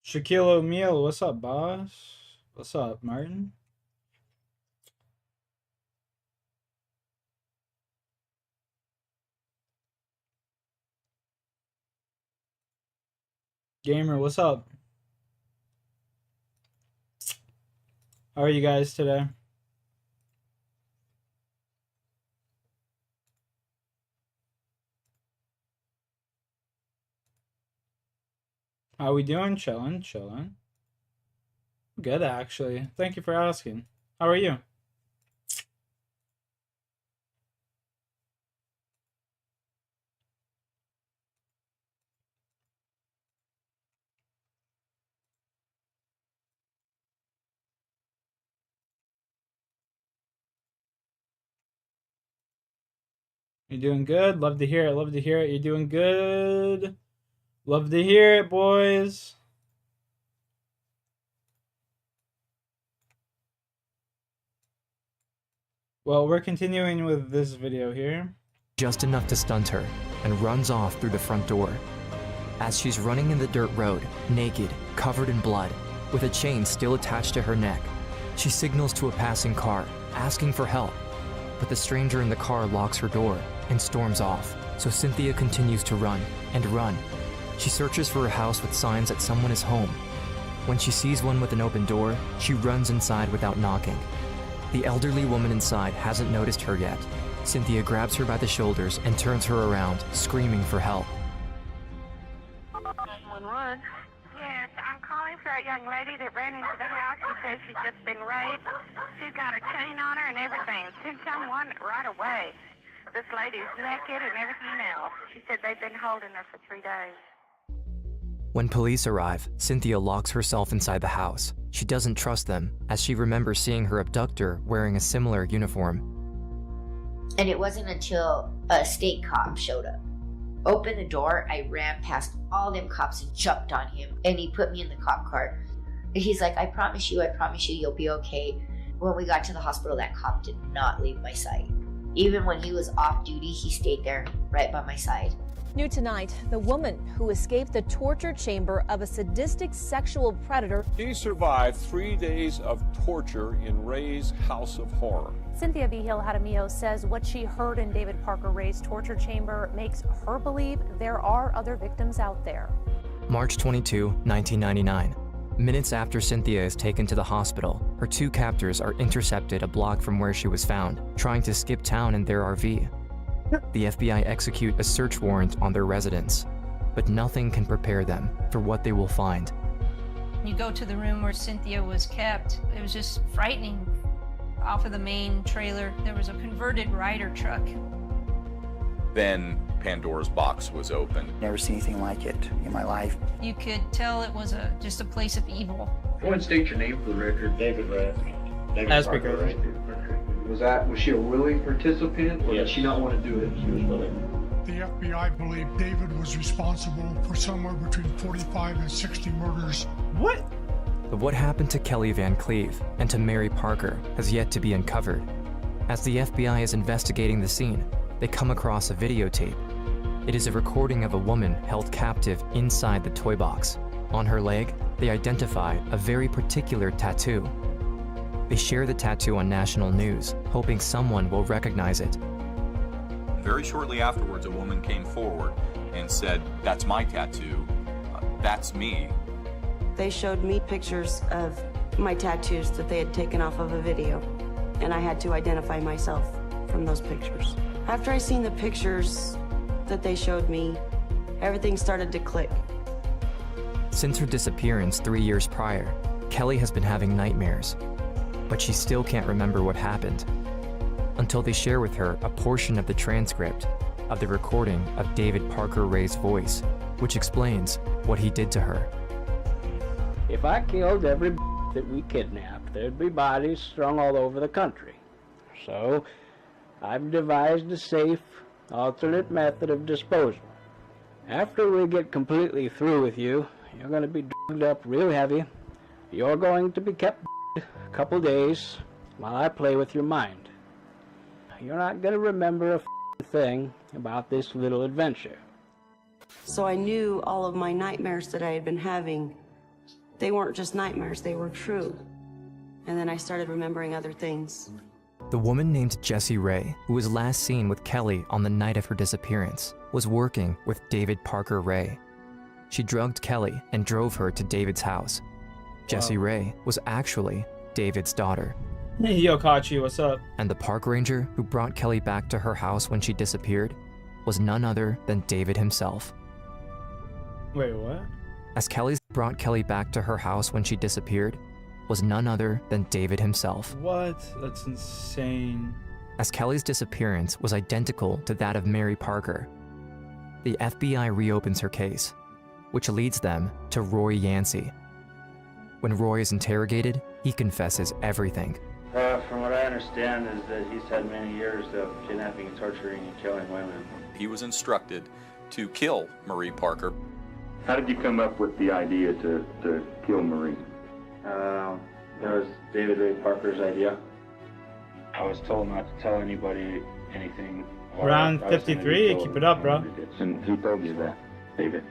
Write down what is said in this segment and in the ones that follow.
Shaquille O'Neal, what's up, boss? What's up, Martin? Gamer, what's up? How are you guys today? How we doing? Chilling, chilling. Good, actually. Thank you for asking. How are you? You're doing good? Love to hear it. Love to hear it. You're doing good. Love to hear it, boys. Well, we're continuing with this video here. Just enough to stunt her, and runs off through the front door. As she's running in the dirt road, naked, covered in blood, with a chain still attached to her neck, she signals to a passing car, asking for help. But the stranger in the car locks her door and storms off, so Cynthia continues to run and run. She searches for a house with signs that someone is home. When she sees one with an open door, she runs inside without knocking. The elderly woman inside hasn't noticed her yet. Cynthia grabs her by the shoulders and turns her around, screaming for help. 911. Yes, I'm calling for a young lady that ran into the house. She says she's just been raped. She's got a chain on her and everything. Send someone right away. This lady's naked and everything else. She said they've been holding her for 3 days. When police arrive, Cynthia locks herself inside the house. She doesn't trust them, as she remembers seeing her abductor wearing a similar uniform. And it wasn't until a state cop showed up. Opened the door, I ran past all them cops and jumped on him, and he put me in the cop car. He's like, I promise you, you'll be okay. When we got to the hospital, that cop did not leave my side. Even when he was off duty, he stayed there right by my side. New tonight, the woman who escaped the torture chamber of a sadistic sexual predator. She survived 3 days of torture in Ray's house of horror. Cynthia Vigil-Jaramillo says what she heard in David Parker Ray's torture chamber makes her believe there are other victims out there. March 22, 1999. Minutes after Cynthia is taken to the hospital, her two captors are intercepted a block from where she was found, trying to skip town in their RV. The FBI execute a search warrant on their residence, but nothing can prepare them for what they will find. You go to the room where Cynthia was kept. It was just frightening. Off of the main trailer, there was a converted Ryder truck. Then Pandora's box was opened. Never seen anything like it in my life. You could tell it was just a place of evil. Go ahead and state your name for the record. David Red. David Parker, right? Was she a willing participant, or Yes. did she not want to do it? She was willing. The FBI believed David was responsible for somewhere between 45 and 60 murders. What? But what happened to Kelly Van Cleve and to Mary Parker has yet to be uncovered. As the FBI is investigating the scene, they come across a videotape. It is a recording of a woman held captive inside the toy box. On her leg, they identify a very particular tattoo. They share the tattoo on national news, hoping someone will recognize it. Very shortly afterwards, a woman came forward and said, "That's my tattoo. That's me." They showed me pictures of my tattoos that they had taken off of a video, and I had to identify myself from those pictures. After I seen the pictures that they showed me, everything started to click. Since her disappearance 3 years prior, Kelly has been having nightmares, but she still can't remember what happened until they share with her a portion of the transcript of the recording of David Parker Ray's voice, which explains what he did to her. If I killed every that we kidnapped, there'd be bodies strung all over the country. So, I've devised a safe, alternate method of disposal. After we get completely through with you, you're going to be drugged up real heavy. You're going to be kept a couple days while I play with your mind. You're not going to remember a thing about this little adventure. So I knew all of my nightmares that I had been having they weren't just nightmares, they were true. And then I started remembering other things. The woman named Jessie Ray, who was last seen with Kelly on the night of her disappearance, was working with David Parker Ray. She drugged Kelly and drove her to David's house. Jessie Ray was actually David's daughter. Hey, yo, Kachi, what's up? And the park ranger who brought Kelly back to her house when she disappeared was none other than David himself. Wait, what? As Kelly brought Kelly back to her house when she disappeared was none other than David himself. What? That's insane. As Kelly's disappearance was identical to that of Mary Parker, the FBI reopens her case, which leads them to Roy Yancey. When Roy is interrogated, he confesses everything. From what I understand is that he's had many years of kidnapping, torturing, and killing women. He was instructed to kill Marie Parker. How did you come up with the idea to kill Marie? It was David Ray Parker's idea. I was told not to tell anybody anything. Round 53, keep it up, bro. And who told you that, David?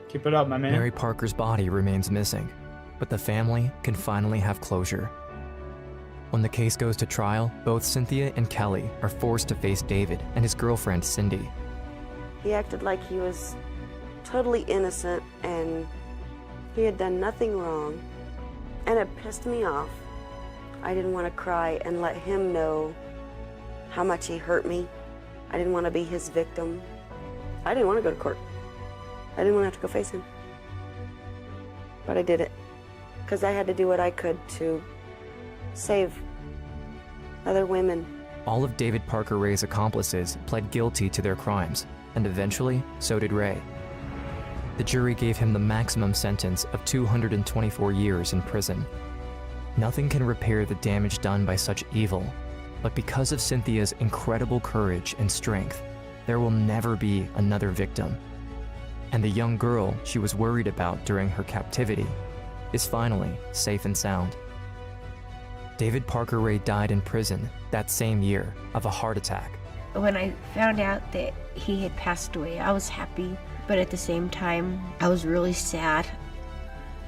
Keep it up, my man. Mary Parker's body remains missing, but the family can finally have closure. When the case goes to trial, both Cynthia and Kelly are forced to face David and his girlfriend, Cindy. He acted like he was totally innocent and he had done nothing wrong. And it pissed me off. I didn't want to cry and let him know how much he hurt me. I didn't want to be his victim. I didn't want to go to court. I didn't want to have to go face him. But I did it because I had to do what I could to save other women. All of David Parker Ray's accomplices pled guilty to their crimes, and eventually, so did Ray. The jury gave him the maximum sentence of 224 years in prison. Nothing can repair the damage done by such evil, but because of Cynthia's incredible courage and strength, there will never be another victim. And the young girl she was worried about during her captivity is finally safe and sound. David Parker Ray died in prison that same year of a heart attack. When I found out that he had passed away, I was happy, but at the same time, I was really sad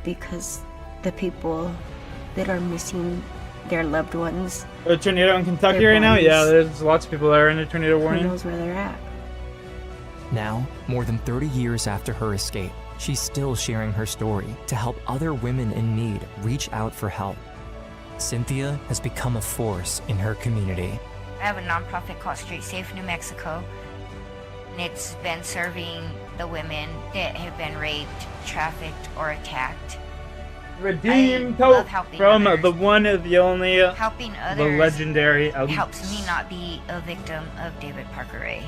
because the people that are missing their loved ones. A tornado in Kentucky right now? Yeah, there's lots of people that are in a tornado warning. Who knows where they're at? Now, more than 30 years after her escape, she's still sharing her story to help other women in need reach out for help. Cynthia has become a force in her community. I have a nonprofit called Street Safe New Mexico, and it's been serving the women that have been raped, trafficked, or attacked. Redeemed hope from others. The one, the only, helping others, the legendary Elise. Helps me not be a victim of David Parker Ray.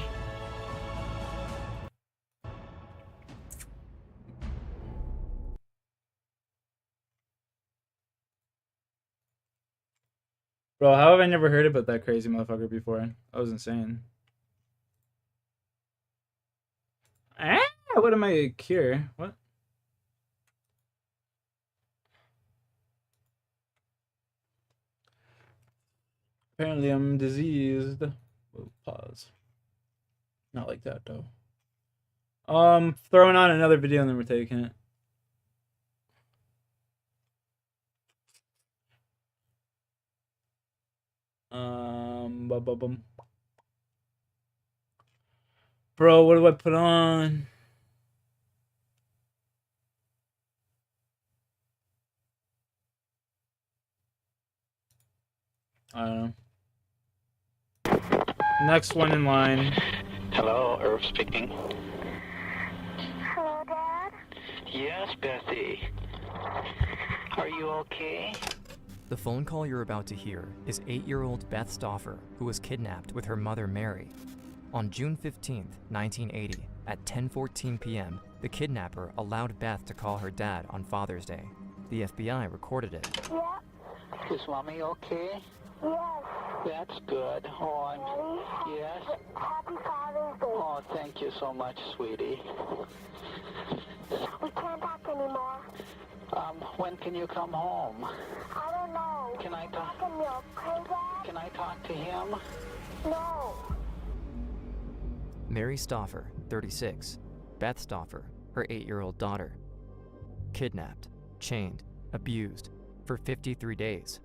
Bro, how have I never heard about that crazy motherfucker before? That was insane. What am I cure? What? Apparently I'm diseased. Whoa, pause. Not like that though. Throwing on another video and then we're taking it. Bro, what do I put on? I don't know. Next one in line. Hello, Irv speaking. Hello, Dad? Yes, Bethy. Are you okay? The phone call you're about to hear is 8-year-old Beth Stauffer, who was kidnapped with her mother Mary. On June 15, 1980, at 10:14 p.m., the kidnapper allowed Beth to call her dad on Father's Day. The FBI recorded it. Is Mommy okay? Yes. That's good. Yes. Happy Father's Day. Oh, thank you so much, sweetie. We can't talk anymore. When can you come home? I don't know. Can I talk? Can I talk to him? No. Mary Stauffer, 36. Beth Stauffer, her 8-year-old daughter. Kidnapped, chained, abused, for 53 days.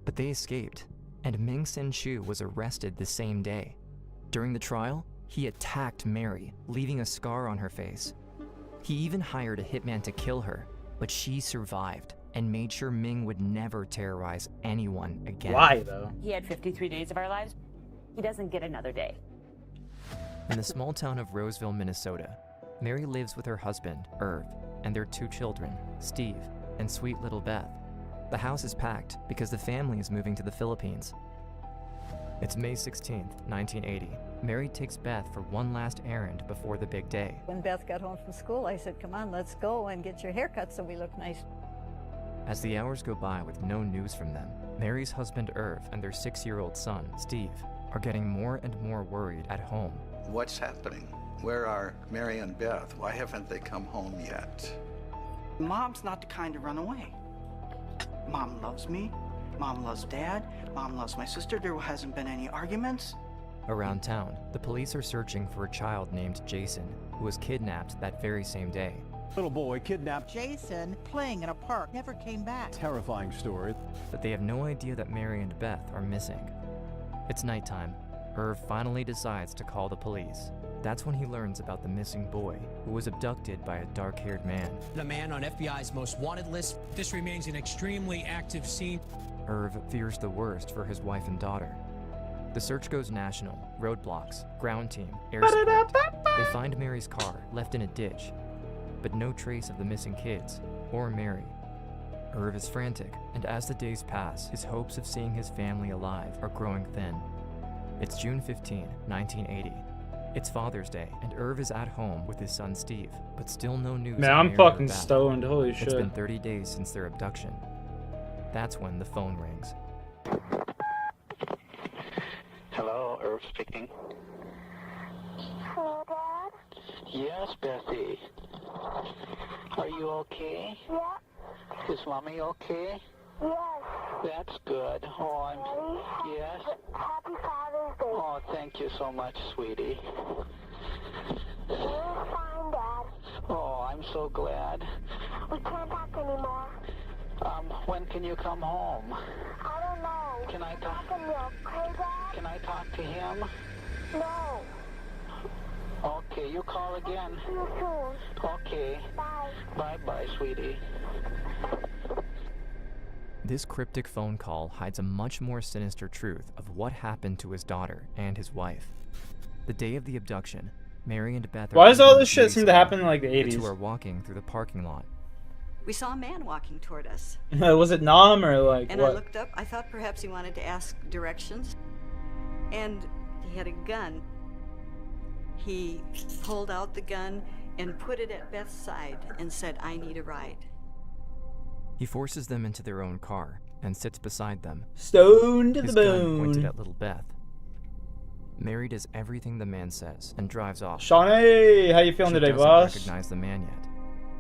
But they escaped, and Ming Sin Chu was arrested the same day. During the trial, he attacked Mary, leaving a scar on her face. He even hired a hitman to kill her, but she survived and made sure Ming would never terrorize anyone again. Why, though? He had 53 days of our lives. He doesn't get another day. In the small town of Roseville, Minnesota, Mary lives with her husband, Irv, and their 2 children, Steve and sweet little Beth. The house is packed because the family is moving to the Philippines. It's May 16th, 1980. Mary takes Beth for one last errand before the big day. When Beth got home from school, I said, come on, let's go and get your haircut so we look nice. As the hours go by with no news from them, Mary's husband Irv and their 6-year-old son, Steve, are getting more and more worried at home. What's happening? Where are Mary and Beth? Why haven't they come home yet? Mom's not the kind to run away. Mom loves me. Mom loves Dad. Mom loves my sister. There hasn't been any arguments. Around town, the police are searching for a child named Jason, who was kidnapped that very same day. Little boy kidnapped. Jason, playing in a park, never came back. Terrifying story. But they have no idea that Mary and Beth are missing. It's nighttime. Irv finally decides to call the police. That's when he learns about the missing boy, who was abducted by a dark-haired man. The man on FBI's most wanted list. This remains an extremely active scene. Irv fears the worst for his wife and daughter. The search goes national. Roadblocks, ground team, air support. They find Mary's car left in a ditch, but no trace of the missing kids or Mary. Irv is frantic, and as the days pass, his hopes of seeing his family alive are growing thin. It's June 15, 1980. It's Father's Day, and Irv is at home with his son Steve, but still no news. Man, of I'm Mary or fucking Beth. stoned. Holy shit. It's been 30 days since their abduction. That's when the phone rings. Hello, Irv speaking. Hello, Dad? Yes, Bethy. Are you okay? Yeah. Is Mommy okay? Yes. That's good. Oh, I'm... Yes? Happy Father's Day. Oh, thank you so much, sweetie. We're fine, Dad. Oh, I'm so glad. We can't talk anymore. When can you come home? I don't know. Can I talk? Okay, Dad? Can I talk to him? No. Okay, you call again. See you soon. Okay. Bye. Bye-bye, sweetie. This cryptic phone call hides a much more sinister truth of what happened to his daughter and his wife. The day of the abduction, Mary and Beth are... Why does all this shit seem to happen in like the The 80s? two are walking through the parking lot. We saw a man walking toward us. Was it Nam or like And what? I looked up. I thought perhaps he wanted to ask directions. And he had a gun. He pulled out the gun and put it at Beth's side and said, I need a ride. He forces them into their own car and sits beside them. Stoned to His the gun pointed bone. at little Beth. Mary does everything the man says and drives off. Shawnee, how you feeling She today, doesn't boss? recognize the man yet.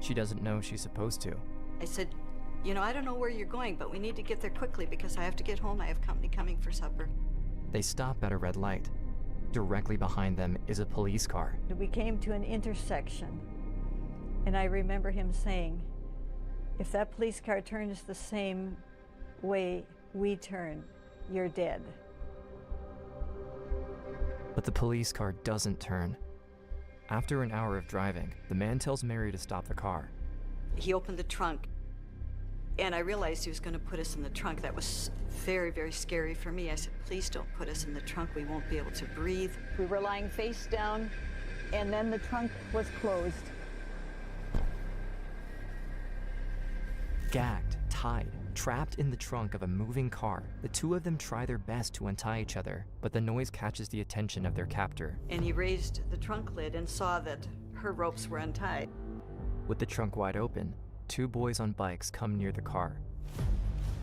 She doesn't know she's supposed to. I said, you know, I don't know where you're going, but we need to get there quickly because I have to get home. I have company coming for supper. They stop at a red light. Directly behind them is a police car. We came to an intersection, and I remember him saying, if that police car turns the same way we turn, you're dead. But the police car doesn't turn. After an hour of driving, the man tells Mary to stop the car. He opened the trunk, and I realized he was going to put us in the trunk. That was very, very scary for me. I said, please don't put us in the trunk. We won't be able to breathe. We were lying face down, and then the trunk was closed. Gagged, tied, trapped in the trunk of a moving car, the two of them try their best to untie each other, but the noise catches the attention of their captor. And he raised the trunk lid and saw that her ropes were untied. With the trunk wide open, two boys on bikes come near the car.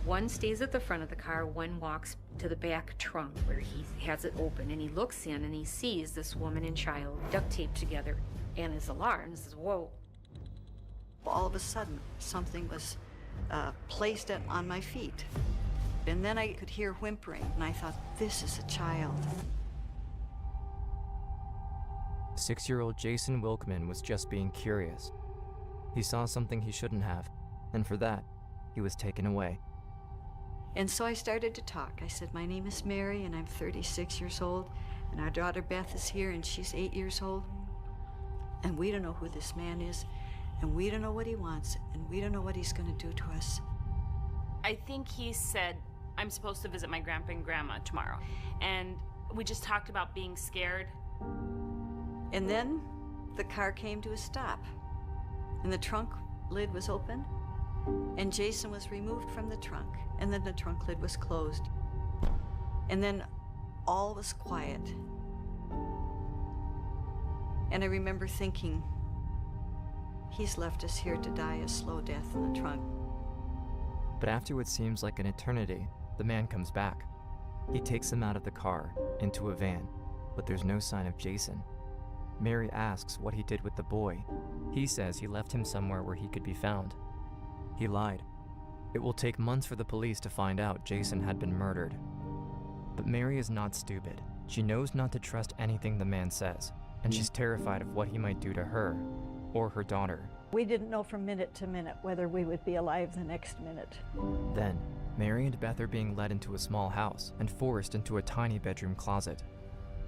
One stays at the front of the car, one walks to the back trunk where he has it open, and he looks in and he sees this woman and child duct taped together, and is alarmed and says, whoa. All of a sudden, something was placed on my feet. And then I could hear whimpering, and I thought, this is a child. 6-year-old Jason Wilkman was just being curious. He saw something he shouldn't have. and for that, he was taken away. And so I started to talk. I said, my name is Mary, and I'm 36 years old, and our daughter Beth is here, and she's 8 years old. And we don't know who this man is, and we don't know what he wants, and we don't know what he's going to do to us. I think he said, I'm supposed to visit my grandpa and grandma tomorrow. And we just talked about being scared. And then the car came to a stop, and the trunk lid was open, and Jason was removed from the trunk, and then the trunk lid was closed. And then all was quiet. And I remember thinking, he's left us here to die a slow death in the trunk. But after what seems like an eternity, the man comes back. He takes them out of the car, into a van, but there's no sign of Jason. Mary asks what he did with the boy. He says he left him somewhere where he could be found. He lied. It will take months for the police to find out Jason had been murdered. But Mary is not stupid. She knows not to trust anything the man says, and she's terrified of what he might do to her or her daughter. We didn't know from minute to minute whether we would be alive the next minute. Then, Mary and Beth are being led into a small house and forced into a tiny bedroom closet.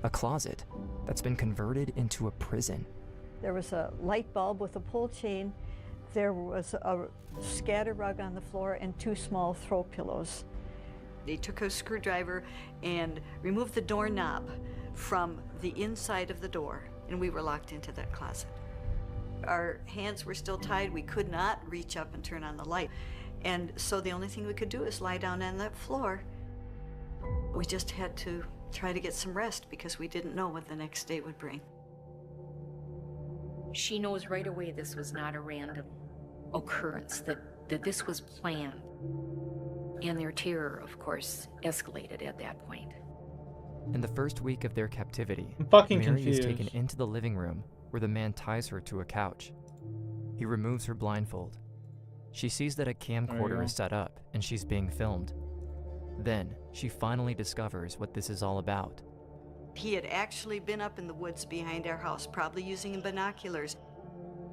A closet that's been converted into a prison. There was a light bulb with a pull chain. There was a scatter rug on the floor and 2 small throw pillows. They took a screwdriver and removed the doorknob from the inside of the door, and we were locked into that closet. Our hands were still tied. We could not reach up and turn on the light. And so the only thing we could do is lie down on that floor. We just had to try to get some rest because we didn't know what the next day would bring. She knows right away this was not a random occurrence, that this was planned. And their terror, of course, escalated at that point. In the first week of their captivity, I'm fucking Mary confused. is taken into the living room where the man ties her to a couch. He removes her blindfold. She sees that a camcorder is set up and she's being filmed. Then, she finally discovers what this is all about. He had actually been up in the woods behind our house, probably using binoculars.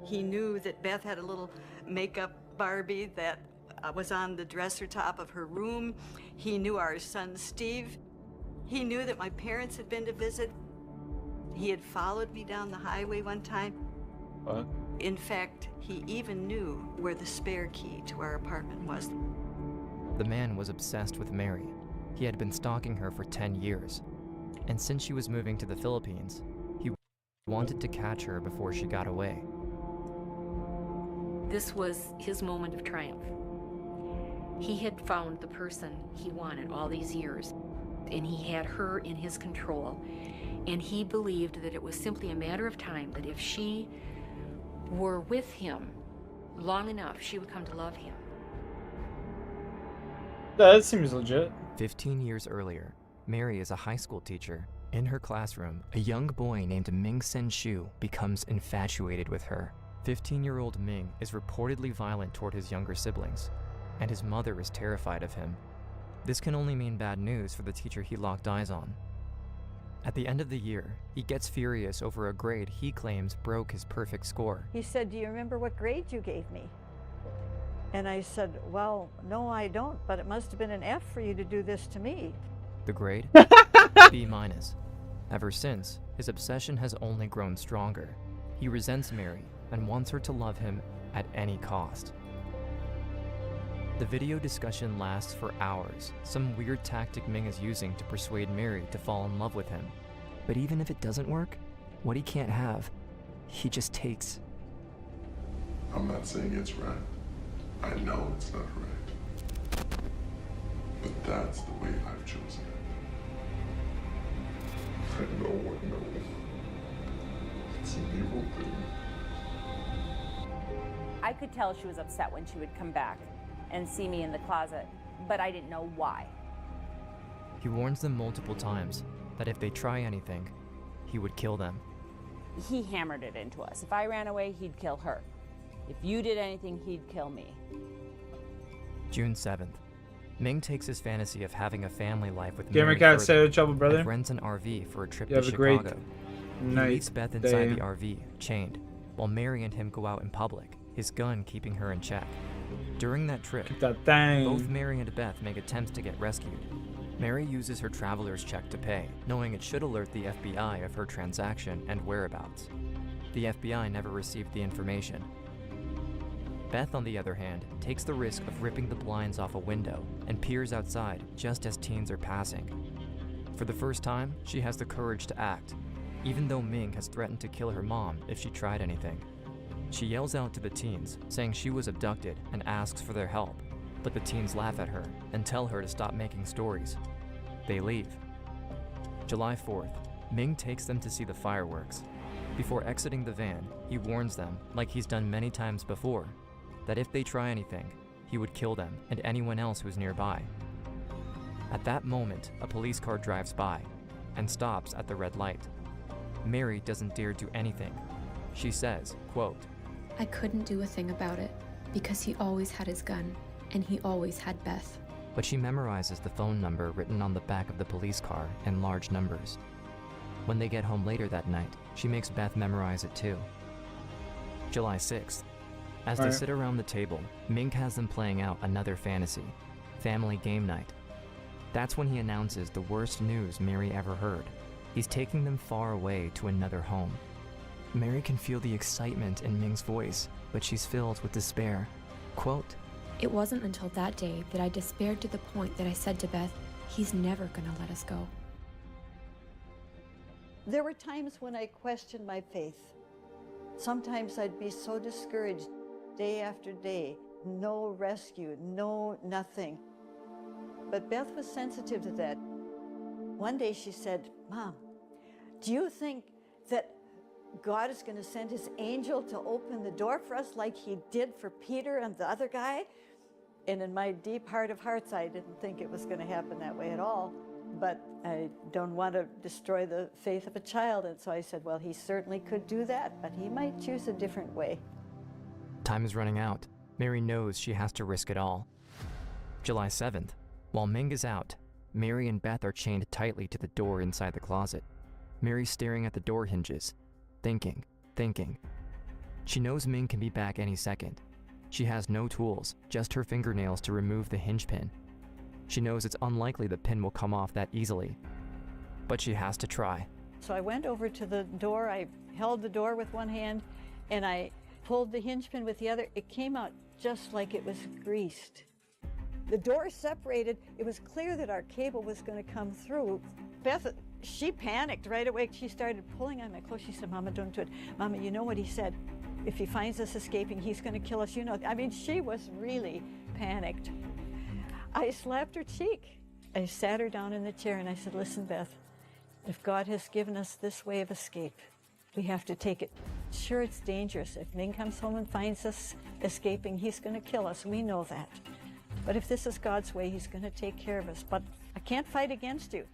He knew that Beth had a little makeup Barbie that was on the dresser top of her room. He knew our son Steve. He knew that my parents had been to visit. He had followed me down the highway one time. What? In fact, he even knew where the spare key to our apartment was. The man was obsessed with Mary. He had been stalking her for 10 years. And since she was moving to the Philippines, he wanted to catch her before she got away. This was his moment of triumph. He had found the person he wanted all these years, and he had her in his control. And he believed that it was simply a matter of time, that if she were with him long enough, she would come to love him. That seems legit. 15 years earlier, Mary is a high school teacher. In her classroom, a young boy named Ming Sen Shu becomes infatuated with her. 15-year-old Ming is reportedly violent toward his younger siblings, and his mother is terrified of him. This can only mean bad news for the teacher he locked eyes on. At the end of the year, he gets furious over a grade he claims broke his perfect score. He said, "Do you remember what grade you gave me?" And I said, "Well, no, I don't, but it must have been an F for you to do this to me." The grade? B-. Ever since, his obsession has only grown stronger. He resents Mary and wants her to love him at any cost. The video discussion lasts for hours, some weird tactic Ming is using to persuade Mary to fall in love with him. But even if it doesn't work, what he can't have, he just takes. I'm not saying it's right. I know it's not right. But that's the way I've chosen it. I know what no. It's an evil thing. I could tell she was upset when she would come back and see me in the closet, but I didn't know why. He warns them multiple times that if they try anything, he would kill them. He hammered it into us. If I ran away, he'd kill her. If you did anything, he'd kill me. June 7th. Ming takes his fantasy of having a family life with Gamer Mary Cat, further stay out of trouble, brother. and rents an RV for a trip You to have a great Chicago. night, He meets Beth inside day. the RV, chained, while Mary and him go out in public, his gun keeping her in check. During that trip, that thing. both Mary and Beth make attempts to get rescued. Mary uses her traveler's check to pay, knowing it should alert the FBI of her transaction and whereabouts. The FBI never received the information. Beth, on the other hand, takes the risk of ripping the blinds off a window and peers outside just as teens are passing. For the first time, she has the courage to act, even though Ming has threatened to kill her mom if she tried anything. She yells out to the teens, saying she was abducted and asks for their help, but the teens laugh at her and tell her to stop making stories. They leave. July 4th, Ming takes them to see the fireworks. Before exiting the van, he warns them, like he's done many times before, that if they try anything, he would kill them and anyone else who's nearby. At that moment, a police car drives by and stops at the red light. Mary doesn't dare do anything. She says, quote, I couldn't do a thing about it because he always had his gun and he always had Beth. But she memorizes the phone number written on the back of the police car in large numbers. When they get home later that night, she makes Beth memorize it too. July 6th. As they sit around the table, Ming has them playing out another fantasy, family game night. That's when he announces the worst news Mary ever heard. He's taking them far away to another home. Mary can feel the excitement in Ming's voice, but she's filled with despair. Quote, It wasn't until that day that I despaired to the point that I said to Beth, he's never gonna let us go. There were times when I questioned my faith. Sometimes I'd be so discouraged day after day, no rescue, no nothing. But Beth was sensitive to that. One day she said, Mom, do you think that God is going to send his angel to open the door for us like he did for Peter and the other guy? And in my deep heart of hearts, I didn't think it was going to happen that way at all. But I don't want to destroy the faith of a child. And so I said, well, he certainly could do that, but he might choose a different way. Time is running out. Mary knows she has to risk it all. July 7th. While Ming is out, Mary and Beth are chained tightly to the door inside the closet. Mary's staring at the door hinges, thinking. She knows Ming can be back any second. She has no tools, just her fingernails to remove the hinge pin. She knows it's unlikely the pin will come off that easily, but she has to try. So I went over to the door, I held the door with one hand, and I pulled the hinge pin with the other. It came out just like it was greased. The door separated. It was clear that our cable was going to come through. Beth, she panicked right away. She started pulling on my clothes. She said, Mama, don't do it. Mama, you know what he said? If he finds us escaping, he's going to kill us. You know, I mean, she was really panicked. I slapped her cheek. I sat her down in the chair and I said, listen, Beth, if God has given us this way of escape, we have to take it. Sure, it's dangerous. If Ming comes home and finds us escaping, he's going to kill us. We know that. But if this is God's way, he's going to take care of us. But I can't fight against you.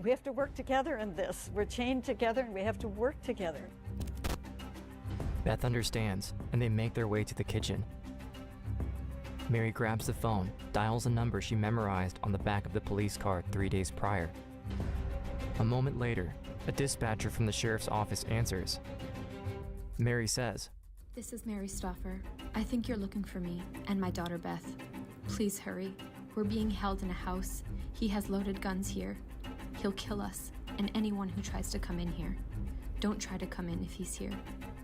We have to work together in this. We're chained together and we have to work together. Beth understands, and they make their way to the kitchen. Mary grabs the phone, dials a number she memorized on the back of the police car 3 days prior. A moment later, a dispatcher from the sheriff's office answers. Mary says, This is Mary Stauffer. I think you're looking for me and my daughter Beth. Please hurry. We're being held in a house. He has loaded guns here. He'll kill us and anyone who tries to come in here. Don't try to come in if he's here.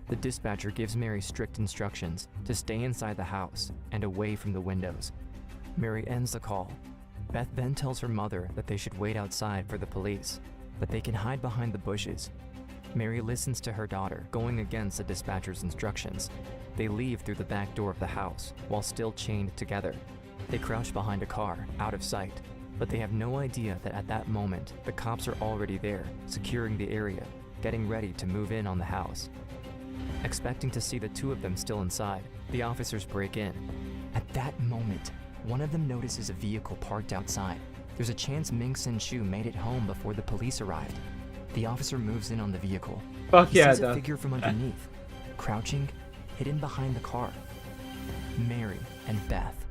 The dispatcher gives Mary strict instructions to stay inside the house and away from the windows. Mary ends the call. Beth then tells her mother that they should wait outside for the police, but they can hide behind the bushes. Mary listens to her daughter, going against the dispatcher's instructions. They leave through the back door of the house, while still chained together. They crouch behind a car, out of sight, but they have no idea that at that moment, the cops are already there, securing the area, getting ready to move in on the house. Expecting to see the two of them still inside, the officers break in. At that moment, one of them notices a vehicle parked outside. There's a chance Ming Sin Shu made it home before the police arrived. The officer moves in on the vehicle. He sees a figure from underneath, crouching, hidden behind the car. Mary and Beth.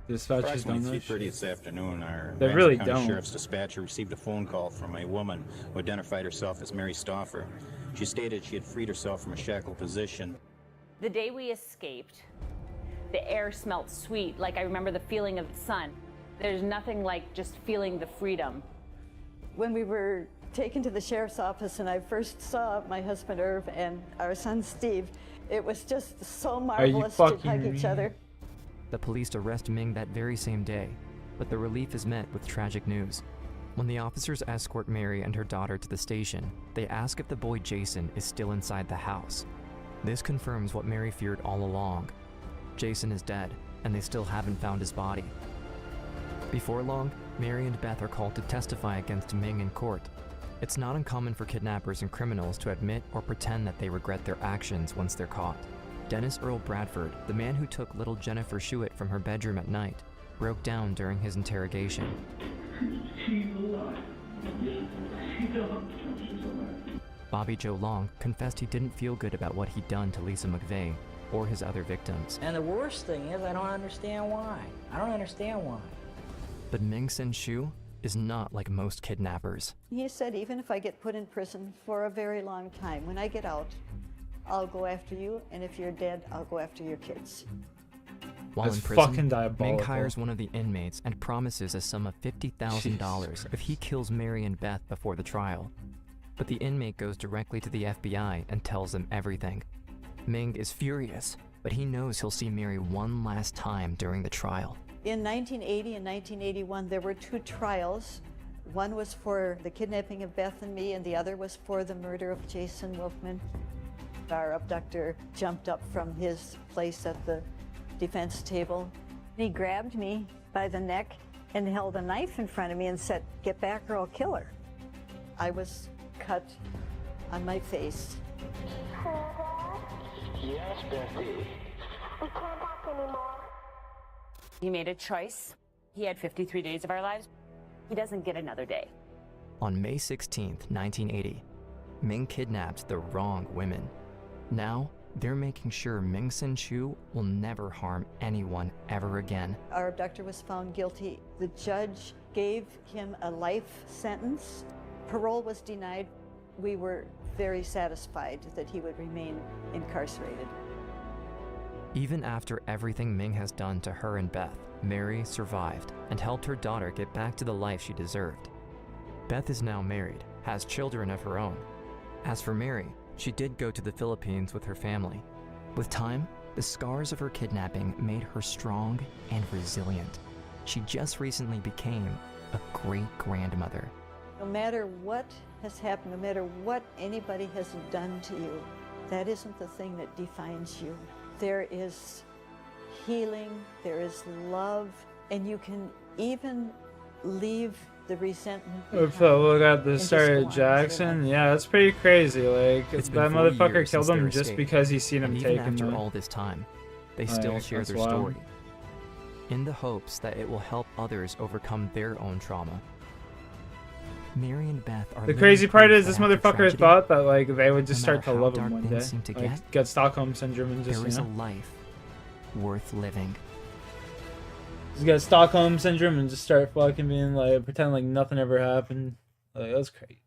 Dispatchers don't know. 3:30 this afternoon, our They Ramsey really County don't. Sheriff's dispatcher received a phone call from a woman who identified herself as Mary Stauffer. She stated she had freed herself from a shackled position. The day we escaped, The air smelled sweet, like I remember the feeling of the sun. There's nothing like just feeling the freedom. When we were taken to the sheriff's office and I first saw my husband Irv and our son Steve, it was just so marvelous to hug each other. The police arrest Ming that very same day, but the relief is met with tragic news. When the officers escort Mary and her daughter to the station, they ask if the boy Jason is still inside the house. This confirms what Mary feared all along. Jason is dead, and they still haven't found his body. Before long, Mary and Beth are called to testify against Ming in court. It's not uncommon for kidnappers and criminals to admit or pretend that they regret their actions once they're caught. Dennis Earl Bradford, the man who took little Jennifer Schuett from her bedroom at night, broke down during his interrogation. Bobby Joe Long confessed he didn't feel good about what he'd done to Lisa McVeigh or his other victims. And the worst thing is, I don't understand why. I don't understand why. But Ming Sin Shu is not like most kidnappers. He said, even if I get put in prison for a very long time, when I get out, I'll go after you, and if you're dead, I'll go after your kids. While That's in prison, fucking diabolical. Ming hires one of the inmates and promises a sum of $50,000 if he kills Mary and Beth before the trial. But the inmate goes directly to the FBI and tells them everything. Ming is furious, but he knows he'll see Mary one last time during the trial. In 1980 and 1981, there were 2 trials. One was for the kidnapping of Beth and me, and the other was for the murder of Jason Wolfman. Our abductor jumped up from his place at the defense table. He grabbed me by the neck and held a knife in front of me and said, "Get back or I'll kill her." I was cut on my face. Yes, Betty. We can't talk anymore. He made a choice. He had 53 days of our lives. He doesn't get another day. On May 16th, 1980, Ming kidnapped the wrong women. Now, they're making sure Ming Sin Shu will never harm anyone ever again. Our abductor was found guilty. The judge gave him a life sentence. Parole was denied. We were very satisfied that he would remain incarcerated. Even after everything Ming has done to her and Beth, Mary survived and helped her daughter get back to the life she deserved. Beth is now married, has children of her own. As for Mary, she did go to the Philippines with her family. With time, the scars of her kidnapping made her strong and resilient. She just recently became a great-grandmother. No matter what has happened, no matter what anybody has done to you, that isn't the thing that defines you. There is healing, there is love, and you can even leave the resentment If look at the start of Jackson, yeah, that's pretty crazy. Like, It's that been 4 motherfucker years killed since their him just escape, because he seen him and even taken. after all this time, they still Like, share that's their wild. story, in the hopes that it will help others overcome their own trauma. Mary and Beth are The living crazy part proof is this that after motherfucker tragedy, thought that like they would just no start matter to how love him dark one things day. seem to Like, get Stockholm syndrome and just, there is you a know, life worth living. just get Stockholm syndrome and just start fucking being like, pretend like nothing ever happened. Like, that's crazy.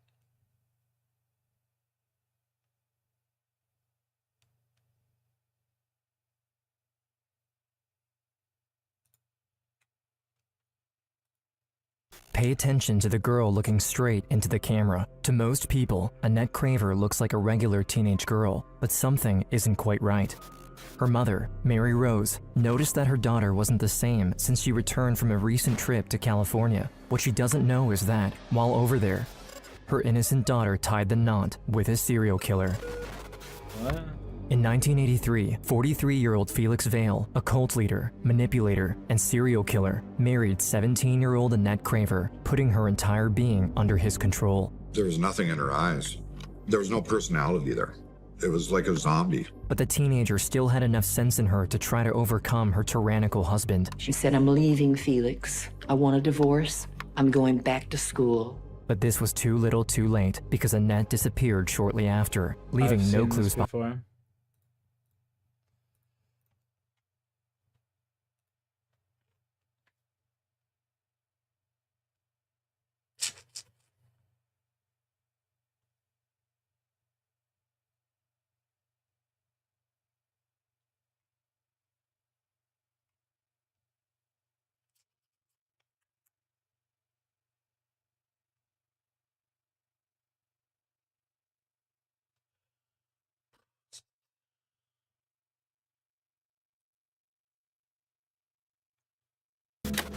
Pay attention to the girl looking straight into the camera. To most people, Annette Craver looks like a regular teenage girl, but something isn't quite right. Her mother, Mary Rose, noticed that her daughter wasn't the same since she returned from a recent trip to California. What she doesn't know is that, while over there, her innocent daughter tied the knot with a serial killer. What? In 1983, 43-year-old Felix Vale, a cult leader, manipulator, and serial killer, married 17-year-old Annette Craver, putting her entire being under his control. There was nothing in her eyes. There was no personality there. It was like a zombie. But the teenager still had enough sense in her to try to overcome her tyrannical husband. She said, "I'm leaving, Felix. I want a divorce. I'm going back to school." But this was too little too late, because Annette disappeared shortly after, leaving I've no seen this clues before.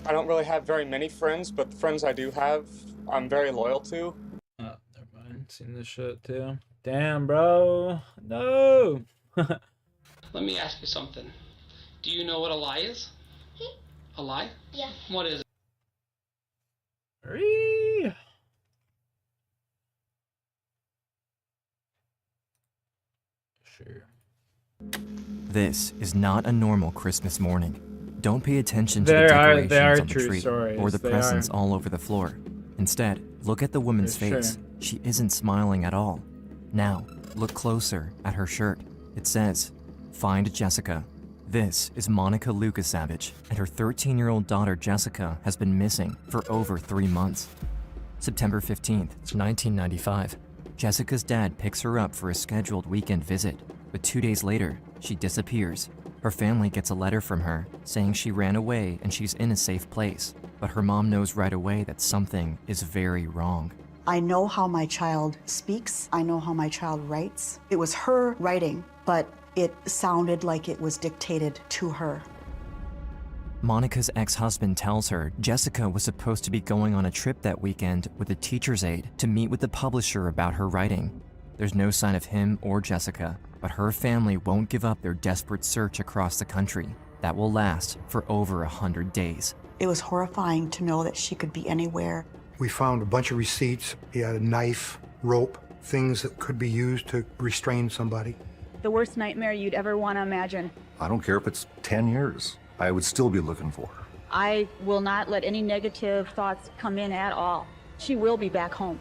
I don't really have very many friends, but the friends I do have, I'm very loyal to. Oh, never mind. Seen this shit too. Damn, bro. No. Let me ask you something. Do you know what a lie is? A lie? Yeah. What is it? Sure. This is not a normal Christmas morning. Don't pay attention to the They decorations are on the true tree stories. or the They presents are. all over the floor. Instead, look at the woman's For face. sure. She isn't smiling at all. Now, look closer at her shirt. It says, "Find Jessica." This is Monica Lukasavage, and her 13-year-old daughter Jessica has been missing for over 3 months. September 15th, 1995. Jessica's dad picks her up for a scheduled weekend visit, but 2 days later, she disappears. Her family gets a letter from her saying she ran away and she's in a safe place, but her mom knows right away that something is very wrong. I know how my child speaks. I know how my child writes. It was her writing, but it sounded like it was dictated to her. Monica's ex-husband tells her Jessica was supposed to be going on a trip that weekend with a teacher's aide to meet with the publisher about her writing. There's no sign of him or Jessica, but her family won't give up their desperate search across the country that will last for over 100 days. It was horrifying to know that she could be anywhere. We found a bunch of receipts. He had a knife, rope, things that could be used to restrain somebody. The worst nightmare you'd ever want to imagine. I don't care if it's 10 years. I would still be looking for her. I will not let any negative thoughts come in at all. She will be back home.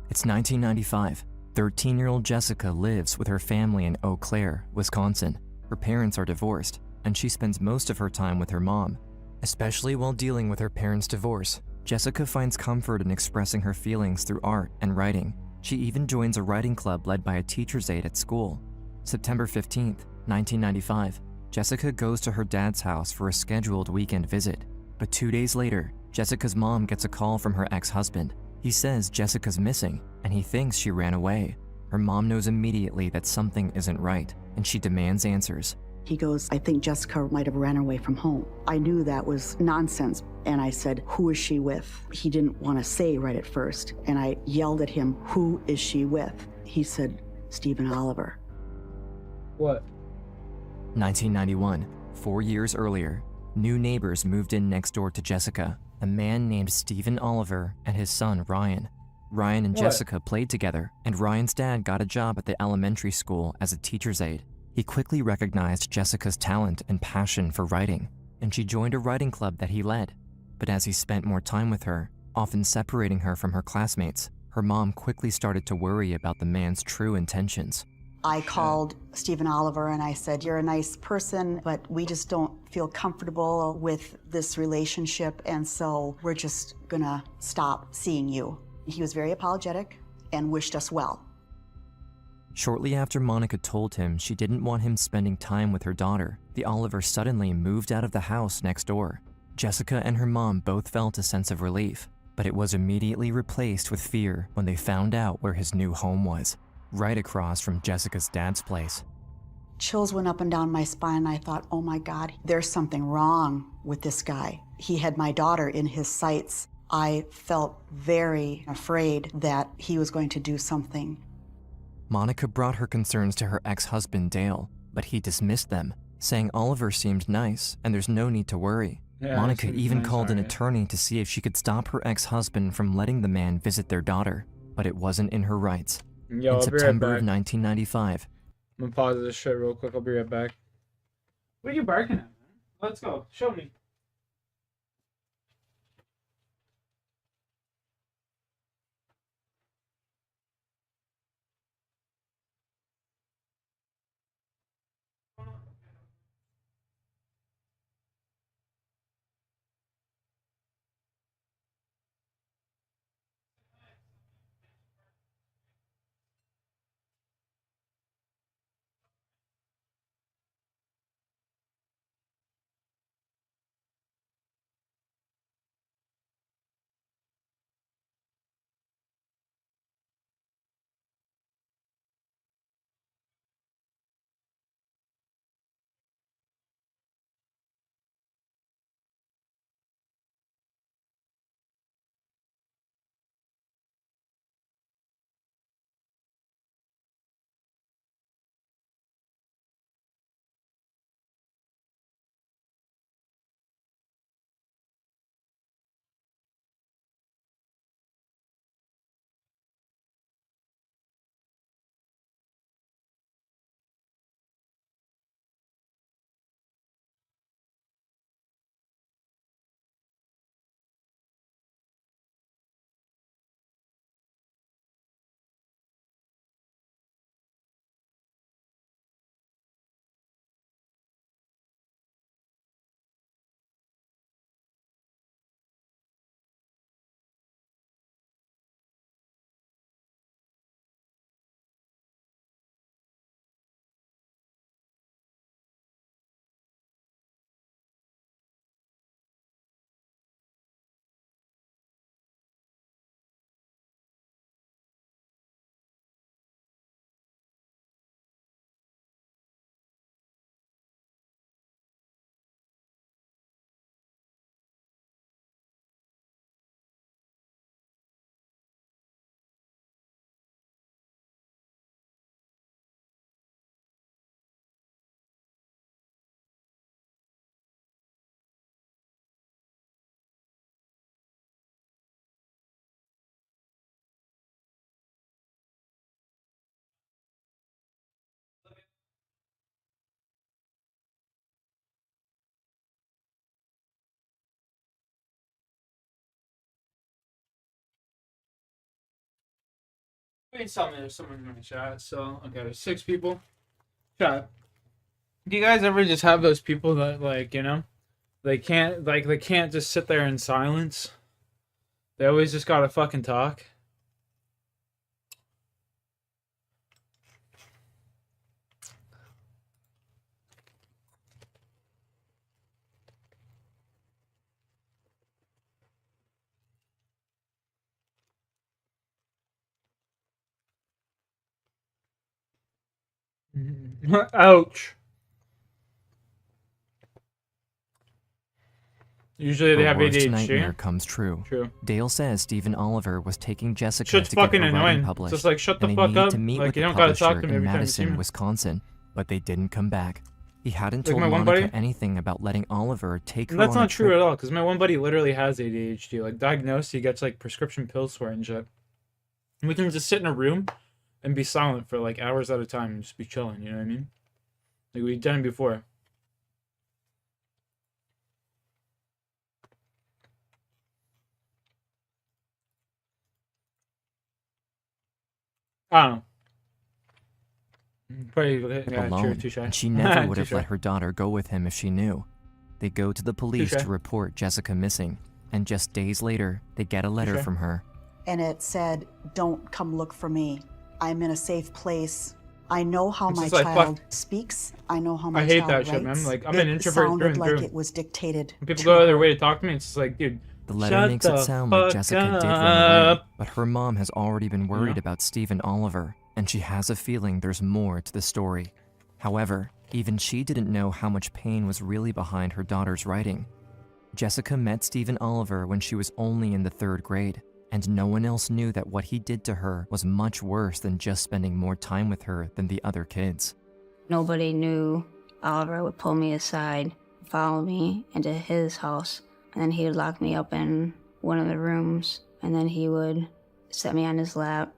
It's 1995. 13-year-old Jessica lives with her family in Eau Claire, Wisconsin. Her parents are divorced, and she spends most of her time with her mom. Especially while dealing with her parents' divorce, Jessica finds comfort in expressing her feelings through art and writing. She even joins a writing club led by a teacher's aide at school. September 15th, 1995, Jessica goes to her dad's house for a scheduled weekend visit. But 2 days later, Jessica's mom gets a call from her ex-husband. He says Jessica's missing, and he thinks she ran away. Her mom knows immediately that something isn't right, and she demands answers. He goes, I think Jessica might have ran away from home. I knew that was nonsense, and I said, who is she with? He didn't want to say right at first, and I yelled at him, who is she with? He said, Stephen Oliver. What? 1991, 4 years earlier, new neighbors moved in next door to Jessica, a man named Stephen Oliver and his son Ryan. Ryan and What? Jessica played together, and Ryan's dad got a job at the elementary school as a teacher's aide. He quickly recognized Jessica's talent and passion for writing, and she joined a writing club that he led. But as he spent more time with her, often separating her from her classmates, her mom quickly started to worry about the man's true intentions. I called Stephen Oliver and I said, you're a nice person, but we just don't feel comfortable with this relationship, and so we're just gonna stop seeing you. He was very apologetic and wished us well. Shortly after Monica told him she didn't want him spending time with her daughter, the Olivers suddenly moved out of the house next door. Jessica and her mom both felt a sense of relief, but it was immediately replaced with fear when they found out where his new home was, right across from Jessica's dad's place. Chills went up and down my spine, and I thought, oh my God, there's something wrong with this guy. He had my daughter in his sights. I felt very afraid that he was going to do something. Monica brought her concerns to her ex-husband Dale, but he dismissed them, saying Oliver seemed nice and there's no need to worry. Yeah, Monica seems even nice, called an alright. attorney to see if she could stop her ex-husband from letting the man visit their daughter, but it wasn't in her rights. Yo, in I'll be right September of back. 1995, I'm gonna pause this shit real quick. I'll be right back. What are you barking at, man? Let's go. Show me. Please tell me there's someone in my chat. So, okay, there's 6 people. Chat. Do you guys ever just have those people that, like, you know, they can't just sit there in silence? They always just gotta fucking talk. Ouch. Usually they Her have worst ADHD. nightmare comes true. True. Dale says Stephen Oliver was taking Jessica Shit's to get fucking her writing annoying. It's published, just like, shut the and they fuck needed up. to meet Like, with you the don't gotta talk publisher to me in every time you see Madison, me. Wisconsin, but they didn't come back. He hadn't Like told my one Monica buddy? anything about letting Oliver take her And that's on a not true trip. at all, because my one buddy literally has ADHD. Like, diagnosed, he gets, like, prescription pills for it and shit. And we can just sit in a room and be silent for, like, hours at a time and just be chilling, you know what I mean? Like, we've done it before. I don't know. Probably, yeah, alone, touche. and she never would have Touche. let her daughter go with him if she knew. They go to the police Touche. to report Jessica missing, and just days later, they get a letter Touche. from her. And it said, "Don't come look for me. I'm in a safe place. I know how It's my just like, child fuck. speaks. I know how my I hate child that shit, writes." man. Like, I'm an It introvert through sounded and like through. it was dictated. When people to go out of their her. way to talk to me, it's just like, dude, The letter shut makes it the sound like fuck Jessica did run away, up. but her mom has already been worried Yeah. about Stephen Oliver, and she has a feeling there's more to the story. However, even she didn't know how much pain was really behind her daughter's writing. Jessica met Stephen Oliver when she was only in the 3rd grade, and no one else knew that what he did to her was much worse than just spending more time with her than the other kids. Nobody knew Oliver would pull me aside, follow me into his house, and then he would lock me up in one of the rooms, and then he would set me on his lap.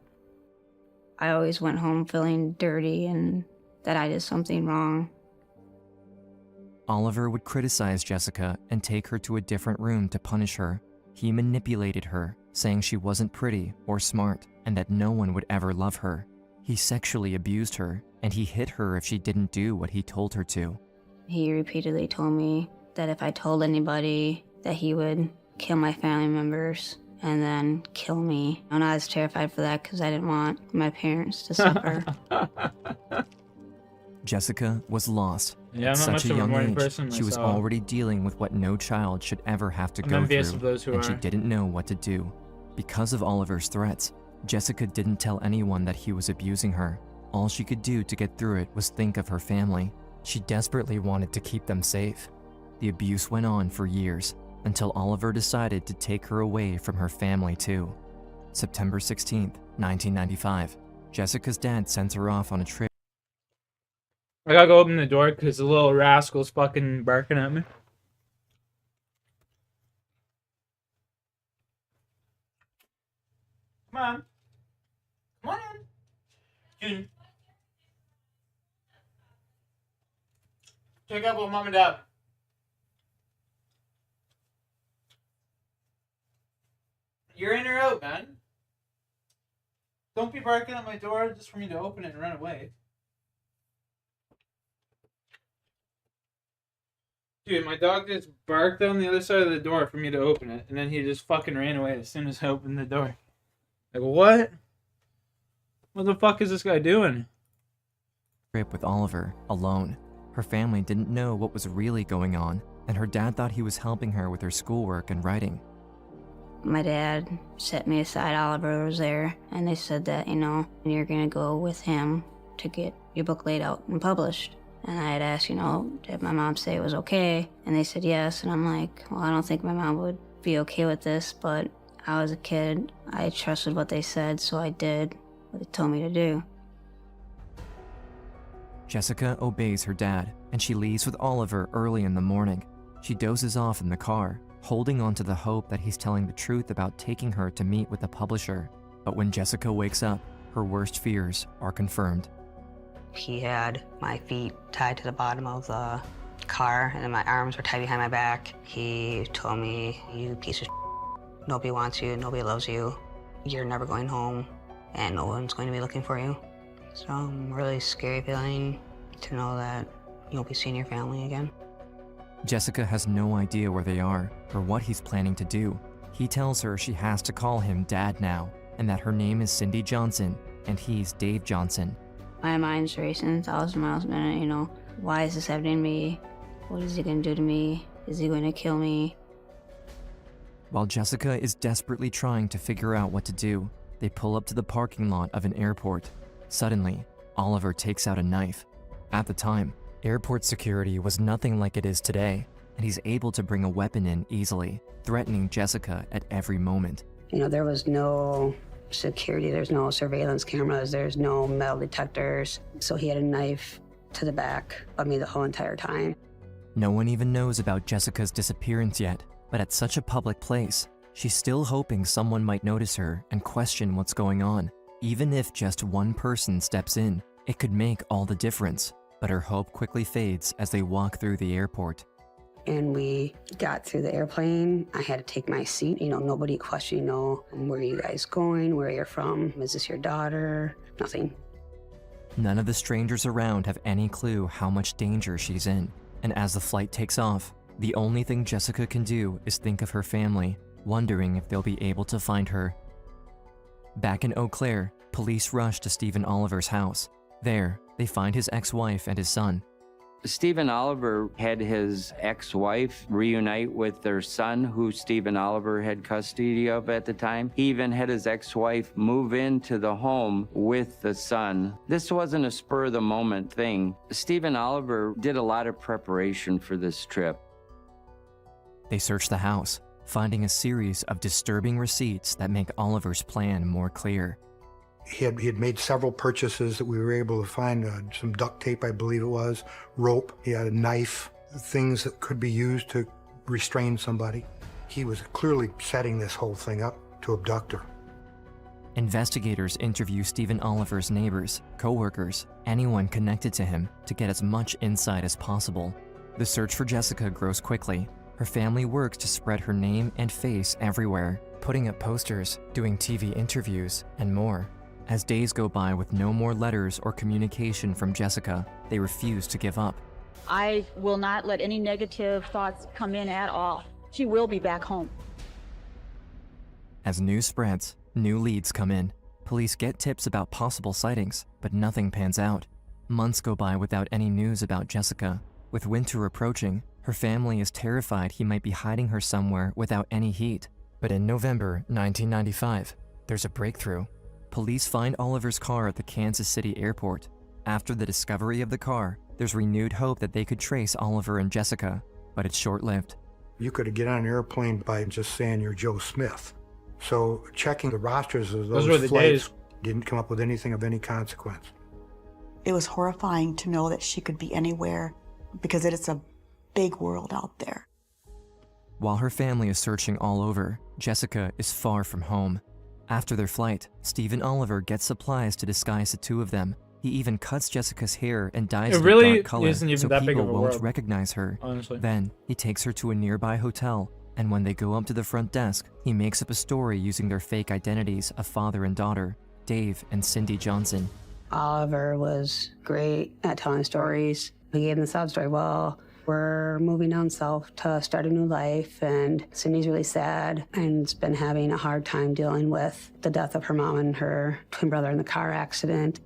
I always went home feeling dirty and that I did something wrong. Oliver would criticize Jessica and take her to a different room to punish her. He manipulated her, saying she wasn't pretty or smart and that no one would ever love her. He sexually abused her, and he hit her if she didn't do what he told her to. He repeatedly told me that if I told anybody that he would kill my family members and then kill me. And I was terrified for that because I didn't want my parents to suffer. Jessica was lost. Yeah, At I'm not such much a of a young morning age, person she was myself. already dealing with what no child should ever have to I'm go envious through, of those who and she are. didn't know what to do. Because of Oliver's threats, Jessica didn't tell anyone that he was abusing her. All she could do to get through it was think of her family. She desperately wanted to keep them safe. The abuse went on for years, until Oliver decided to take her away from her family too. September 16th, 1995. Jessica's dad sends her off on a trip. I gotta go open the door because the little rascal's fucking barking at me. Come on. Come on in. June. Check out with mom and dad. You're in or out, man? Don't be barking at my door just for me to open it and run away. Dude, my dog just barked on the other side of the door for me to open it, and then he just fucking ran away as soon as I opened the door. Like, what? What the fuck is this guy doing? Trip with Oliver, alone. Her family didn't know what was really going on, and her dad thought he was helping her with her schoolwork and writing. My dad set me aside, Oliver was there, and they said that, you know, you're gonna go with him to get your book laid out and published. And I had asked, you know, did my mom say it was okay? And they said yes, and I'm like, well, I don't think my mom would be okay with this, but I was a kid. I trusted what they said, so I did what they told me to do. Jessica obeys her dad, and she leaves with Oliver early in the morning. She dozes off in the car, holding on to the hope that he's telling the truth about taking her to meet with the publisher. But when Jessica wakes up, her worst fears are confirmed. He had my feet tied to the bottom of the car, and then my arms were tied behind my back. He told me, you piece of shit. Nobody wants you, nobody loves you. You're never going home. and no one's going to be looking for you. So really scary feeling to know that you won't be seeing your family again. Jessica has no idea where they are or what he's planning to do. He tells her she has to call him Dad now, and that her name is Cindy Johnson and he's Dave Johnson. My mind's racing 1,000 miles a minute, you know. Why is this happening to me? What is he going to do to me? Is he going to kill me? While Jessica is desperately trying to figure out what to do, they pull up to the parking lot of an airport. Suddenly, Oliver takes out a knife. At the time, airport security was nothing like it is today, and he's able to bring a weapon in easily, threatening Jessica at every moment. You know, there was no security, there's no surveillance cameras, there's no metal detectors. So he had a knife to the back of me the whole entire time. No one even knows about Jessica's disappearance yet, but at such a public place, she's still hoping someone might notice her and question what's going on. Even if just one person steps in, it could make all the difference. But her hope quickly fades as they walk through the airport. And we got through the airplane. I had to take my seat. You know, nobody questioned, you know, where are you guys going? Where are you from? Is this your daughter? Nothing. None of the strangers around have any clue how much danger she's in. And as the flight takes off, the only thing Jessica can do is think of her family, wondering if they'll be able to find her. Back in Eau Claire, police rush to Stephen Oliver's house. There, they find his ex-wife and his son. Stephen Oliver had his ex-wife reunite with their son, who Stephen Oliver had custody of at the time. He even had his ex-wife move into the home with the son. This wasn't a spur-of-the-moment thing. Stephen Oliver did a lot of preparation for this trip. They search the house, finding a series of disturbing receipts that make Oliver's plan more clear. He had made several purchases that we were able to find, some duct tape, I believe it was, rope. He had a knife, things that could be used to restrain somebody. He was clearly setting this whole thing up to abduct her. Investigators interview Stephen Oliver's neighbors, co-workers, anyone connected to him to get as much insight as possible. The search for Jessica grows quickly. Her family works to spread her name and face everywhere, putting up posters, doing TV interviews, and more. As days go by with no more letters or communication from Jessica, they refuse to give up. I will not let any negative thoughts come in at all. She will be back home. As news spreads, new leads come in. Police get tips about possible sightings, but nothing pans out. Months go by without any news about Jessica. With winter approaching, her family is terrified he might be hiding her somewhere without any heat. But in November 1995, there's a breakthrough. Police find Oliver's car at the Kansas City airport. After the discovery of the car, there's renewed hope that they could trace Oliver and Jessica, but it's short-lived. You could get on an airplane by just saying you're Joe Smith. So checking the rosters of those were the flights days. didn't come up with anything of any consequence. It was horrifying to know that she could be anywhere because it's a big world out there. While her family is searching all over, Jessica is far from home. After their flight, Stephen Oliver gets supplies to disguise the two of them. He even cuts Jessica's hair and dyes It it really a dark color isn't even so that big people of a won't world, recognize her. honestly. Then, he takes her to a nearby hotel, and when they go up to the front desk, he makes up a story using their fake identities of father and daughter, Dave and Cindy Johnson. Oliver was great at telling stories. We gave him the sob story. Well, we're moving down south to start a new life, and Cindy's really sad and has been having a hard time dealing with the death of her mom and her twin brother in the car accident.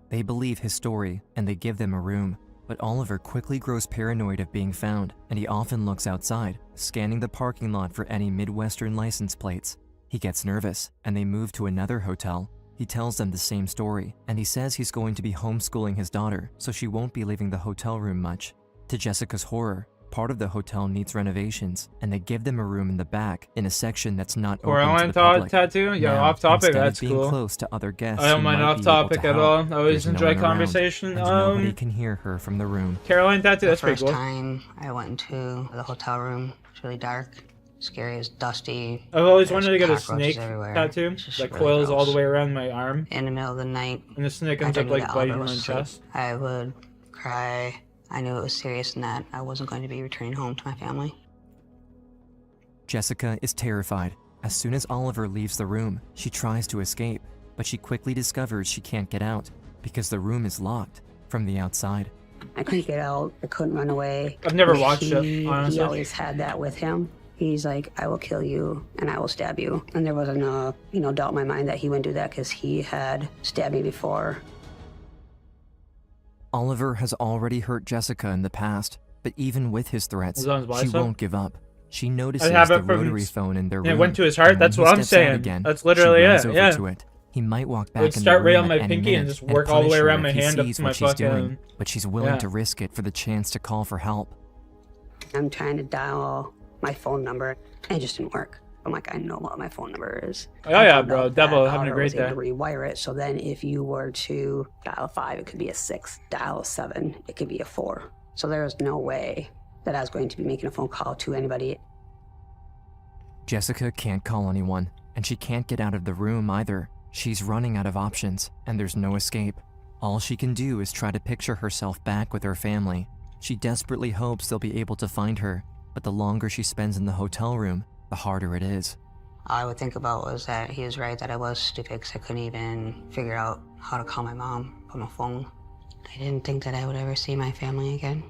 They believe his story, and they give them a room. But Oliver quickly grows paranoid of being found, and he often looks outside, scanning the parking lot for any Midwestern license plates. He gets nervous, and they move to another hotel. He tells them the same story, and he says he's going to be homeschooling his daughter, so she won't be leaving the hotel room much. To Jessica's horror, part of the hotel needs renovations, and they give them a room in the back in a section that's not open to the public. Tattoo? Yeah, Now, off topic, instead that's of being cool. close to other guests I don't who mind might off be able topic to at help, all. I always there's no enjoy one around, conversation. and nobody can hear her from the room. Caroline Tattoo, that's The pretty first cool. time I went into the hotel room, it's really dark, scary, it's dusty. I've always There's wanted to get a cockroaches snake everywhere. tattoo It's just that really coils all gross. the way around my arm. In the middle of the night, And the snake ends after I up knew like that biting Oliver my was asleep, chest. I would cry. I knew it was serious and that I wasn't going to be returning home to my family. Jessica is terrified. As soon as Oliver leaves the room, she tries to escape, but she quickly discovers she can't get out because the room is locked from the outside. I couldn't get out. I couldn't run away. I've never watched it, He honestly. always had that with him. He's like, I will kill you and I will stab you. And there wasn't a, doubt in my mind that he wouldn't do that because he had stabbed me before. Oliver has already hurt Jessica in the past, but even with his threats, Was it on his she bicep? won't give up. She notices have the it from rotary his- phone in their Yeah, it room. went to his heart, and when that's he what I'm steps out saying. Again, That's literally she runs it, over yeah. to it. He might walk It back would in start the right room on my at any pinky and minute just work all the punish way her around if my he hand up sees to my what she's doing, fucking- but she's willing Yeah. to risk it for the chance to call for help. I'm trying to dial my phone number and it just didn't work. I'm like, I know what my phone number is. Oh yeah, I found bro. out Devil that having a Oliver great was able day. to rewire it. So then if you were to dial 5, it could be a 6. Dial 7, it could be a 4. So there was no way that I was going to be making a phone call to anybody. Jessica can't call anyone, and she can't get out of the room either. She's running out of options, and there's no escape. All she can do is try to picture herself back with her family. She desperately hopes they'll be able to find her, but the longer she spends in the hotel room, the harder it is. All I would think about was that he was right, that I was stupid because I couldn't even figure out how to call my mom on my phone. I didn't think that I would ever see my family again.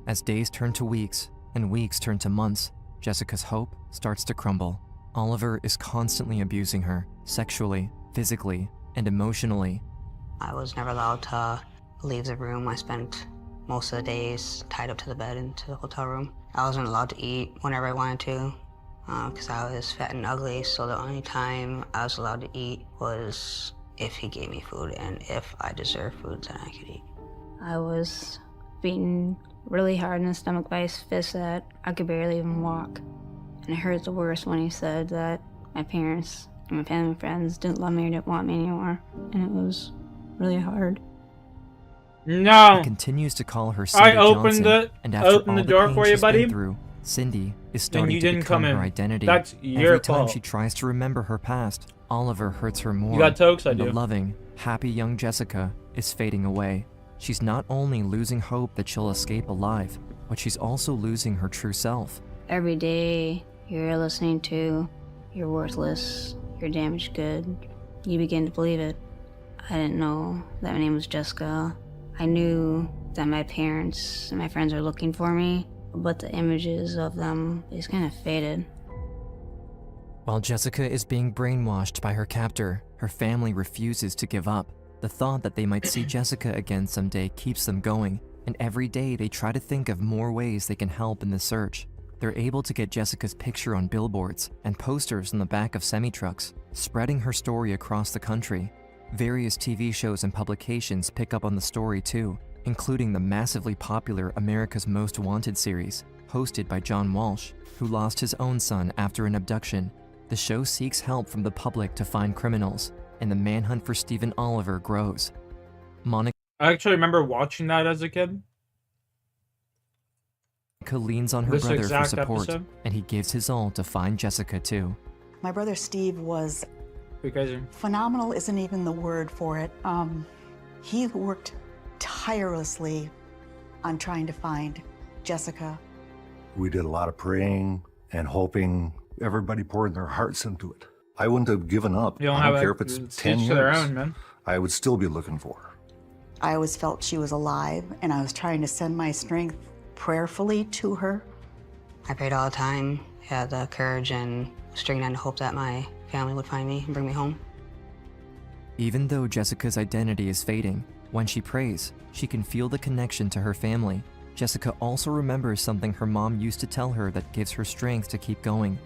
As days turn to weeks, and weeks turn to months, Jessica's hope starts to crumble. Oliver is constantly abusing her, sexually, physically, and emotionally. I was never allowed to leave the room. I spent most of the days tied up to the bed into the hotel room. I wasn't allowed to eat whenever I wanted to because I was fat and ugly, so the only time I was allowed to eat was if he gave me food, and if I deserved food, then I could eat. I was beaten really hard in the stomach by his fist that I could barely even walk. And it hurt the worst when he said that my parents and my family and friends didn't love me or didn't want me anymore. And it was really hard. No. He continues to call her Cindy I opened Johnson, it. and after Opened all the door pain for you, she's been buddy. through, Cindy is And starting you to didn't become come her in. identity. That's your Every time fault. she tries to remember her past, Oliver hurts her more. got Tokes? I and the do. loving, happy young Jessica is fading away. She's not only losing hope that she'll escape alive, but she's also losing her true self. Every day you're listening to "You're worthless, you're damaged good," you begin to believe it. I didn't know that my name was Jessica. I knew that my parents and my friends are looking for me, but the images of them is kind of faded. While Jessica is being brainwashed by her captor, her family refuses to give up. The thought that they might see Jessica again someday keeps them going, and every day they try to think of more ways they can help in the search. They're able to get Jessica's picture on billboards and posters on the back of semi-trucks, spreading her story across the country. Various TV shows and publications pick up on the story too, including the massively popular America's Most Wanted series, hosted by John Walsh, who lost his own son after an abduction. The show seeks help from the public to find criminals, and the manhunt for Stephen Oliver grows. Monica I actually remember watching that as a kid. leans on her This brother for exact support, episode? and he gives his all to find Jessica too. My brother Steve was phenomenal, isn't even the word for it. He worked tirelessly on trying to find Jessica. We did a lot of praying and hoping. Everybody poured their hearts into it. I wouldn't have given up. You don't I have don't care a- if it's it's 10 each years. to their own, man. I would still be looking for her. I always felt she was alive, and I was trying to send my strength prayerfully to her. I prayed all the time, had the courage and strength and hope that my family would find me and bring me home. Even though Jessica's identity is fading, when she prays, she can feel the connection to her family. Jessica also remembers something her mom used to tell her that gives her strength to keep going.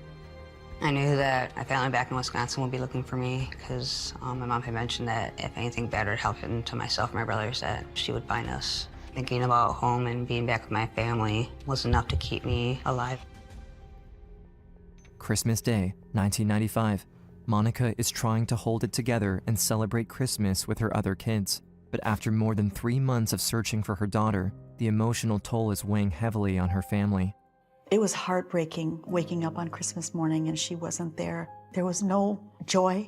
I knew that my family back in Wisconsin would be looking for me because my mom had mentioned that if anything bad would happen to myself and my brothers, that she would find us. Thinking about home and being back with my family was enough to keep me alive. Christmas Day, 1995. Monica is trying to hold it together and celebrate Christmas with her other kids. But after more than 3 months of searching for her daughter, the emotional toll is weighing heavily on her family. It was heartbreaking waking up on Christmas morning and she wasn't there. There was no joy,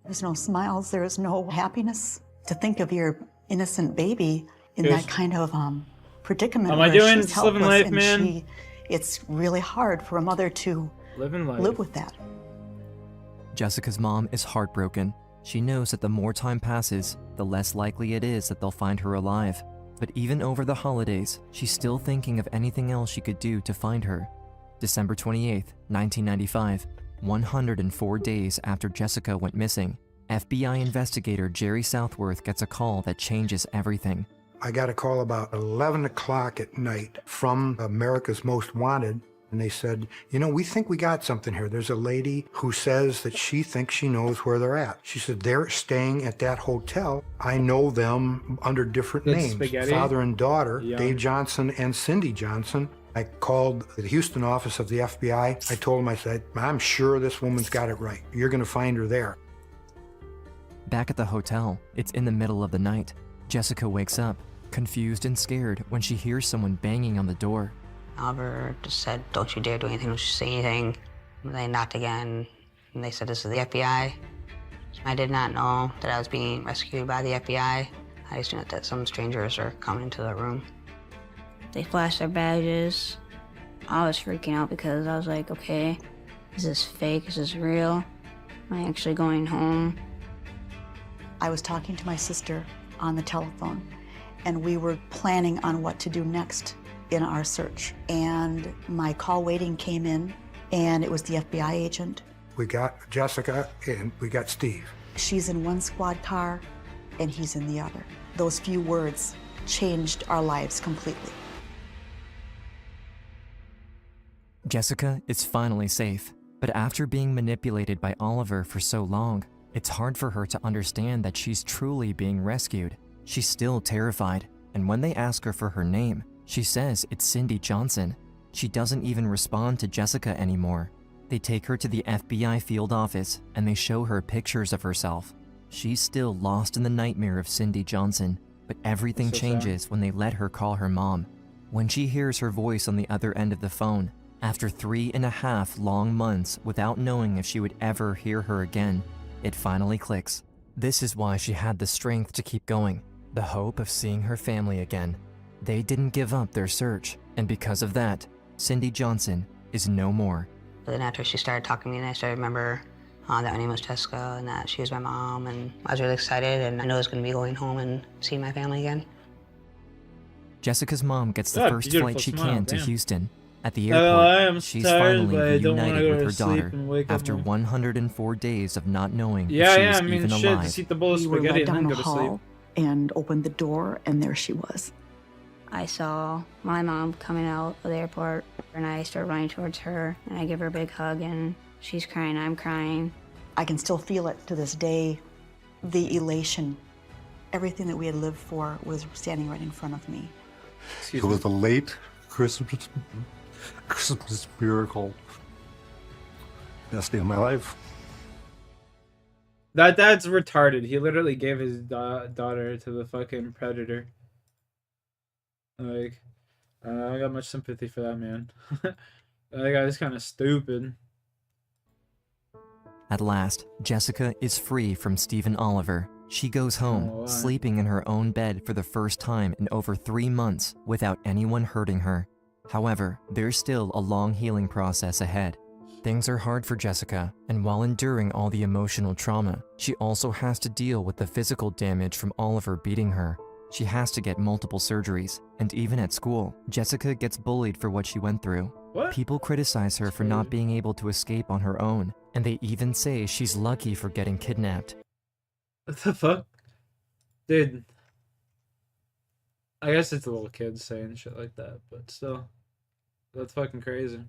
there was no smiles, there was no happiness. To think of your innocent baby in Yes. that kind of predicament Am I where doing she's just living helpless life, and man? it's really hard for a mother to Living life. live with that. Jessica's mom is heartbroken. She knows that the more time passes, the less likely it is that they'll find her alive. But even over the holidays, she's still thinking of anything else she could do to find her. December 28th, 1995, 104 days after Jessica went missing, FBI investigator Jerry Southworth gets a call that changes everything. I got a call about 11 o'clock at night from America's Most Wanted, and they said, you know, we think we got something here. There's a lady who says that she thinks she knows where they're at. She said, they're staying at that hotel. I know them under different That's names, spaghetti? father and daughter, Yum. Dave Johnson and Cindy Johnson. I called the Houston office of the FBI. I told them, I said, I'm sure this woman's got it right. You're going to find her there. Back at the hotel, it's in the middle of the night. Jessica wakes up, confused and scared when she hears someone banging on the door. Oliver just said, don't you dare do anything, don't you say anything. And they knocked again, and they said, this is the FBI. I did not know that I was being rescued by the FBI. I just knew that some strangers are coming into the room. They flashed their badges. I was freaking out because I was like, okay, is this fake? Is this real? Am I actually going home? I was talking to my sister on the telephone, and we were planning on what to do next in our search. And my call waiting came in, and it was the FBI agent. We got Jessica and we got Steve. She's in one squad car, and he's in the other. Those few words changed our lives completely. Jessica is finally safe, but after being manipulated by Oliver for so long, it's hard for her to understand that she's truly being rescued. She's still terrified, and when they ask her for her name, she says it's Cindy Johnson. She doesn't even respond to Jessica anymore. They take her to the FBI field office, and they show her pictures of herself. She's still lost in the nightmare of Cindy Johnson, but everything changes when they let her call her mom. When she hears her voice on the other end of the phone, after 3.5 long months without knowing if she would ever hear her again, it finally clicks. This is why she had the strength to keep going, the hope of seeing her family again. They didn't give up their search, and because of that, Cindy Johnson is no more. But then after she started talking to me, and I started to remember that my name was Jessica and that she was my mom, and I was really excited, and I knew I was going to be going home and seeing my family again. Jessica's mom gets the God, first beautiful flight she smile, can to damn. Houston. At the Oh, I am airport, she's tired, finally but I don't wanna reunited go with to her sleep daughter and wake up after more. 104 days of not knowing Yeah, if she yeah, was I mean, even shit, alive. just eat the bowl of We were spaghetti led and then down go the to sleep. hall and opened the door, and there she was. I saw my mom coming out of the airport, and I started running towards her, and I give her a big hug, and she's crying, I'm crying. I can still feel it to this day, the elation. Everything that we had lived for was standing right in front of me. It was a late Christmas miracle. Best day of my life. That dad's retarded. He literally gave his daughter to the fucking predator. Like, I don't got much sympathy for that man. That guy's kind of stupid. At last, Jessica is free from Stephen Oliver. She goes home, Oh, wow. sleeping in her own bed for the first time in over 3 months without anyone hurting her. However, there's still a long healing process ahead. Things are hard for Jessica, and while enduring all the emotional trauma, she also has to deal with the physical damage from Oliver beating her. She has to get multiple surgeries, and even at school, Jessica gets bullied for what she went through. What? People criticize her for not being able to escape on her own, and they even say she's lucky for getting kidnapped. What the fuck? Dude. I guess it's the little kids saying shit like that, but still. That's fucking crazy.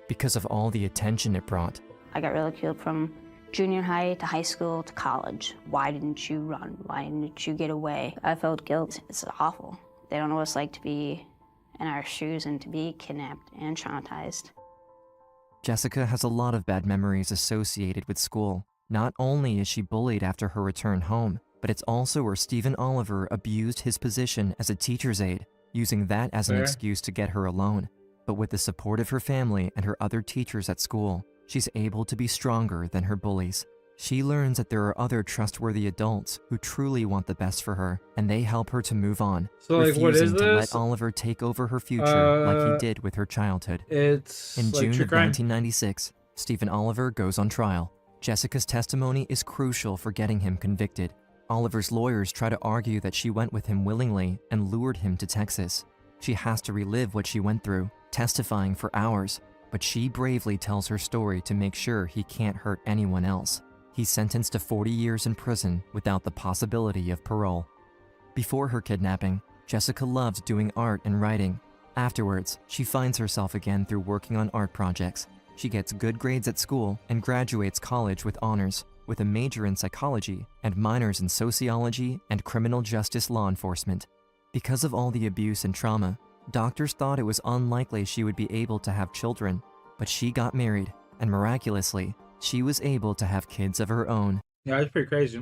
Because of all the attention it brought, I got ridiculed from junior high to high school to college. Why didn't you run? Why didn't you get away? I felt guilt. It's awful. They don't know what it's like to be in our shoes and to be kidnapped and traumatized. Jessica has a lot of bad memories associated with school. Not only is she bullied after her return home, but it's also where Stephen Oliver abused his position as a teacher's aide, using that as an Fair. excuse to get her alone. But with the support of her family and her other teachers at school, she's able to be stronger than her bullies. She learns that there are other trustworthy adults who truly want the best for her, and they help her to move on, So, like, what is refusing to let this? Oliver take over her future like he did with her childhood. It's in like June true of crime. 1996, Stephen Oliver goes on trial. Jessica's testimony is crucial for getting him convicted. Oliver's lawyers try to argue that she went with him willingly and lured him to Texas. She has to relive what she went through, testifying for hours, but she bravely tells her story to make sure he can't hurt anyone else. He's sentenced to 40 years in prison without the possibility of parole. Before her kidnapping, Jessica loved doing art and writing. Afterwards, she finds herself again through working on art projects. She gets good grades at school and graduates college with honors, with a major in psychology and minors in sociology and criminal justice law enforcement. Because of all the abuse and trauma, doctors thought it was unlikely she would be able to have children, but she got married, and miraculously, she was able to have kids of her own. Yeah, it's pretty crazy.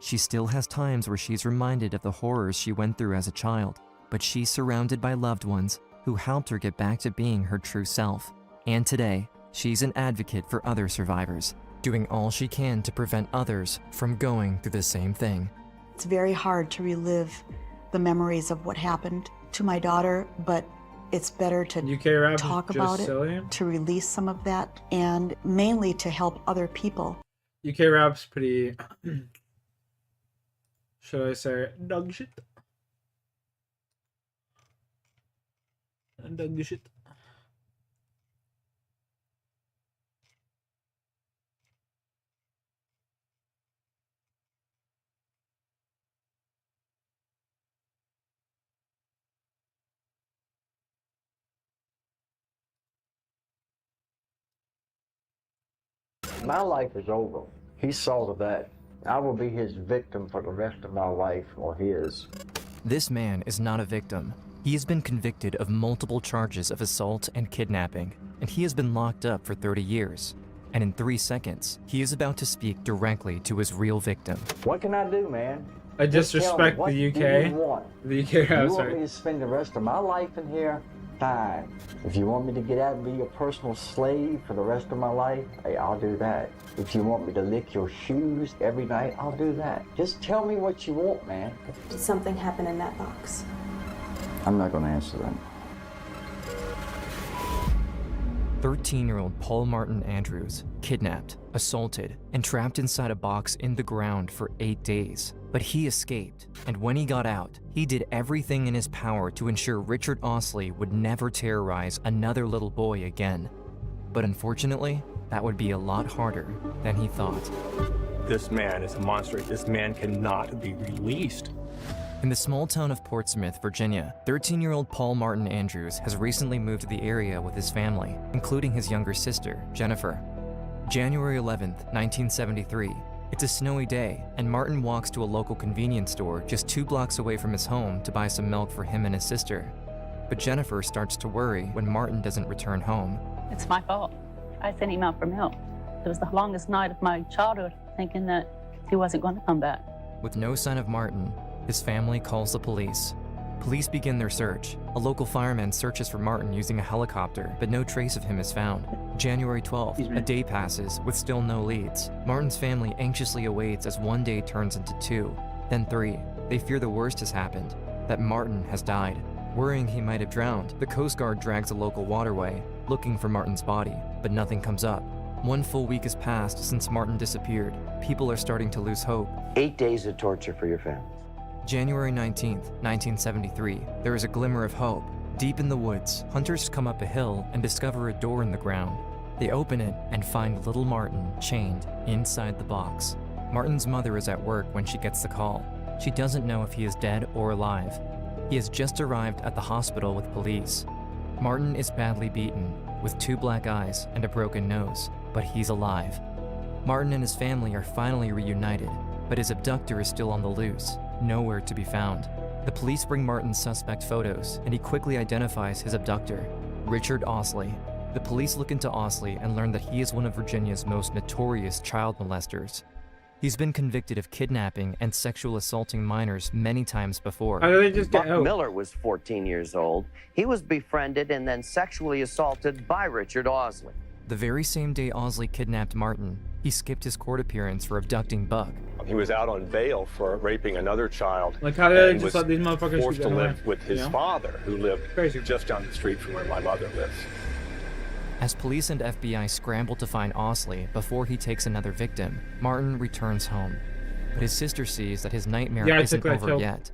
She still has times where she's reminded of the horrors she went through as a child, but she's surrounded by loved ones who helped her get back to being her true self. And today, she's an advocate for other survivors, doing all she can to prevent others from going through the same thing. It's very hard to relive the memories of what happened to my daughter, but it's better to talk about it, to release some of that, and mainly to help other people. UK rap's pretty, should I say, dog shit? Dog shit. My life is over. He saw to that. I will be his victim for the rest of my life, or his. This man is not a victim. He has been convicted of multiple charges of assault and kidnapping, and he has been locked up for 30 years. And in 3 seconds, he is about to speak directly to his real victim. What can I do, man? I disrespect Just tell me, the what UK. do you want? The UK You rap, want sorry. me to spend the rest of my life in here? Fine. If you want me to get out and be your personal slave for the rest of my life, hey, I'll do that. If you want me to lick your shoes every night, I'll do that. Just tell me what you want, man. Did something happen in that box? I'm not going to answer that. 13-year-old Paul Martin Andrews, kidnapped, assaulted, and trapped inside a box in the ground for 8 days. But he escaped, and when he got out, he did everything in his power to ensure Richard Osley would never terrorize another little boy again. But unfortunately, that would be a lot harder than he thought. This man is a monster. This man cannot be released. In the small town of Portsmouth, Virginia, 13-year-old Paul Martin Andrews has recently moved to the area with his family, including his younger sister, Jennifer. January 11th, 1973. It's a snowy day, and Martin walks to a local convenience store just 2 blocks away from his home to buy some milk for him and his sister. But Jennifer starts to worry when Martin doesn't return home. It's my fault. I sent him out for milk. It was the longest night of my childhood, thinking that he wasn't going to come back. With no sign of Martin, his family calls the police. Police begin their search. A local fireman searches for Martin using a helicopter, but no trace of him is found. January 12th, a day passes with still no leads. Martin's family anxiously awaits as 1 day turns into 2, then 3. They fear the worst has happened, that Martin has died. Worrying he might have drowned, the Coast Guard drags a local waterway, looking for Martin's body, but nothing comes up. 1 full week has passed since Martin disappeared. People are starting to lose hope. 8 days of torture for your family. January 19th, 1973, there is a glimmer of hope. Deep in the woods, hunters come up a hill and discover a door in the ground. They open it and find little Martin chained inside the box. Martin's mother is at work when she gets the call. She doesn't know if he is dead or alive. He has just arrived at the hospital with police. Martin is badly beaten, with 2 black eyes and a broken nose, but he's alive. Martin and his family are finally reunited, but his abductor is still on the loose, nowhere to be found. The police bring Martin's suspect photos, and he quickly identifies his abductor, Richard Osley. The police look into Osley and learn that he is one of Virginia's most notorious child molesters. He's been convicted of kidnapping and sexual assaulting minors many times before. How did they just get Buck Miller was 14 years old. He was befriended and then sexually assaulted by Richard Osley. The very same day Osley kidnapped Martin, he skipped his court appearance for abducting Buck. He was out on bail for raping another child. Like, how did they and just was let these motherfuckers forced keep to getting live away? with his You know? father, who lived Crazy. just down the street from where my mother lives. As police and FBI scramble to find Osley before he takes another victim, Martin returns home. But his sister sees that his nightmare Yeah, I isn't took that over kill. yet.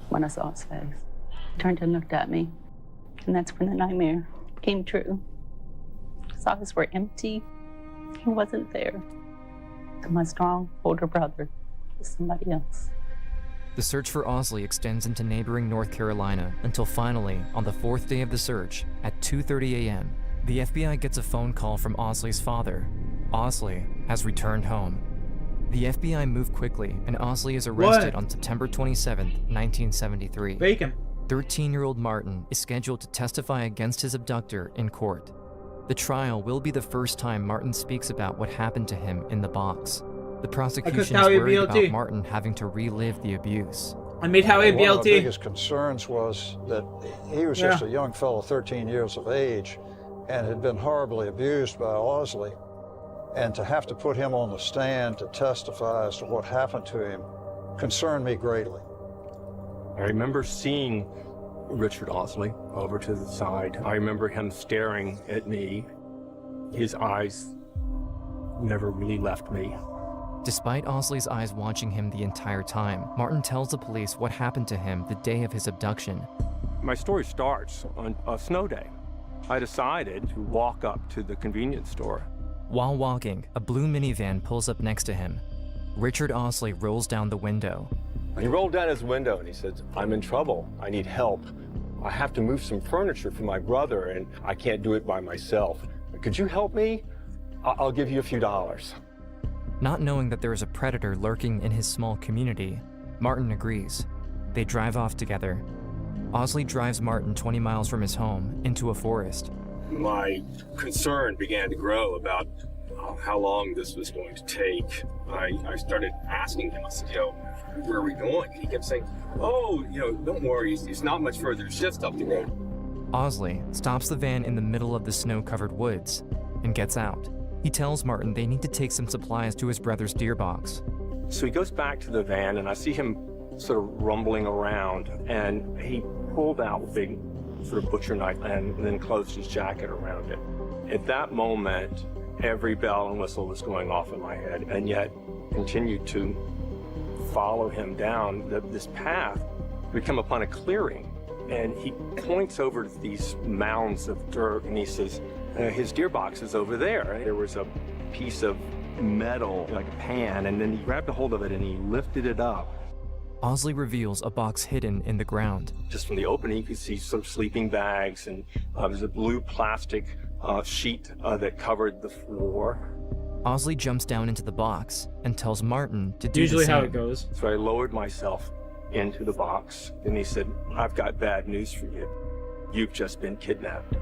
When I saw his face, he turned and looked at me, and that's when the nightmare came true. His eyes were empty. He wasn't there. And my strong older brother was somebody else. The search for Osley extends into neighboring North Carolina until finally, on the fourth day of the search, at 2:30 a.m., the FBI gets a phone call from Osley's father. Osley has returned home. The FBI move quickly, and Osley is arrested on September 27, 1973. Bacon. 13-year-old Martin is scheduled to testify against his abductor in court. The trial will be the first time Martin speaks about what happened to him in the box. The prosecution is Howie worried BLT. about Martin having to relive the abuse. I made Howie One of the BLT. biggest concerns was that he was just a young fellow, 13 years of age, and had been horribly abused by Osley. And to have to put him on the stand to testify as to what happened to him concerned me greatly. I remember seeing Richard Osley over to the side. I remember him staring at me. His eyes never really left me. Despite Osley's eyes watching him the entire time, Martin tells the police what happened to him the day of his abduction. My story starts on a snow day. I decided to walk up to the convenience store. While walking, a blue minivan pulls up next to him. Richard Osley rolls down the window. He rolled down his window and he said, "I'm in trouble. I need help. I have to move some furniture for my brother and I can't do it by myself. Could you help me? I'll give you a few dollars." Not knowing that there is a predator lurking in his small community, Martin agrees. They drive off together. Osley drives Martin 20 miles from his home into a forest. My concern began to grow about how long this was going to take. I started asking him, I said, where are we going? He kept saying, don't worry, it's not much further, it's just up the road. Osley stops the van in the middle of the snow-covered woods and gets out. He tells Martin they need to take some supplies to his brother's deer box. So he goes back to the van and I see him sort of rumbling around and he pulled out a big sort of butcher knife and then closed his jacket around it. At that moment, every bell and whistle was going off in my head, and yet continued to follow him down this path. We come upon a clearing, and he points over to these mounds of dirt, and he says, his deer box is over there. There was a piece of metal, like a pan, and then he grabbed a hold of it and he lifted it up. Osley reveals a box hidden in the ground. Just from the opening, you could see some sleeping bags, and there's a blue plastic sheet that covered the floor. Osley jumps down into the box and tells Martin to do Usually the same. how it goes. So I lowered myself into the box, and he said, "I've got bad news for you. You've just been kidnapped."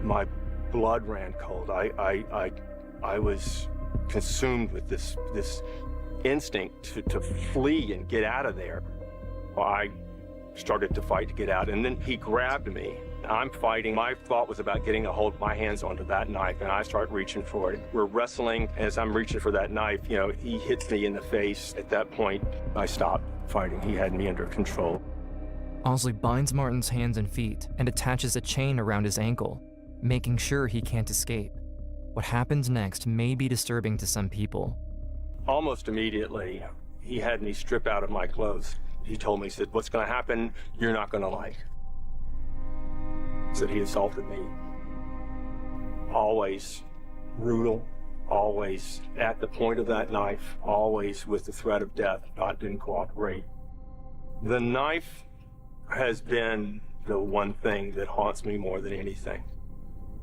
My blood ran cold. I was consumed with this instinct to flee and get out of there. I started to fight to get out, and then he grabbed me. I'm fighting. My thought was about getting a hold of my hands onto that knife, and I start reaching for it. We're wrestling. As I'm reaching for that knife, he hits me in the face. At that point, I stopped fighting. He had me under control. Osley binds Martin's hands and feet and attaches a chain around his ankle, making sure he can't escape. What happens next may be disturbing to some people. Almost immediately, he had me strip out of my clothes. He told me, he said, "What's going to happen, you're not going to like." He said he assaulted me. Always brutal, always at the point of that knife, always with the threat of death. God didn't cooperate. The knife has been the one thing that haunts me more than anything.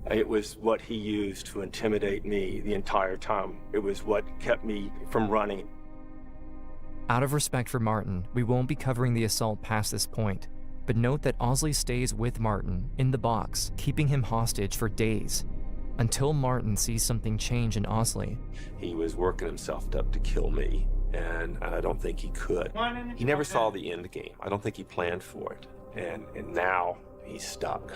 It was what he used to intimidate me the entire time. It was what kept me from running. Out of respect for Martin, we won't be covering the assault past this point, but note that Osley stays with Martin in the box, keeping him hostage for days, until Martin sees something change in Osley. He was working himself up to kill me, and I don't think he could. He never saw the end game. I don't think he planned for it, and now he's stuck.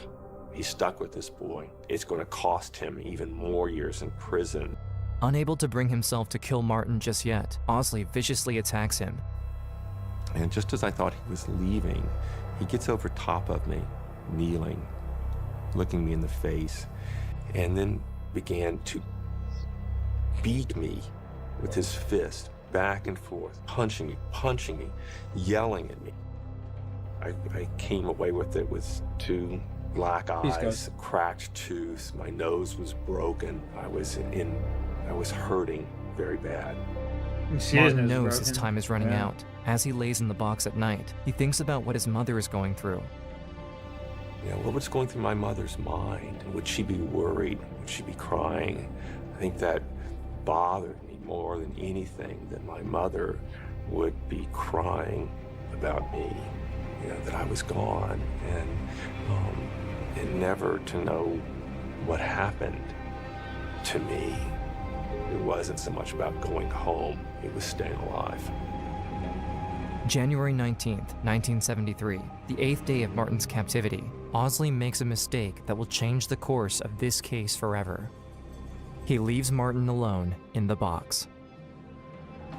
He's stuck with this boy. It's going to cost him even more years in prison. Unable to bring himself to kill Martin just yet, Osley viciously attacks him. And just as I thought he was leaving, he gets over top of me, kneeling, looking me in the face, and then began to beat me with his fist, back and forth, punching me, yelling at me. I came away with it with 2 black eyes, cracked tooth, my nose was broken. I was hurting very bad. Martin knows his time is running out. As he lays in the box at night, he thinks about what his mother is going through. What was going through my mother's mind? Would she be worried? Would she be crying? I think that bothered me more than anything, that my mother would be crying about me, that I was gone, and never to know what happened to me. It wasn't so much about going home, it was staying alive. January 19th, 1973, the 8th day of Martin's captivity, Osley makes a mistake that will change the course of this case forever. He leaves Martin alone in the box.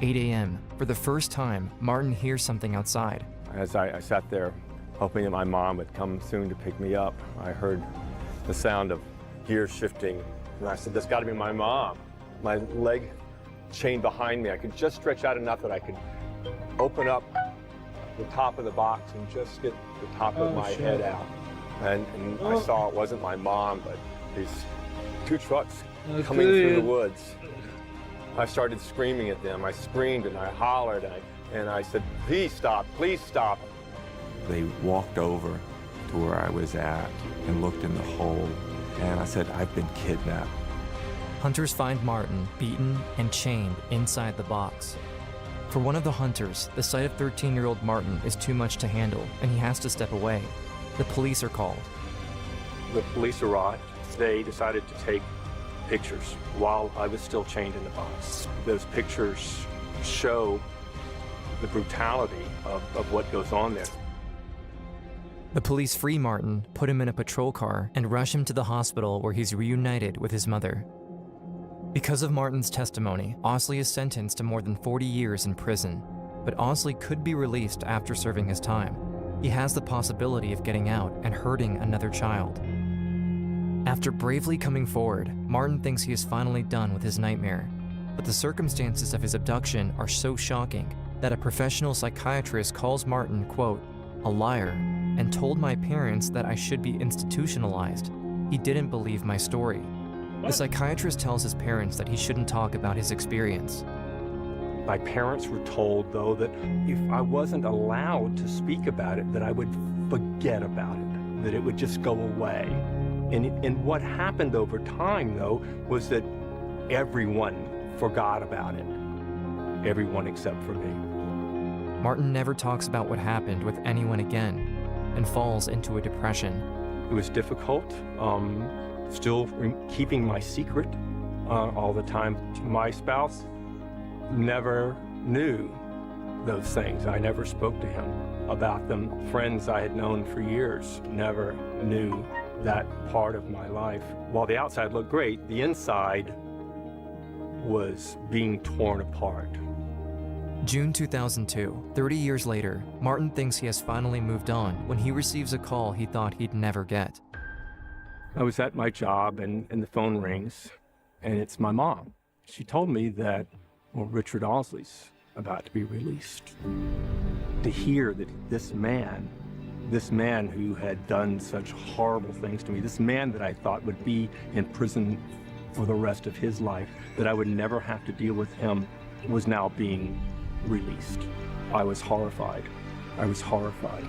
8 a.m. For the first time, Martin hears something outside. As I sat there hoping that my mom would come soon to pick me up, I heard the sound of gears shifting, and I said, that's got to be my mom. My leg chained behind me. I could just stretch out enough that I could open up the top of the box and just get the top of my head out. And I saw it wasn't my mom, but these 2 trucks coming through the woods. I started screaming at them. I screamed and I hollered and I said, please stop, please stop. They walked over to where I was at and looked in the hole, and I said, I've been kidnapped. Hunters find Martin beaten and chained inside the box. For one of the hunters, the sight of 13-year-old Martin is too much to handle, and he has to step away. The police are called. The police arrived. They decided to take pictures while I was still chained in the box. Those pictures show the brutality of what goes on there. The police free Martin, put him in a patrol car, and rush him to the hospital where he's reunited with his mother. Because of Martin's testimony, Osley is sentenced to more than 40 years in prison, but Osley could be released after serving his time. He has the possibility of getting out and hurting another child. After bravely coming forward, Martin thinks he is finally done with his nightmare, but the circumstances of his abduction are so shocking that a professional psychiatrist calls Martin, quote, a liar, and told my parents that I should be institutionalized. He didn't believe my story. The psychiatrist tells his parents that he shouldn't talk about his experience. My parents were told, though, that if I wasn't allowed to speak about it, that I would forget about it, that it would just go away. And what happened over time, though, was that everyone forgot about it. Everyone except for me. Martin never talks about what happened with anyone again and falls into a depression. It was difficult, still keeping my secret all the time. My spouse never knew those things. I never spoke to him about them. Friends I had known for years never knew that part of my life. While the outside looked great, the inside was being torn apart. June 2002, 30 years later, Martin thinks he has finally moved on when he receives a call he thought he'd never get. I was at my job and the phone rings, and it's my mom. She told me that, Richard Osley's about to be released. To hear that this man who had done such horrible things to me, this man that I thought would be in prison for the rest of his life, that I would never have to deal with him, was now being released. I was horrified. I was horrified.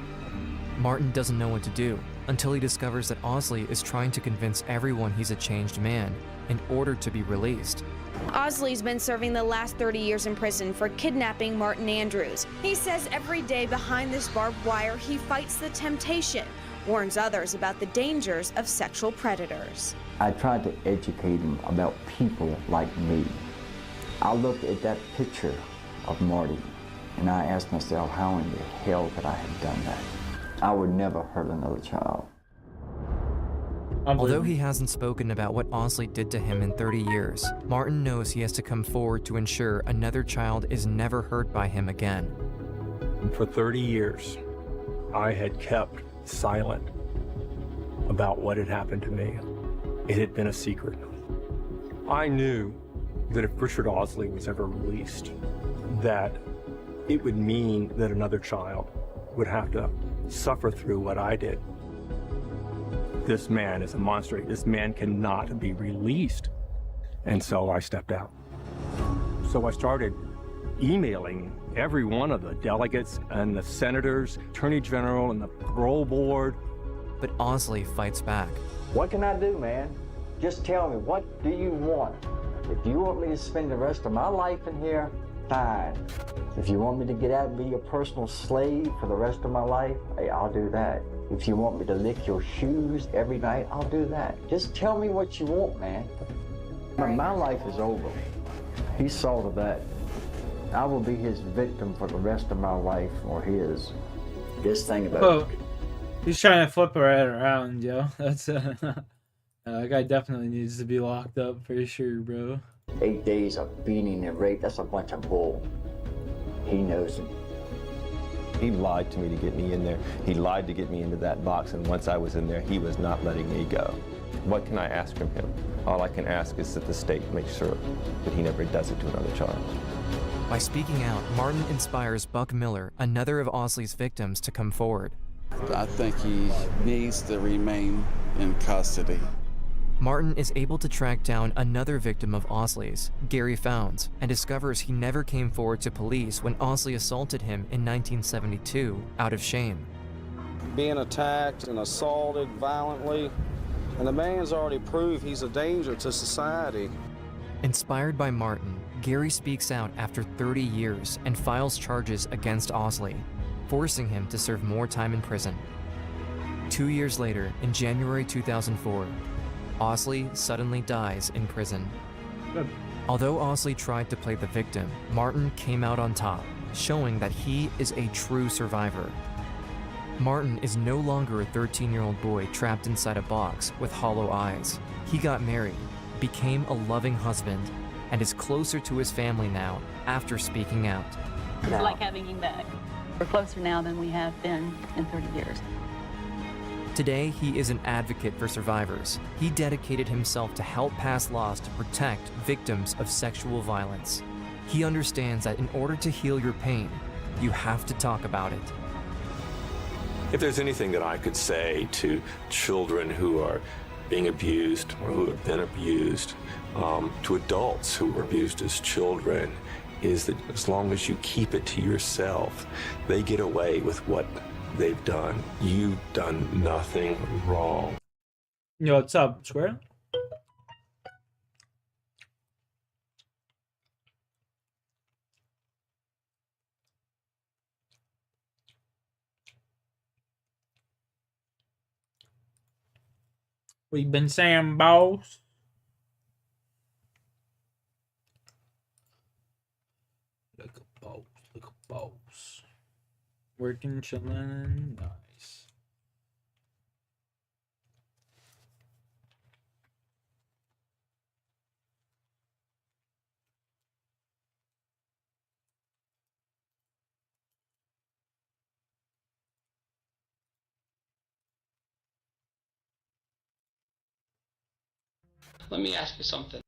Martin doesn't know what to do until he discovers that Osley is trying to convince everyone he's a changed man in order to be released. Osley's been serving the last 30 years in prison for kidnapping Martin Andrews. He says every day behind this barbed wire, he fights the temptation, warns others about the dangers of sexual predators. I tried to educate him about people like me. I looked at that picture of Marty, and I asked myself, how in the hell could I have done that? I would never hurt another child. Although he hasn't spoken about what Osley did to him in 30 years, Martin knows he has to come forward to ensure another child is never hurt by him again. For 30 years, I had kept silent about what had happened to me. It had been a secret. I knew that if Richard Osley was ever released, that it would mean that another child would have to suffer through what I did. This man is a monster. This man cannot be released. And so I stepped out. So I started emailing every one of the delegates and the senators, attorney general, and the parole board. But Osley fights back. What can I do, man? Just tell me, what do you want? If you want me to spend the rest of my life in here, fine. If you want me to get out and be your personal slave for the rest of my life, hey, I'll do that. If you want me to lick your shoes every night, I'll do that. Just tell me what you want, man. My life is over. He saw to that. I will be his victim for the rest of my life, or his. This thing about he's trying to flip it right around, yo. That's that guy definitely needs to be locked up for sure, bro. 8 days of beating and rape, that's a bunch of bull. He knows it. He lied to me to get me in there. He lied to get me into that box, and once I was in there, he was not letting me go. What can I ask from him? All I can ask is that the state make sure that he never does it to another child. By speaking out, Martin inspires Buck Miller, another of Osley's victims, to come forward. I think he needs to remain in custody. Martin is able to track down another victim of Osley's, Gary Founds, and discovers he never came forward to police when Osley assaulted him in 1972 out of shame. Being attacked and assaulted violently, and the man's already proved he's a danger to society. Inspired by Martin, Gary speaks out after 30 years and files charges against Osley, forcing him to serve more time in prison. 2 years later, in January 2004, Osley suddenly dies in prison. Good. Although Osley tried to play the victim, Martin came out on top, showing that he is a true survivor. Martin is no longer a 13-year-old boy trapped inside a box with hollow eyes. He got married, became a loving husband, and is closer to his family now after speaking out. It's like having him back. We're closer now than we have been in 30 years. Today, he is an advocate for survivors. He dedicated himself to help pass laws to protect victims of sexual violence. He understands that in order to heal your pain, you have to talk about it. If there's anything that I could say to children who are being abused or who have been abused, to adults who were abused as children, is that as long as you keep it to yourself, they get away with what they've done. You've done nothing wrong. Yo, what's up, Square? We've been saying, boss. Look at boss. Look at boss. Working, chilling, nice. Let me ask you something.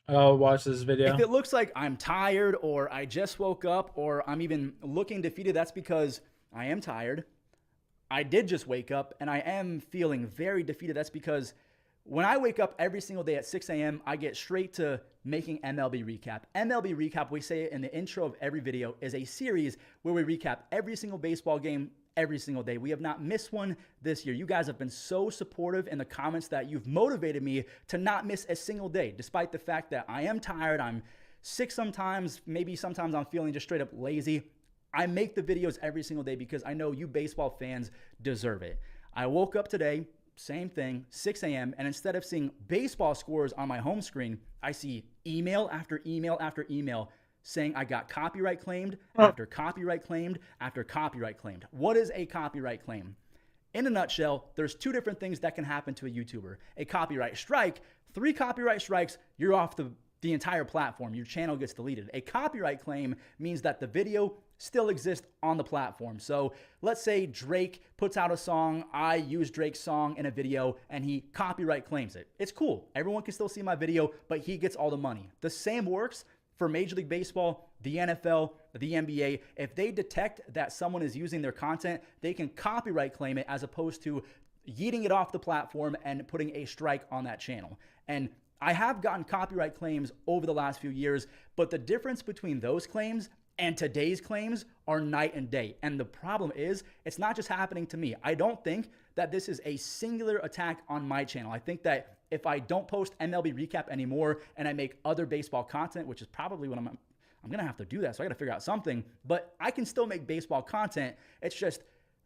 I'll watch this video. If it looks like I'm tired or I just woke up or I'm even looking defeated, that's because I am tired. I did just wake up and I am feeling very defeated. That's because when I wake up every single day at 6 a.m., I get straight to making MLB Recap. MLB Recap, we say it in the intro of every video, is a series where we recap every single baseball game every single day. We have not missed one this year. You guys have been so supportive in the comments that you've motivated me to not miss a single day, despite the fact that I am tired, I'm sick sometimes, maybe sometimes I'm feeling just straight up lazy. I make the videos every single day because I know you baseball fans deserve it. I woke up today, same thing, 6 a.m., and instead of seeing baseball scores on my home screen, I see email after email after email saying I got copyright claimed after copyright claimed after copyright claimed. What is a copyright claim? In a nutshell, there's two different things that can happen to a YouTuber. A copyright strike, 3 copyright strikes, you're off the entire platform. Your channel gets deleted. A copyright claim means that the video still exists on the platform. So let's say Drake puts out a song, I use Drake's song in a video, and he copyright claims it. It's cool. Everyone can still see my video, but he gets all the money. The same works for Major League Baseball, the NFL, the NBA. If they detect that someone is using their content, they can copyright claim it as opposed to yeeting it off the platform and putting a strike on that channel. And I have gotten copyright claims over the last few years, but the difference between those claims and today's claims are night and day. And the problem is, it's not just happening to me. I don't think that this is a singular attack on my channel. I think that if I don't post MLB Recap anymore and I make other baseball content, which is probably what I'm going to have to do that, so I got to figure out something, but I can still make baseball content. It's just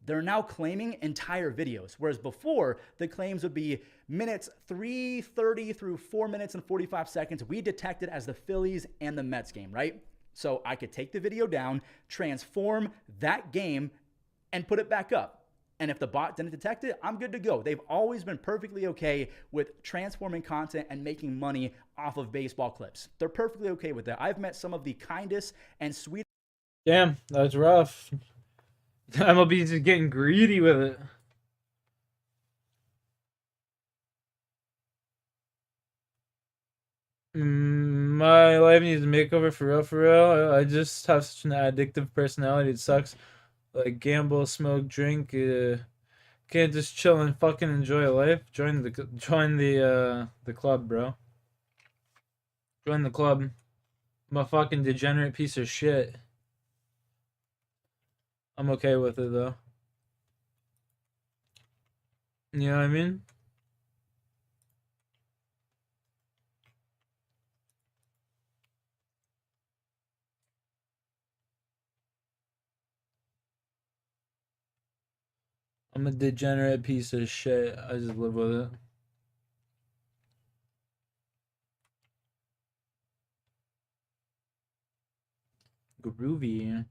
they're now claiming entire videos, whereas before the claims would be minutes 3:30 through 4 minutes and 45 seconds. We detected as the Phillies and the Mets game, right? So I could take the video down, transform that game, and put it back up. And if the bot didn't detect it, I'm good to go. They've always been perfectly okay with transforming content and making money off of baseball clips. They're perfectly okay with that. I've met some of the kindest and sweetest. Damn, that's rough. MLB is just getting greedy with it. My life needs a makeover for real, for real. I just have such an addictive personality. It sucks. Like gamble, smoke, drink. Can't just chill and fucking enjoy life. Join the club, bro. Join the club. I'm a fucking degenerate piece of shit. I'm okay with it though. You know what I mean? I'm a degenerate piece of shit. I just live with it. Groovy.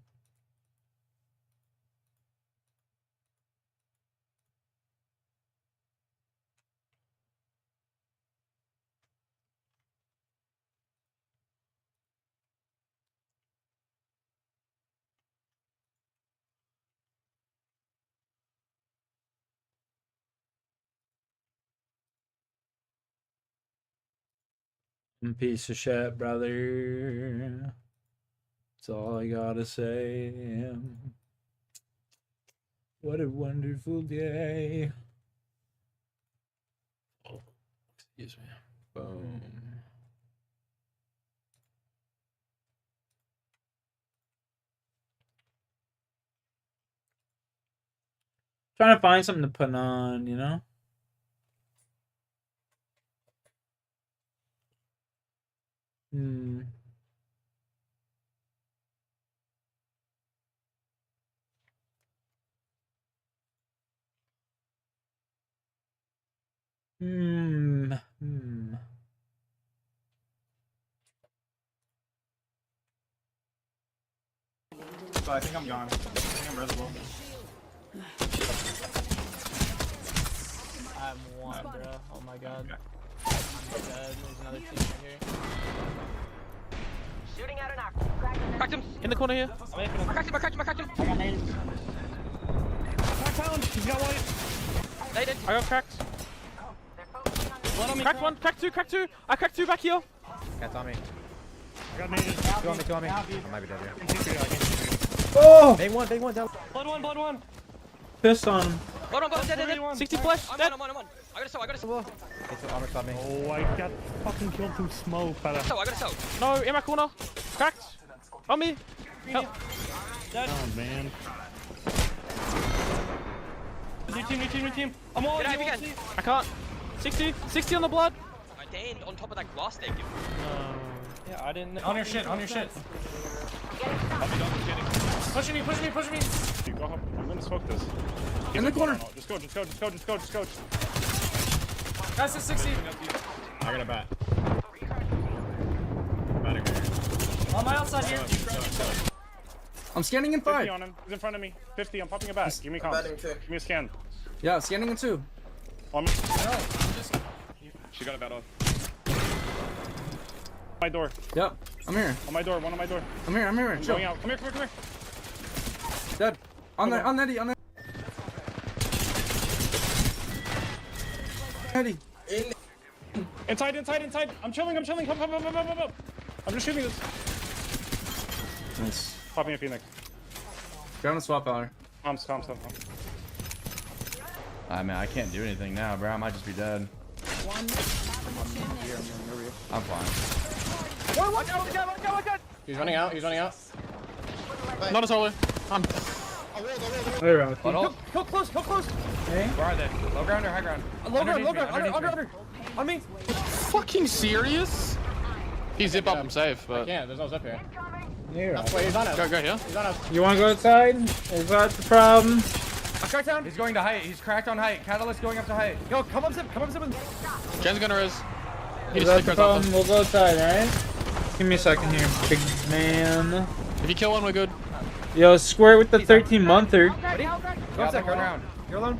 I'm a piece of shit, brother. That's all I gotta say. What a wonderful day. Oh, excuse me. Boom. Trying to find something to put on, you know? So I think I'm gone. I think I'm reservoir. I'm one, bro. Oh my god. Okay. I'm dead. There's another team right here. Shooting out an arc. Cracked him! In the corner here. I cracked him. I got naded. Cracked down! He's got white. Naded. I got cracked. One on me. Cracked one, cracked two. I cracked two back here. Cat's on me. I got naded. Two on me. I might be dead here. Oh! Bang one down. Blood one. Pissed on him. Dead. 60 flash. Dead. I'm on. I got a soul. Oh, I got fucking killed through smoke, fella. I got a soul. No, in my corner. Cracked. On me. Help. Dead. Oh, man. New team. I'm all Get out if you can. I can't. 60 on the blood. I died on top of that glass they give. Yeah, I didn't. On your shit. Pushing me. You go up. I'm gonna smoke this. In the corner. Just go. That's a 60. I got a bat. On my outside here. I'm scanning in 5. 50 on him. He's in front of me. 50. I'm popping a bat. Give me comms. Give me a scan. Yeah, scanning in 2. On me. She got a bat off. My door. Yep. I'm here. On my door. One on my door. I'm here. I'm going out. Come here. Dead. On Eddie. Eddie. Inside. I'm chilling. Come. I'm just shooting this. Nice. Popping a Phoenix. Grab a swap out. Comms. I mean, I can't do anything now, bro. I might just be dead. I'm fine. One gun. He's running out. Not a solo. I'm. Where are Go close. Hey? Where are they? Low ground or high ground? Low ground. Under. On me. Fucking serious? He's zip up. I'm safe, but. Yeah, there's no zip here. Here. Wait, he's on us. Go here. He's on us. You want to go outside? Is that the problem? I cracked down. He's going to height. He's cracked on height. Catalyst going up to height. Yo, come up zip. Jen's gonna res. Is that the problem? We'll go outside, alright? Give me a second here, big man. If you kill one, we're good. Yo, square with the 13-monther. Ready? Go up second round. You're alone.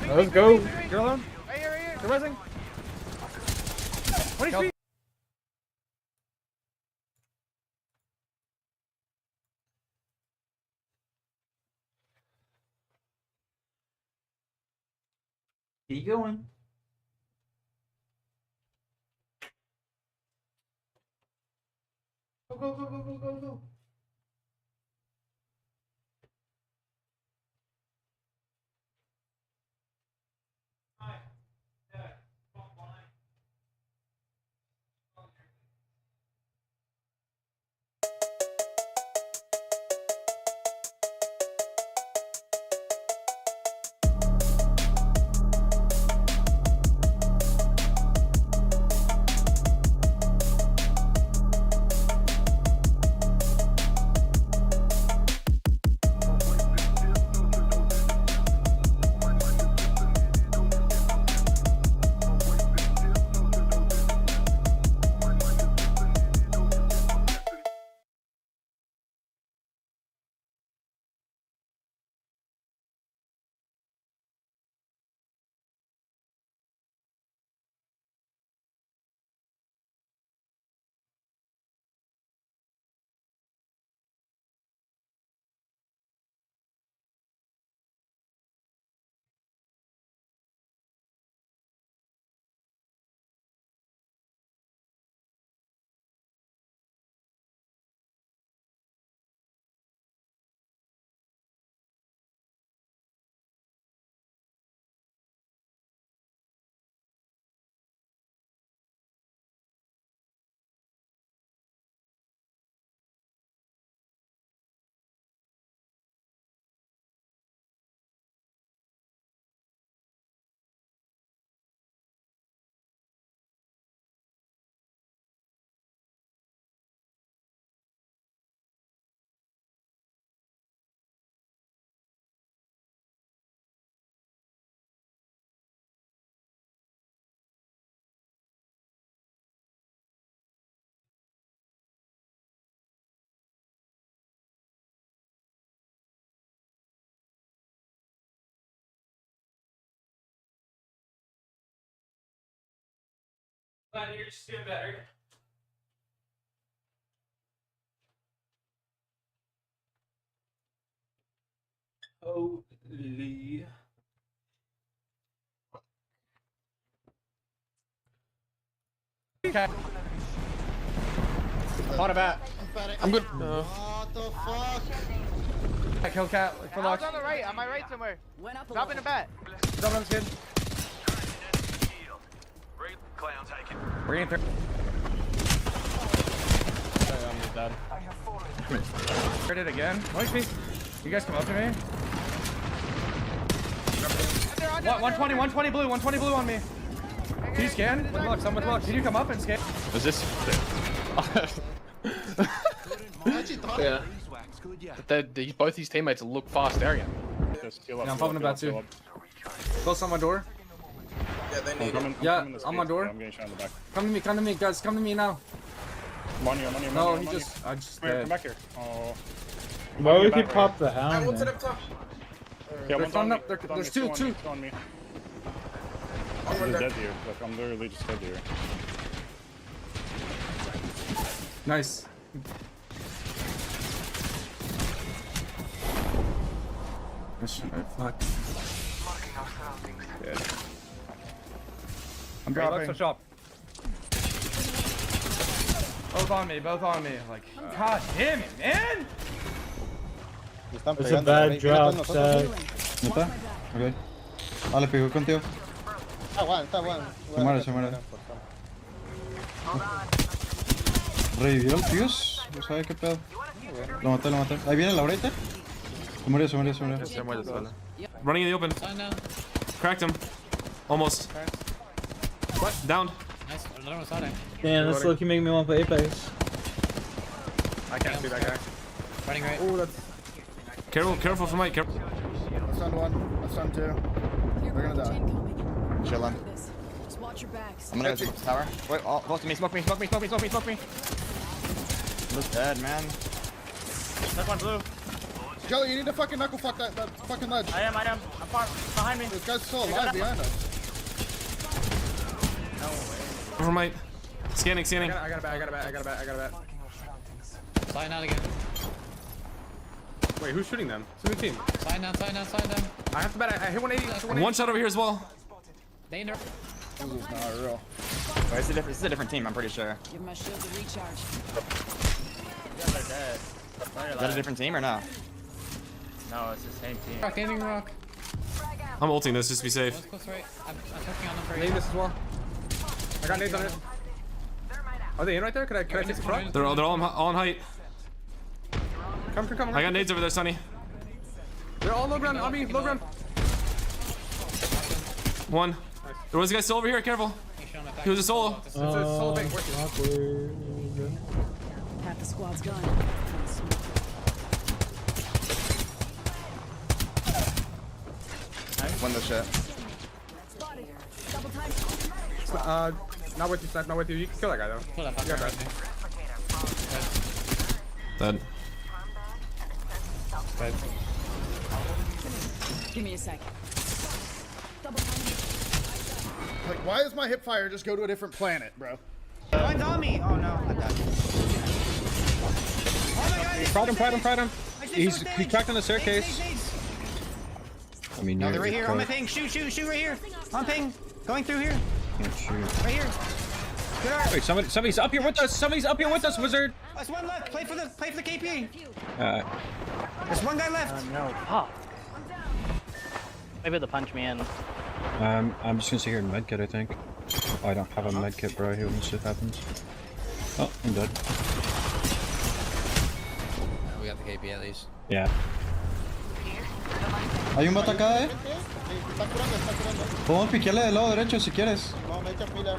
Let's go. You're alone. You're resing. What is Keep going. Go. Glad you're just doing better. Holy. Okay. On a bat. I'm good. What the fuck? I killed cat for Lux. on the right, on my right somewhere. Drop in the bat. Drop on this kid. We're getting through. I'm dead. Hit it again. Watch me. You guys come up to me. 120 blue, 120 blue on me. Can you scan? With Lux, I'm with Lux. Can you come up and scan? Is this? Yeah. Both these teammates look fast area. I'm popping about too. Close on my door. Yeah, they need on my door. I'm getting shot in the back. Come to me, guys. Come to me now. Money. No, he just. I just. Come back here. Oh. Why would he pop the hound? Yeah, There's one up. There's two. On me. I'm dead here. Like, I'm literally just dead here. Nice. Fuck. Yeah. I'm dropping. Both on me. Like, god damn it, man! It's a bad drop, Zach. ¿Neta? Ok. Ah, le pegó contigo. Está bueno. Se muere. ¿Revivió el Fuse? No sabe qué pedo. Lo maté. Ahí viene la breita. Se murió. Running in the open. Cracked him. Almost. What? Down. Nice. Another one starting. Damn, this look, you make me want to play Apex. I can't see that guy. Running right. Oh, that's. Careful for Mike. Careful. I stunned one. I stunned two. They're gonna die. Chillin'. Just watch your backs. I'm gonna go to the tower. Wait, close to me. Smoke me. Look dead, man. That one blue. Jelly, you need to fucking knuckle fuck that fucking ledge. I am. I'm far behind me. This guy's still alive behind us. No way. Over Mike. Scanning. I got a bat. Sign out again. Wait, who's shooting them? It's a new team. Sign down. I have to bet. I hit 180. One shot over here as well. Danger. This is not real. Wait, this is a different team, I'm pretty sure. Give my shield a recharge. Is that a different team or no? No, it's the same team. Rock. I'm ulting this just to be safe. Close right. I'm cooking on them for you. Nade this as well. I got nades on it. Are they in right there? Can I take the front? They're all on height. Come. I got nades over there, Sonny. They're all low ground on me. Low ground. One. There was a guy still over here. Careful. He was a solo. It's a solo bait. Half the squad's gone. Win the shit. Not with you, Snipe. Not with you. You can kill that guy though. Pull that You got that. Dead. Give me a sec. Like, why does my hip fire just go to a different planet, bro? One's on me. Oh no, I died. Pride him. He's cracked on the staircase. I mean, No, they're right here on my ping. Shoot right here. On ping. Going through here. Can't shoot. Right here. Good art. Wait, somebody's up here with us. Wizard. There's one left. Play for the KP. There's one guy left. No, pop. Maybe they'll punch me in. I'm just gonna sit here and medkit, I think. Oh, I don't have a medkit, bro. Here when shit happens. Oh, I'm dead. We got the KP at least. Yeah. Hay un bata acá, Podemos piquearle del lado derecho si quieres. No, me echa pila.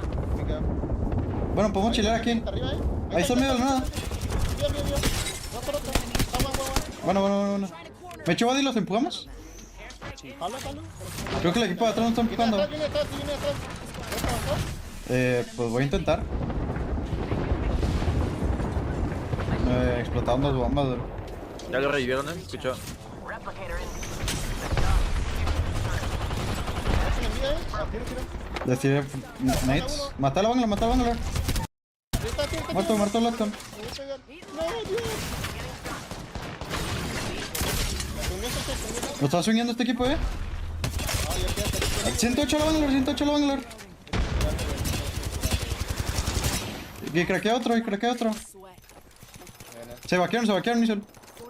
Bueno, podemos chilear aquí. Ahí está en medio de la nada. Bueno. ¿Me echo body y los empujamos? Creo que el equipo de atrás no está empujando. Pues voy a intentar. Explotaron dos bombas, bro. Ya lo revivieron, escuchó. Les tiré nades. Mata a la bangla. Muerto el Lockdown. Lo está swingando este equipo, 108 la bangler. Y craquea otro. Se vaquearon, Nisel.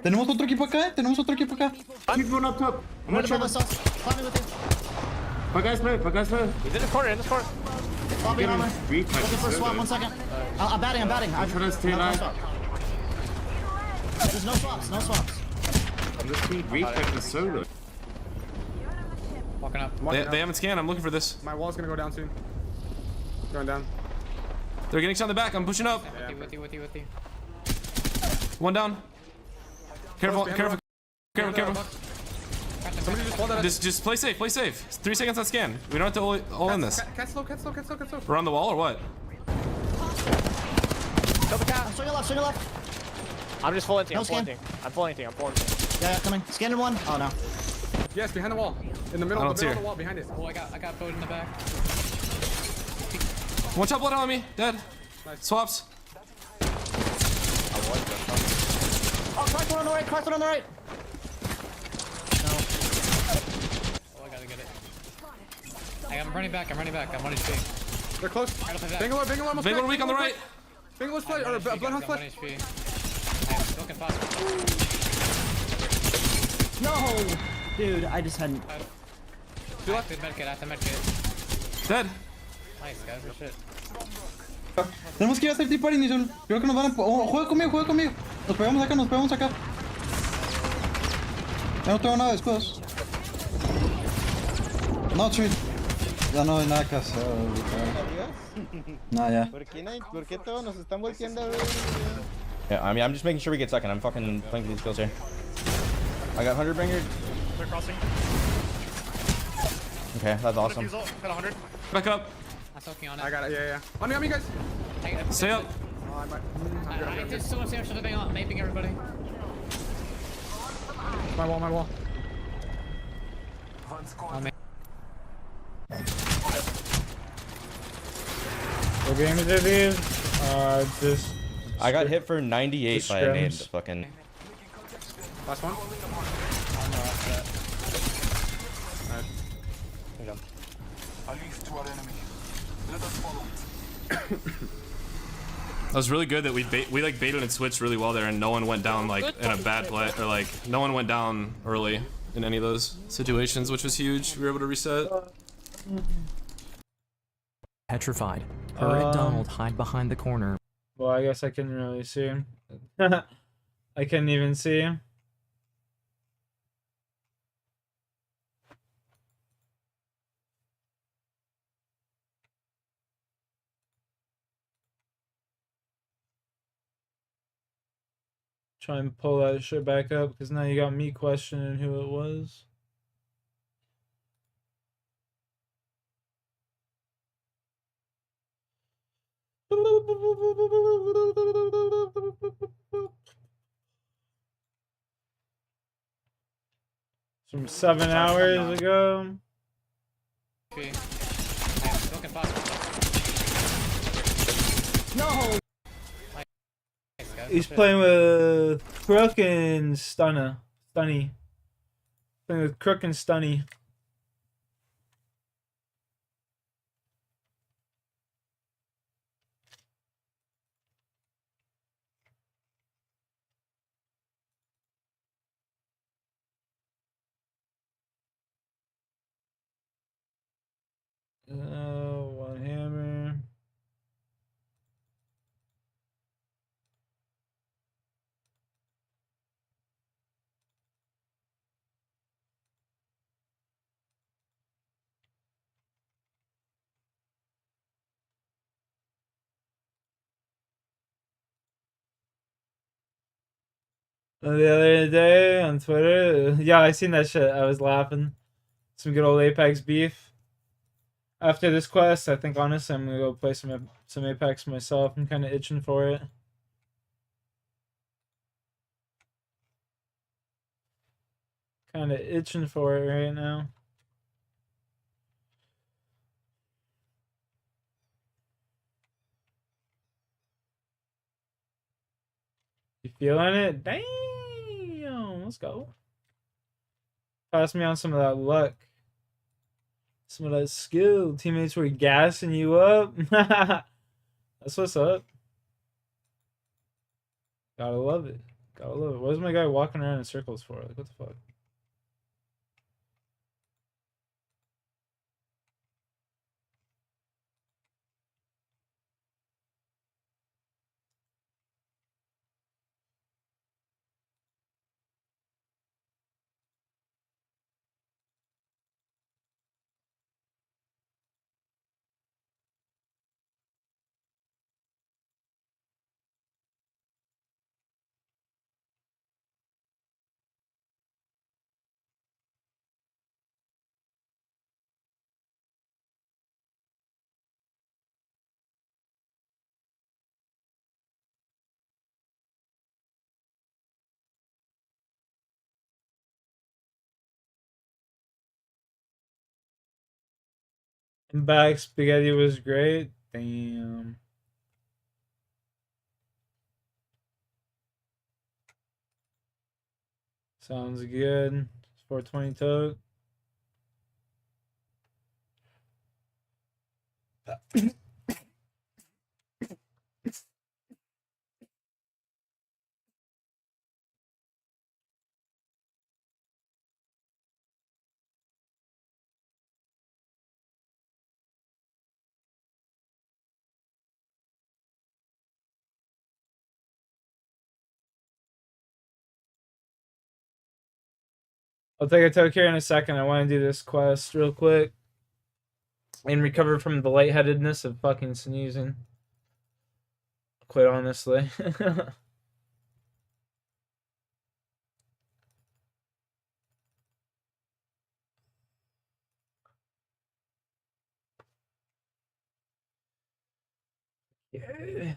Tenemos otro equipo acá, tenemos otro equipo acá. Keep going up top. I'm not sure. Climbing with you. Five guys low, five guys low. He's in this corner, Bobby armor. Retouch Looking for a swap, 1 second. I'm batting. I'm trying to stay alive. There's no swaps, no swaps. This team retouch is solo. Walking up. They haven't scanned. I'm looking for this. My wall's gonna go down soon. Going down. They're getting shot in the back. I'm pushing up. With you. One down. Careful. Somebody just pulled that. Just play safe. 3 seconds on scan. We don't have to all in this. Cat slow. We're on the wall or what? Swing it left. I'm just full anti. No I'm full scan. anti. Yeah, coming. Scanning 1. Oh no. Yes, behind the wall. In the middle I of don't see the her. wall, behind it. Oh, I got food in the back. One shot blood on me. Dead. Nice. Swaps. Oh, cracked one on the right. Oh, I gotta get it. I'm running back. I'm 1 HP. They're close. Bangalore almost Bangalore weak on the right. Bangalore's play, or Bloodhound's play. 1 HP. I'm looking fast. No! Dude, I just hadn't. I have to medkit. Dead. Nice, guys. Good shit. Tenemos que ir a hacer tipo inicio. Creo que nos van a... Oh, juega conmigo. Nos pegamos acá. Ya no tengo nada de escudos. No, Chuy. Ya no hay nada que hacer. Nah, ya. ¿Por qué todos nos están volteando? Yeah, I mean, I'm just making sure we get second. I'm fucking playing for these kills here. I got 100 banger. They're crossing. Okay, that's awesome. Got 100. Back up. I'm soaking on it. I got it, yeah. On me, guys. Stay up. Oh, I did so much damage to the thing on, maping everybody. My wall. On me. What games are these? Just. I got hit for 98 by a nade. Fucking. Last one. That was really good that we like baited and switched really well there, and no one went down like in a bad play, or like no one went down early in any of those situations, which was huge. We were able to reset. Petrified, her and Donald hide behind the corner. Well, I guess I couldn't really see him. I couldn't even see him. Try and pull that shit back up, because now you got me questioning who it was. From 7 hours ago. No! He's playing with Crook and Stunny. Playing with Crook and Stunny. One hammer. The other day on Twitter, yeah, I seen that shit. I was laughing. Some good old Apex beef. After this quest, I think honestly I'm gonna go play some Apex myself. I'm kind of itching for it. Kind of itching for it right now. You feeling it? Damn, let's go. Pass me on some of that luck. Some of that skill. Teammates were gassing you up. That's what's up. Gotta love it. Gotta love it. What is my guy walking around in circles for? Like, what the fuck? Back spaghetti was great. Damn. Sounds good. 420 tote. I'll take a toke here in a second. I want to do this quest real quick and recover from the lightheadedness of fucking sneezing. Quite honestly. Yeah.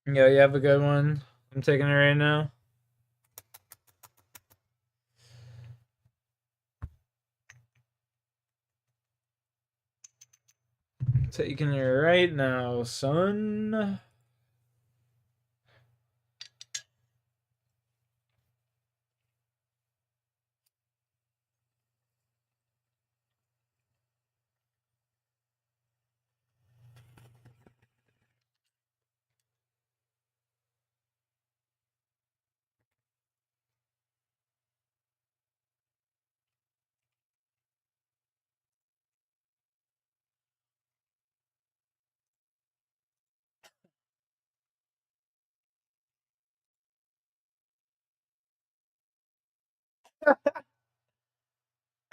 Yeah, you have a good one. I'm taking it right now. Taking it right now, son.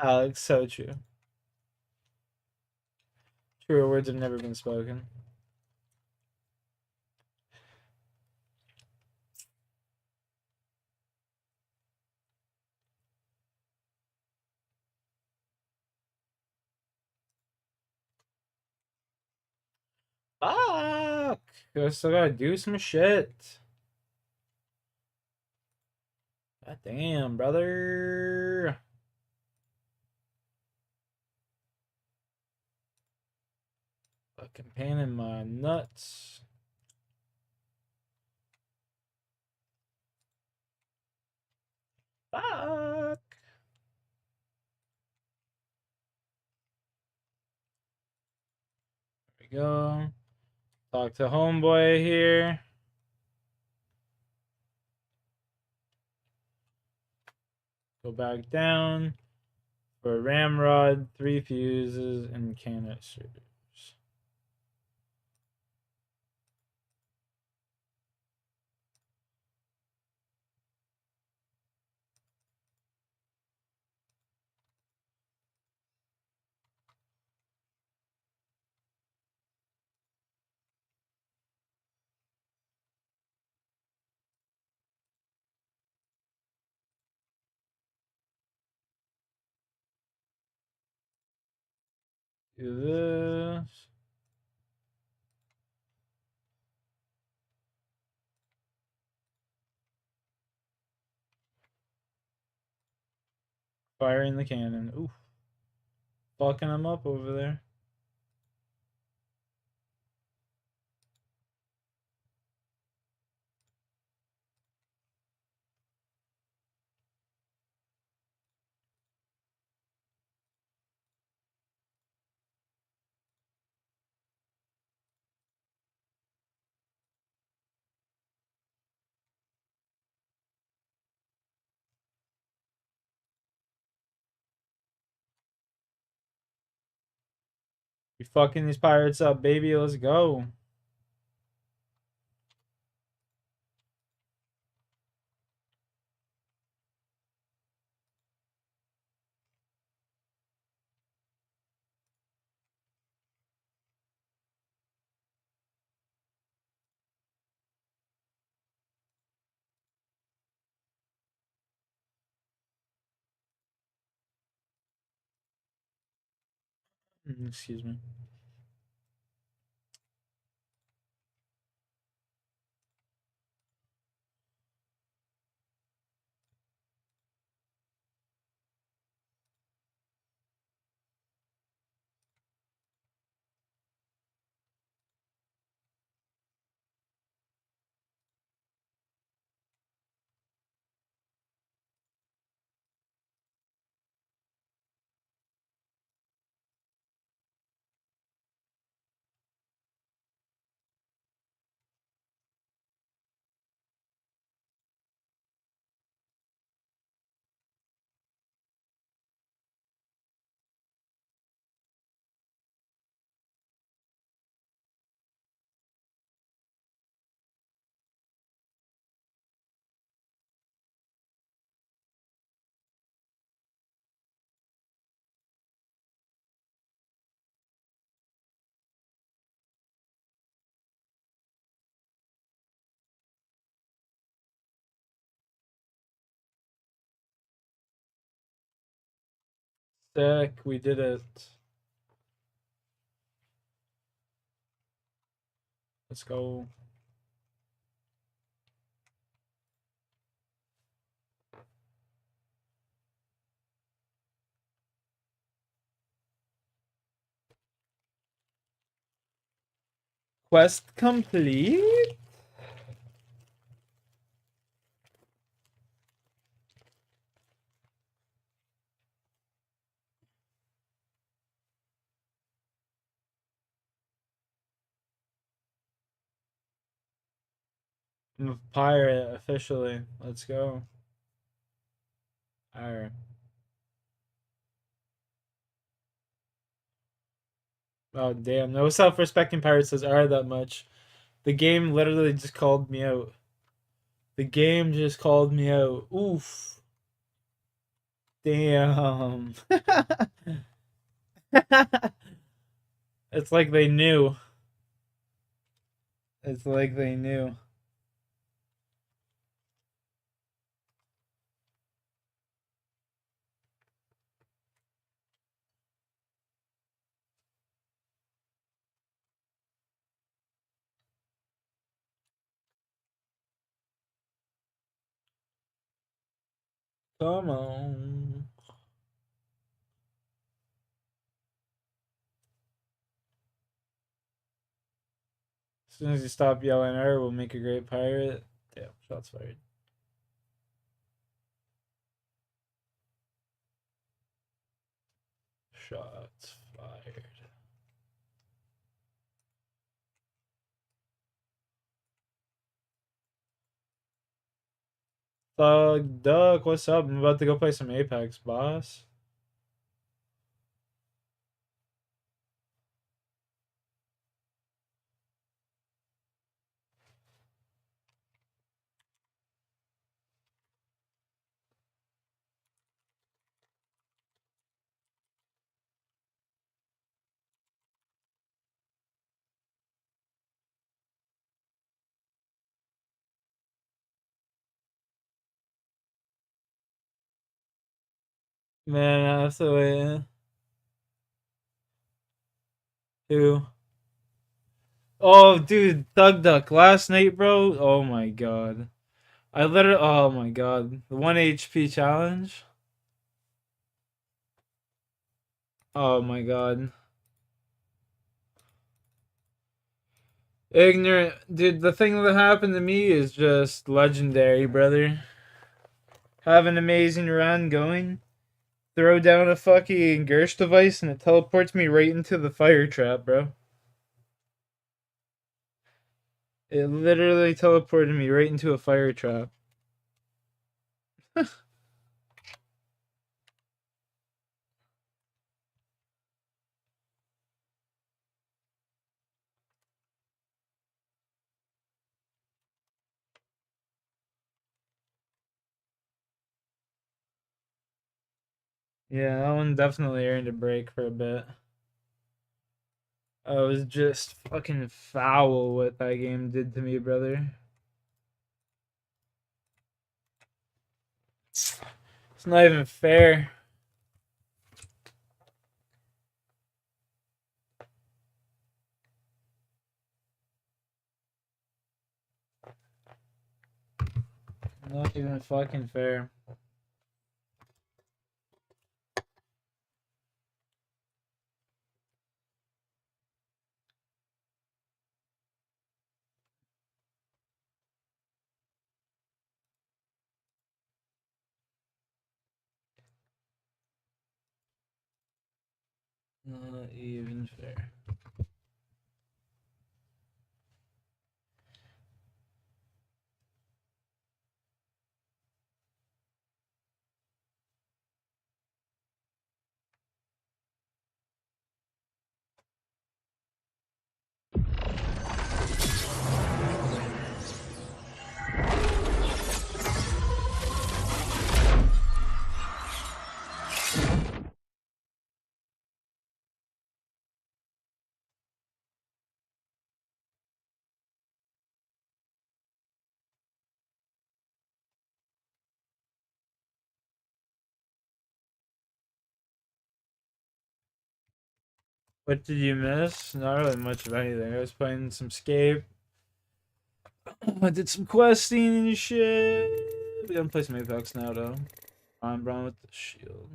Alex, so true. Truer words have never been spoken. Fuck! I still gotta do some shit. God damn, brother. Fucking pain in my nuts. Fuck. There we go. Talk to homeboy here. Go back down for a ramrod, 3 fuses, and canisters. Do this. Firing the cannon. Oof. Fucking him up over there. You fucking these pirates up, baby. Let's go. Excuse me. Sick, we did it. Let's go. Quest complete? I'm a pirate officially. Let's go. Alright. Oh damn, no self-respecting pirate says alright that much. The game literally just called me out. The game just called me out. Oof. Damn. It's like they knew. It's like they knew. Come on. As soon as you stop yelling her, we'll make a great pirate. Damn, shots fired. Shots fired. Thug Duck, what's up? I'm about to go play some Apex, boss. Man, that's the way. Who? Oh, dude, Thug Duck. Last night, bro. Oh my god. I literally. Oh my god. The 1 HP challenge. Oh my god. Ignorant. Dude, the thing that happened to me is just legendary, brother. Have an amazing run going. Throw down a fucking Gersh device and it teleports me right into the fire trap, bro. It literally teleported me right into a fire trap. Yeah, that one definitely earned a break for a bit. I was just fucking foul what that game did to me, brother. It's not even fair. Not even fucking fair. Not even fair. What did you miss? Not really much of anything. I was playing some Scape. I did some questing and shit. We gotta play some Apex now, though. I'm Brown with the shield.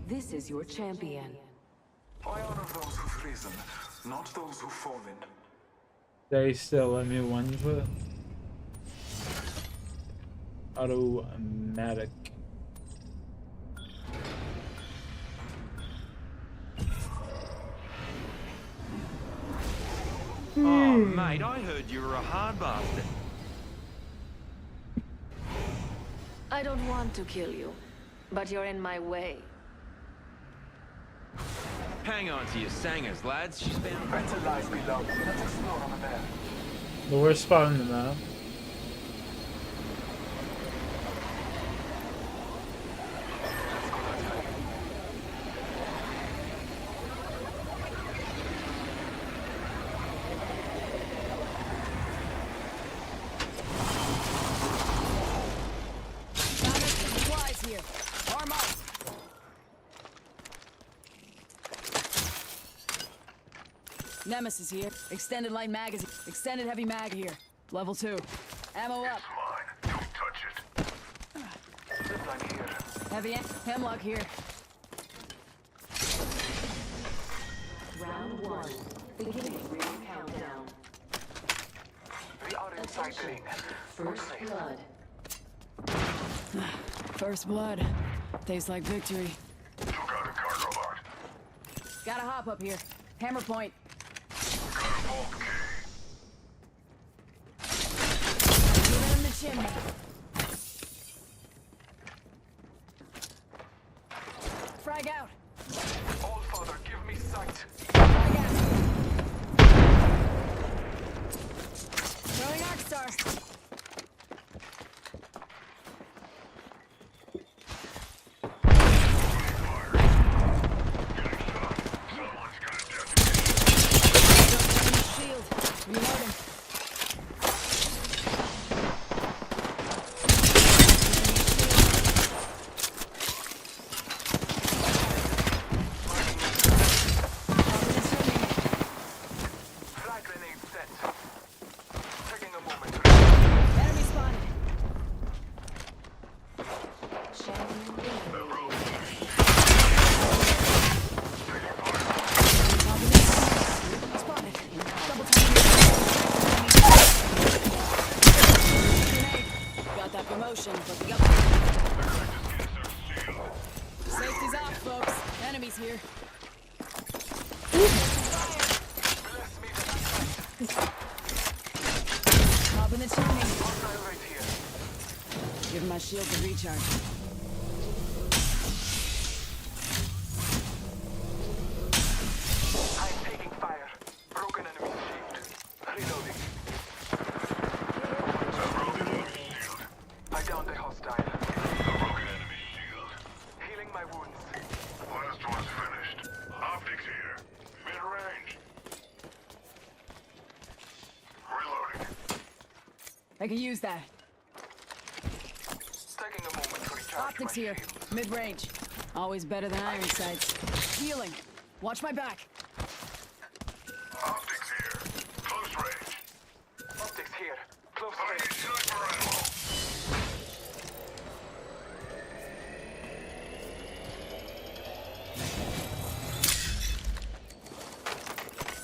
This is your champion. I honor those who've risen, not those who've fallen. They still let me one foot. Automatic. Oh, mate, I heard you were a hard bastard. I don't want to kill you, but you're in my way. Hang on to your sangers, lads. She's bound. Better lies below. Let's explore over there. The worst spot in the map. Nemesis here. Extended light magazine. Extended heavy mag here. Level 2. Ammo up. Don't touch it. Zipline here. Heavy hemlock here. Round 1. Beginning ring countdown. We are inside the ring. First blood. First blood. Tastes like victory. Took out a cargo lot. Gotta hop up here. Hammer point. Give him the chimney. Frag out. All father, give me sight. Frag out. Throwing arc star. position, but the upgrade. Safety's off, folks. Enemies here. Top in the chimney. Give my shield a recharge. I'm taking fire. Broken enemy shield. Reloading. Broken enemy shield. I downed a hostile. Broken enemy shield. Healing my wounds. Last one's finished. Optics here. Mid-range. Reloading. I can use that. Taking a moment to recharge Optics my here. shield. Mid-range. Always better than iron sights. Healing. Watch my back. Optics here. Close range. Optics here. Close range. Sniper ammo.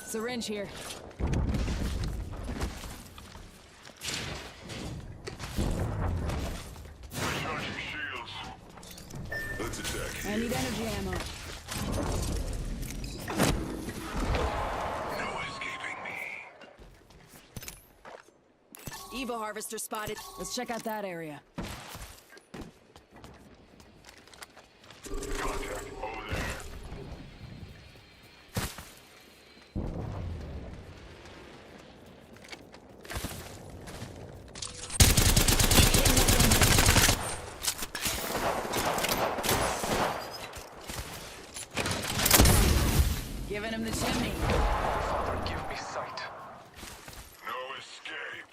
Syringe here. Recharging shields. Let's attack. I need energy ammo. No escaping me. Evo harvester spotted. Let's check out that area. Contact over there. Giving him the chimney. Father, give me sight. No escape.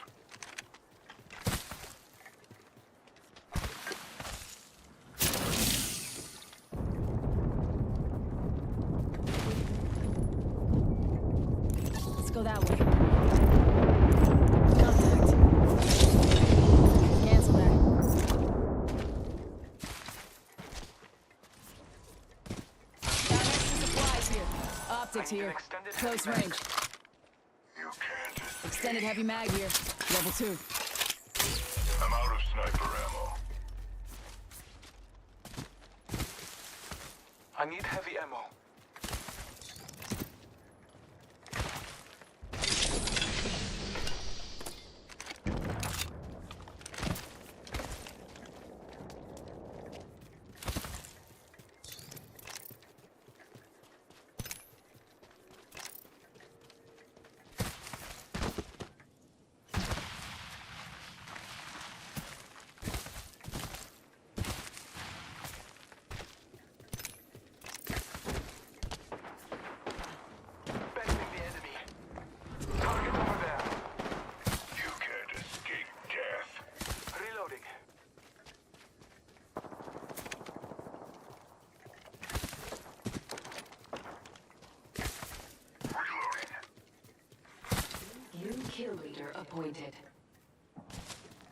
Let's go that way. Contact. Cancel that. Got extra supplies here. Optics here. Close range. You can't. Extended heavy mag here. Level 2. I'm out of sniper ammo. I need heavy ammo. Bending the enemy. Target over there. You can't escape death. Reloading. Reloading. New kill leader appointed.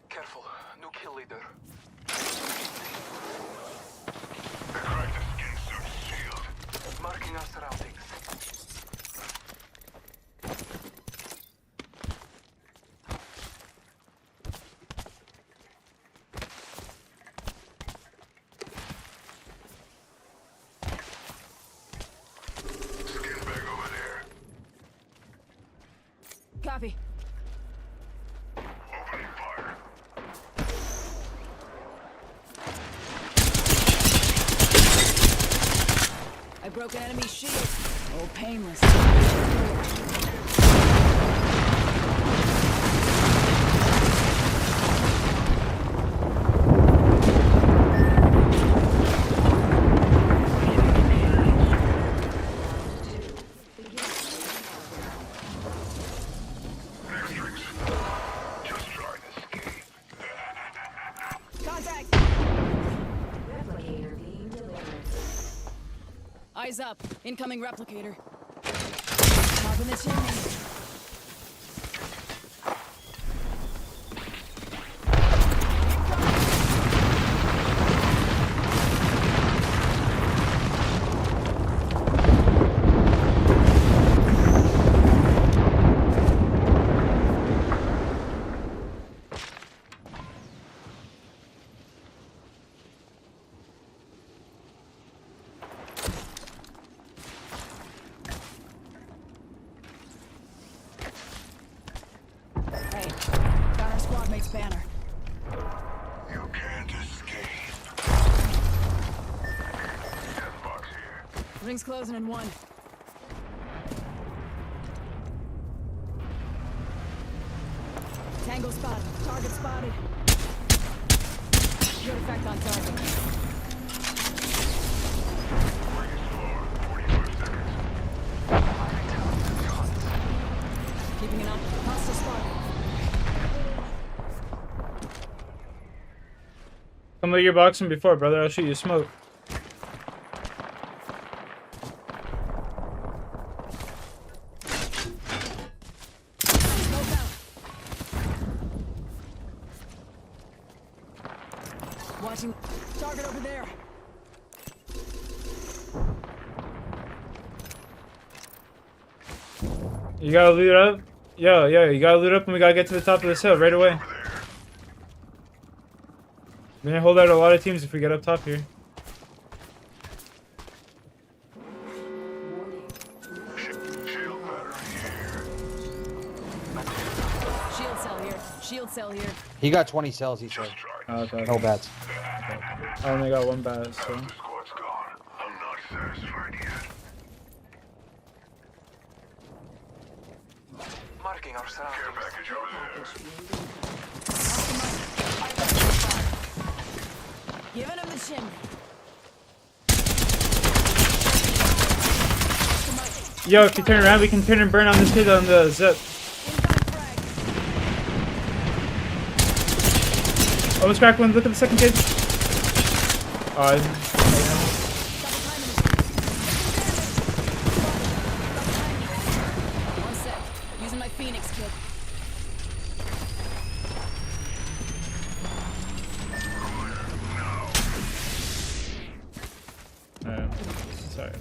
Careful. New kill leader. I cracked the skin suit shield. Marking our surroundings. Skin bag over there. Copy. Opening fire. I broke an enemy shield. Oh, painless. Just try and escape. Contact! Replicator being delivered. Eyes up. Incoming replicator. Top in the chimney. Rings closing in 1. Tango spot. Target spotted. Good effect on target. Keeping it up. Hostile spot. Come like you're boxing before, brother. I'll shoot you smoke. Watching target over there. You gotta loot up. Yo, you gotta loot up and we gotta get to the top of this hill right away. We're gonna hold out a lot of teams if we get up top here. Shield cell here. Shield cell here. He got 20 cells, he said. Oh, okay. No bats. I only got 1 bat, so. Squad's gone. I'm not satisfied yet. Marking our surroundings. Care package over there. Giving him the chimney. Yo, if you turn around, we can turn and burn on this kid on the zip. Almost cracked one. Look at the second kid. One sec. Using my Phoenix kit. Sorry.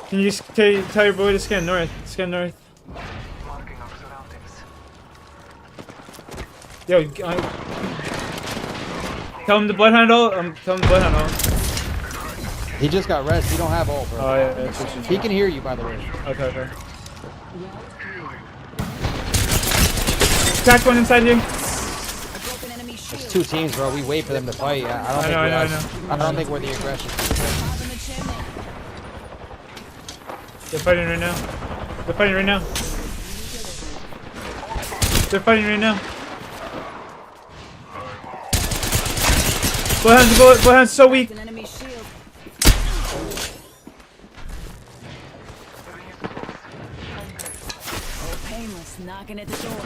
Can you just tell your boy to scan north? Scan north. Yo, tell him the bloodhound ult. Tell him the bloodhound ult. He just got rest. He don't have ult, bro. Oh yeah, true. He can hear you, by the way. Okay. Crack one inside here. It's 2 teams, bro. We wait for them to fight. I don't think we're the aggressor. They're fighting right now. They're fighting right now. They're fighting right now. Bloodhound's so weak. Painless knocking at the door.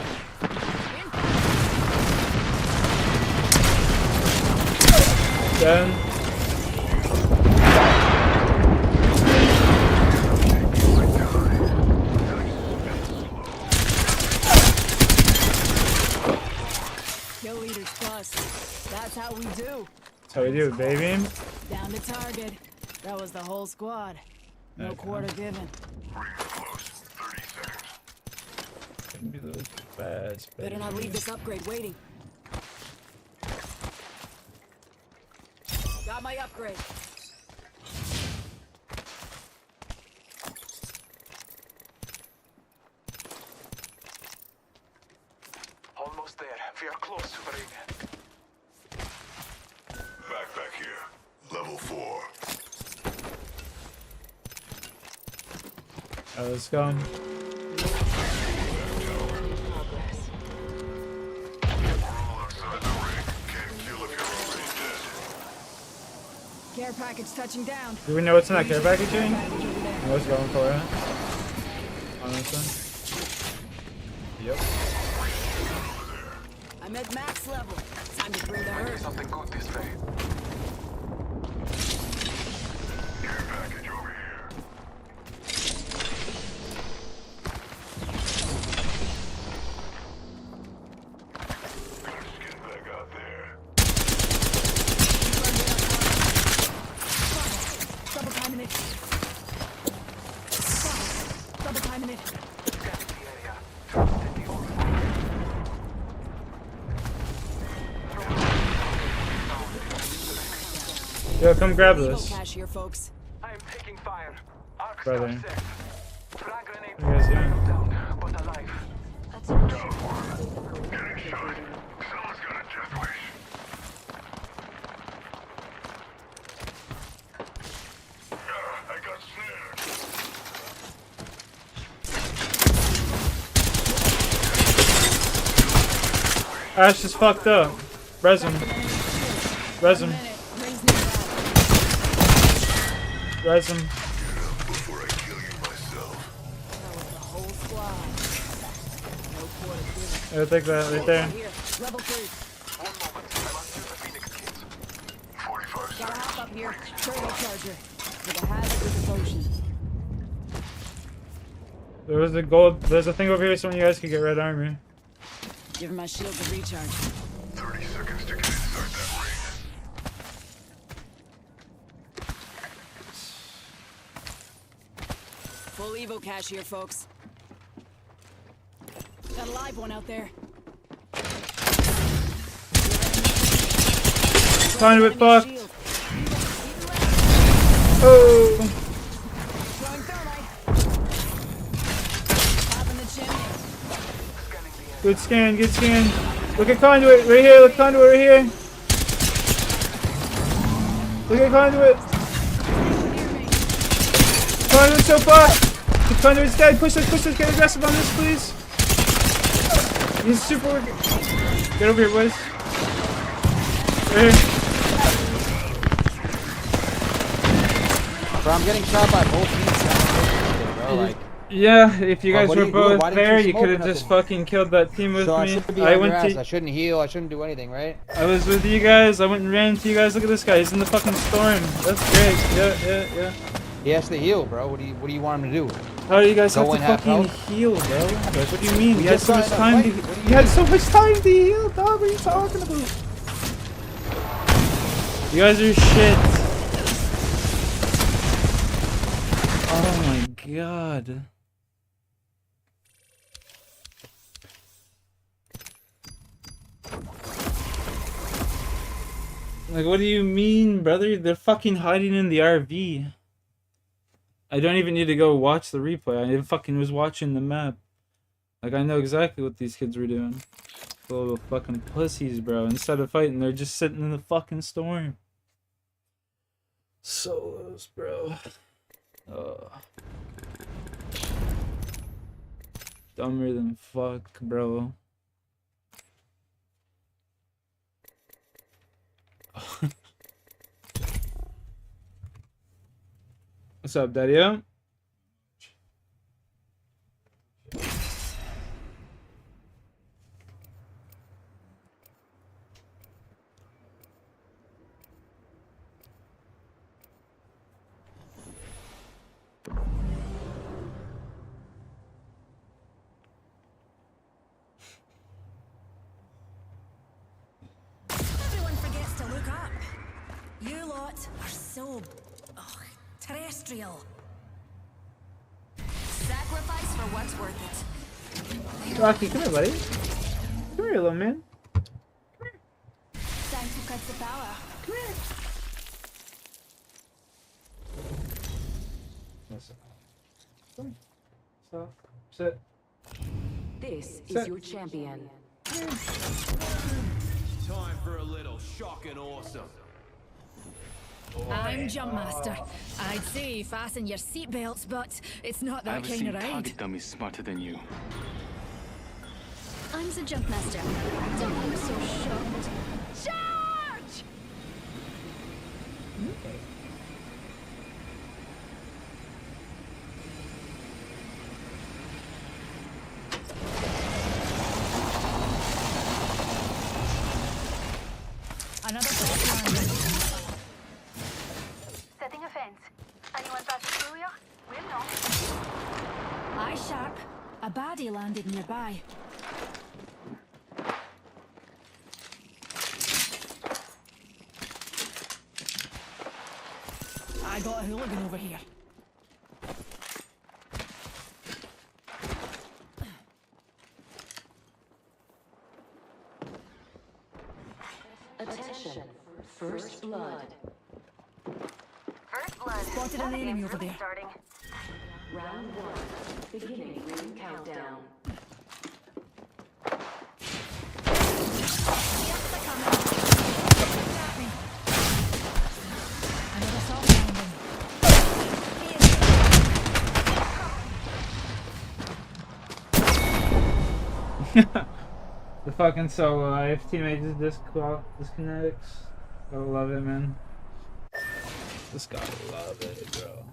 Then. Kill leaders plus. That's how we do. That's how we do it, baby. Down to target. That was the whole squad. No quarter given. Give me those bats, baby. Better not leave this upgrade waiting. Got my upgrade. Almost there. We are close to the ring. Backpack here. Level 4. Alright, let's go. Care package touching down. Do we know what's in that care package here? What's going for it? On this one? Yep. I'm at max level. Time to bring the herd. Something good this way. Care package over here. Skin bag out there. Double time it. Yo, come grab this. Cash here, folks. I am taking fire. Arc Brother. star set. Frag grenade. You guys doing? Down, but alive. Getting shot. Someone's got a death wish. I got snared. Ash is fucked up. Res him. Res him. Res him. I'll take that right there. Level 3. Gotta hop up here. Turbocharger. With a hazardous explosion. There was a gold. There's a thing over here so you guys can get red armor. Give my shield a recharge. 30 seconds to get inside that ring. Full Evo cash here, folks. Got a live one out there. Conduit fucked. Oh. Good scan, good scan. Look at conduit right here, look at conduit right here. Look at conduit. Conduit's so far. The conduit's dead. Push this, get aggressive on this, please. He's super. Get over here, boys. Right here. Bro, I'm getting shot by both teams. Bro, like. Yeah, if you guys were both Why didn't there, you smoke could have nothing? just fucking killed that team with So I me. should be I on went your to. ass. I shouldn't heal. I shouldn't do anything, right? I was with you guys. I went and ran to you guys. Look at this guy. He's in the fucking storm. That's great. Yeah. He has to heal, bro. What do you want him to do? How do you guys have Go to in half fucking health? heal, bro? Like, what do you mean? We You had just so much got in a time to. fight. What do You had so much time to heal, dog. What are you talking about? You guys are shit. Oh my god. Like, what do you mean, brother? They're fucking hiding in the RV. I don't even need to go watch the replay. I fucking was watching the map. Like, I know exactly what these kids were doing. Full of fucking pussies, bro. Instead of fighting, they're just sitting in the fucking storm. Solos, bro. Dumber than fuck, bro. What's up, Daddy-O? Everyone forgets to look up. You lot are so terrestrial. Sacrifice for what's worth it. Rocky, come here, buddy. Come here, little man. Time to cut the power. Come here. Stop. Sit. This Sit. is your champion. Time for a little shock and awesome. I'm Jumpmaster. I'd say fasten your seatbelts, but it's not that kind of ride. dummies smarter than you. I'm the Jumpmaster. Don't look so shocked. Charge! Another first landing. Setting a fence. Anyone passing through here? We'll know. Eye sharp. A baddie landed nearby. I got a hooligan over here. Attention. First blood. Spotted an enemy over there. Starting. Round 1. Beginning ring countdown. Another soft landing. The fucking solo life teammate just disconnects. I love it, man. Just gotta love it, bro.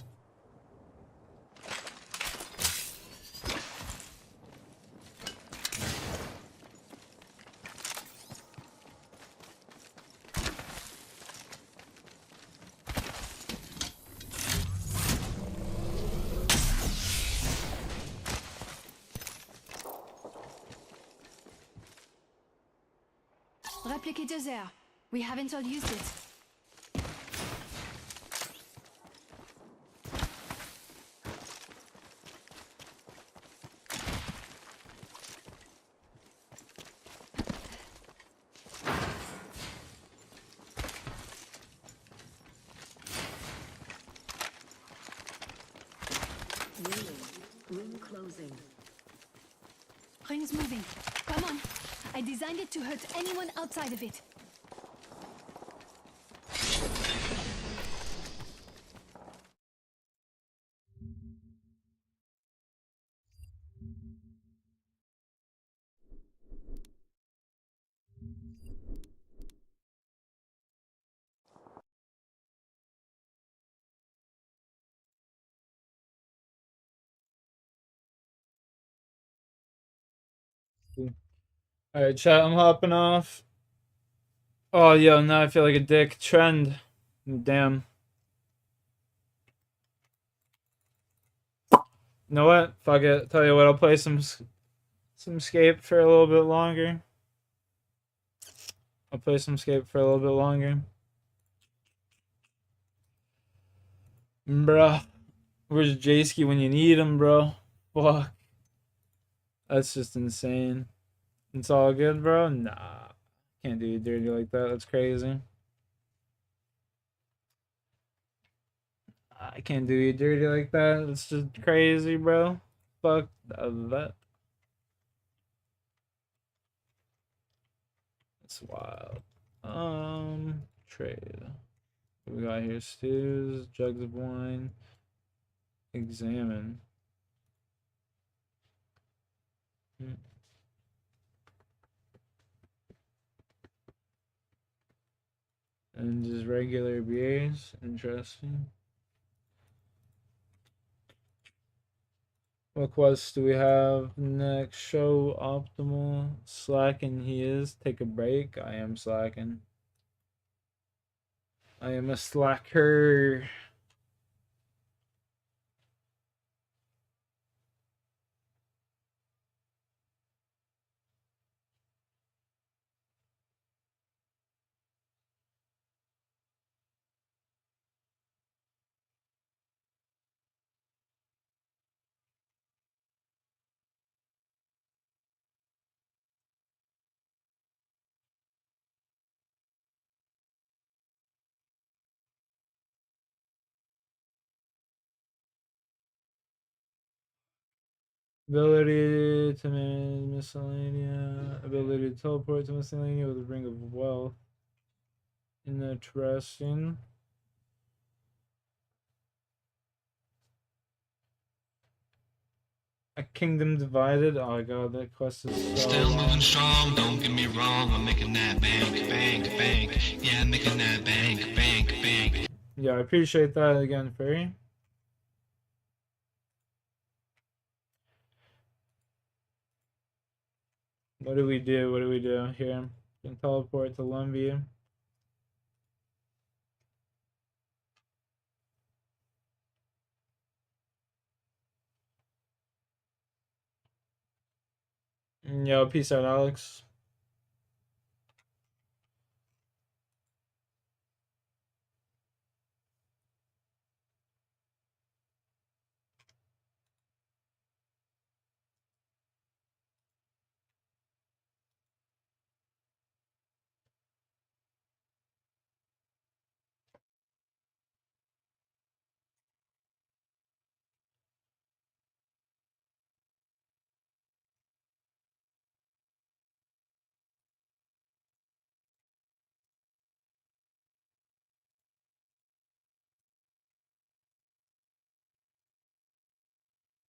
Replicator there. We haven't all used it. Ring closing. Ring's moving. Come on. I designed it to hurt anyone outside of it. Alright, chat, I'm hopping off. Oh, yo, now I feel like a dick. Trend. Damn. You know what? Fuck it. Tell you what, I'll play some Scape for a little bit longer. I'll play some Scape for a little bit longer. Bruh. Where's Jayski when you need him, bro? Fuck. That's just insane. It's all good, bro? Nah. Can't do you dirty like that. That's crazy. I can't do you dirty like that. It's just crazy, bro. Fuck that. It's wild. Trade. What we got here? Stews, jugs of wine. Examine. And just regular beers. Interesting. What quests do we have next? Show optimal. Slacking he is. Take a break. I am slacking. I am a slacker. Ability to manage miscellanea. Ability to teleport to miscellanea with a ring of wealth. Interesting. A kingdom divided. Oh my god, that quest is so Still long. moving strong, don't get me wrong. I'm making that bank, bank, bank. Yeah, I'm making that bank, bank, bank. Yeah, I appreciate that again, Fairy. What do we do? What do we do here? Can teleport to Lumbia. Yo, peace out, Alex.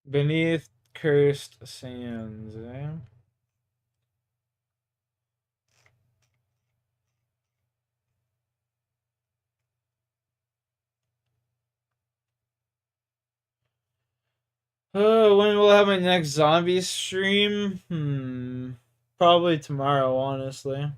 Beneath cursed sands, eh? Oh, when will I have my next zombie stream? Probably tomorrow, honestly.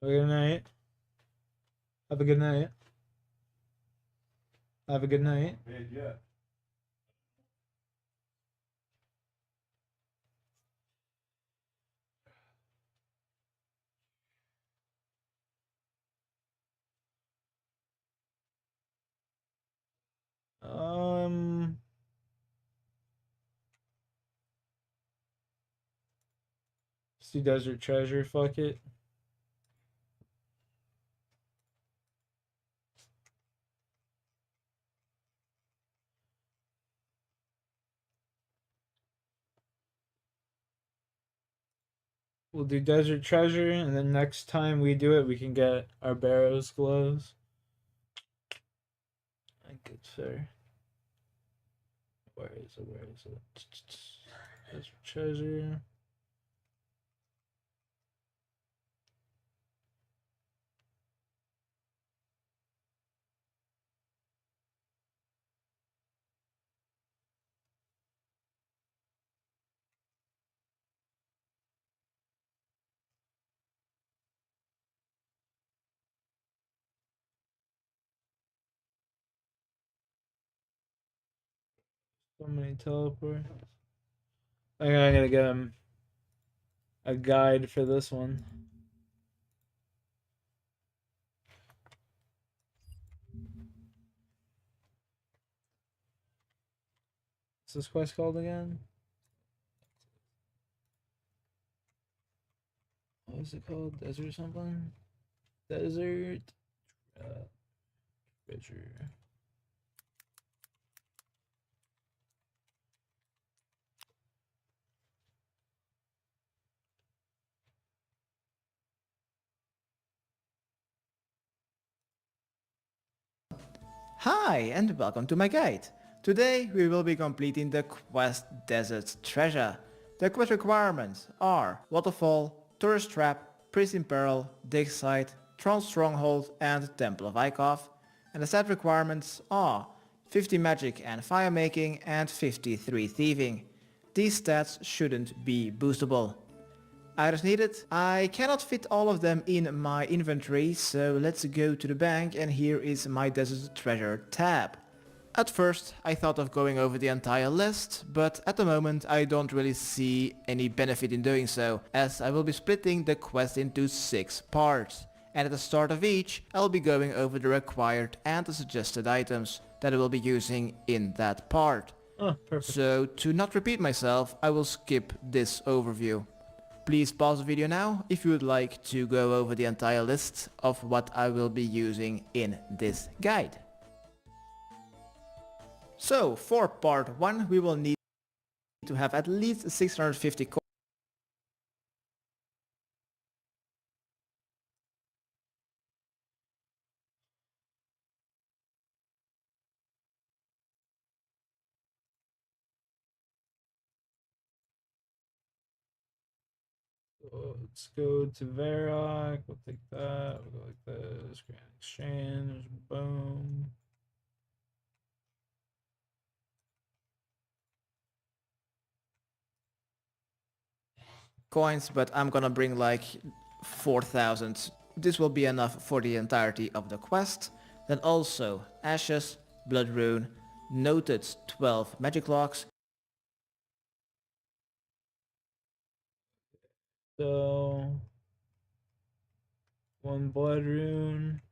Have a good night. Have a good night. Have a good night. Yeah. Um, see Desert Treasure, fuck it. We'll do Desert Treasure, and then next time we do it, we can get our Barrows gloves. I think it's fair. Where is it? Where is it? Desert Treasure. So many teleports. I think I'm gonna get him a guide for this one. What's this quest called again? What is it called? Desert something? Desert Treasure. Hi and welcome to my guide. Today we will be completing the quest Desert Treasure. The quest requirements are Waterfall, Tourist Trap, Prison Peril, Dig Site, Tron Stronghold and Temple of Ikov. And the set requirements are 50 Magic and Fire Making and 53 Thieving. These stats shouldn't be boostable. Items needed. I cannot fit all of them in my inventory, so let's go to the bank and here is my Desert Treasure tab. At first I thought of going over the entire list, but at the moment I don't really see any benefit in doing so, as I will be splitting the quest into 6 parts. And at the start of each, I'll be going over the required and the suggested items that I will be using in that part. Oh, perfect. So to not repeat myself, I will skip this overview. Please pause the video now if you would like to go over the entire list of what I will be using in this guide. So for part 1 we will need to have at least 650 coins. So let's go to Varrock. We'll take that. We'll go like this. Grand Exchange. Boom. Coins, but I'm gonna bring like 4,000. This will be enough for the entirety of the quest. Then also Ashes, Blood Rune, noted 12 magic locks. So 1 Blood Rune.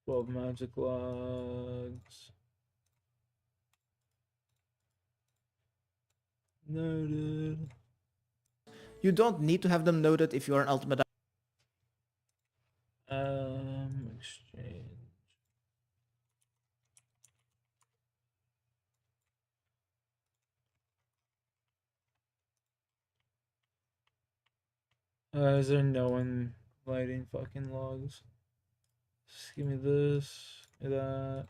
12 magic logs. Noted. You don't need to have them noted if you're an ultimate. Exchange. Is there no one lighting fucking logs? Just give me this, that.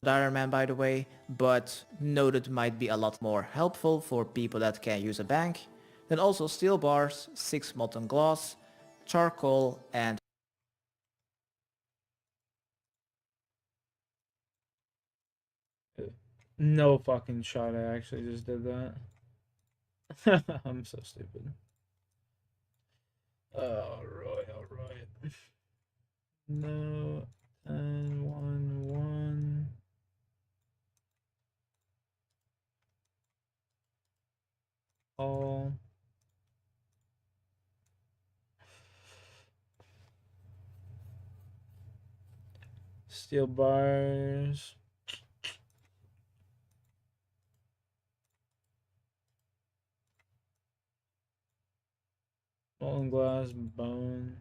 Iron Man, by the way, but noted might be a lot more helpful for people that can use a bank. Then also steel bars, 6 molten glass, charcoal, and No fucking shot, I actually just did that. I'm so stupid. Alright. No, 10, 1, 1. All. Steel bars. Molten glass, bone.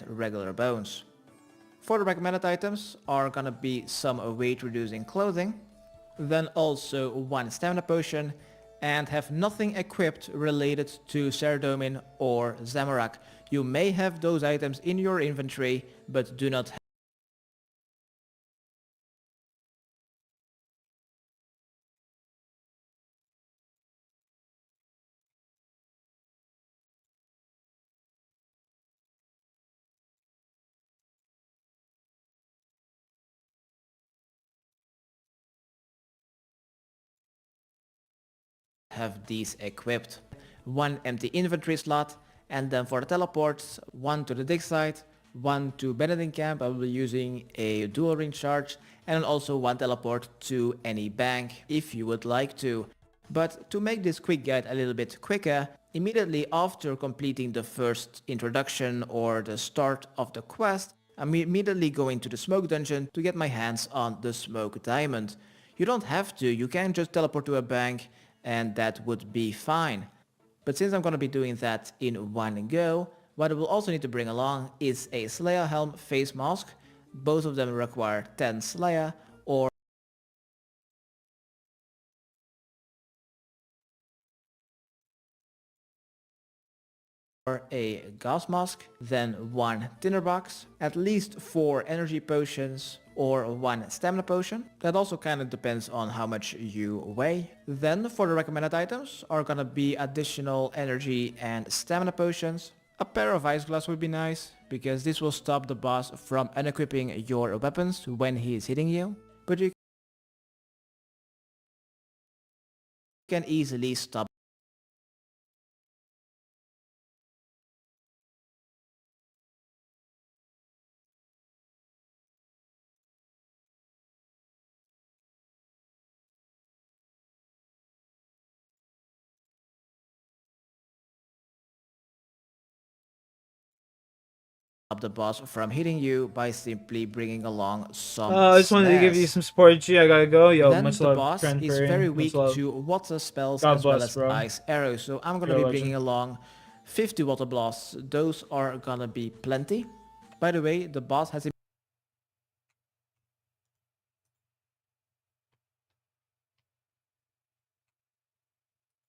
regular bones. For the recommended items are gonna be some weight reducing clothing, then also 1 stamina potion, and have nothing equipped related to Saradomin or Zamorak. You may have those items in your inventory, but do not have these equipped. 1 empty inventory slot, and then for the teleports, 1 to the dig site, 1 to Benedict camp. I will be using a dual ring charge, and also 1 teleport to any bank if you would like to. But to make this quick guide a little bit quicker, immediately after completing the first introduction or the start of the quest, I'm immediately going to the smoke dungeon to get my hands on the smoke diamond. You don't have to, you can just teleport to a bank and that would be fine. But since I'm going to be doing that in one go, what I will also need to bring along is a Slayer helm face mask. Both of them require 10 Slayer or a gas mask, then 1 tinderbox, at least 4 energy potions or 1 stamina potion. That also kind of depends on how much you weigh. Then for the recommended items are gonna be additional energy and stamina potions. A pair of ice gloves would be nice, because this will stop the boss from unequipping your weapons when he is hitting you. But you can easily stop the boss from hitting you by simply bringing along some I just wanted to give you some support, G. I gotta go. Yo, then much the love. boss Trent is Fairy, very much weak love. to water spells God as well bless, as bro. ice arrows, so I'm gonna Yo, be legend. bringing along 50 water blasts. Those are gonna be plenty. By the way, the boss has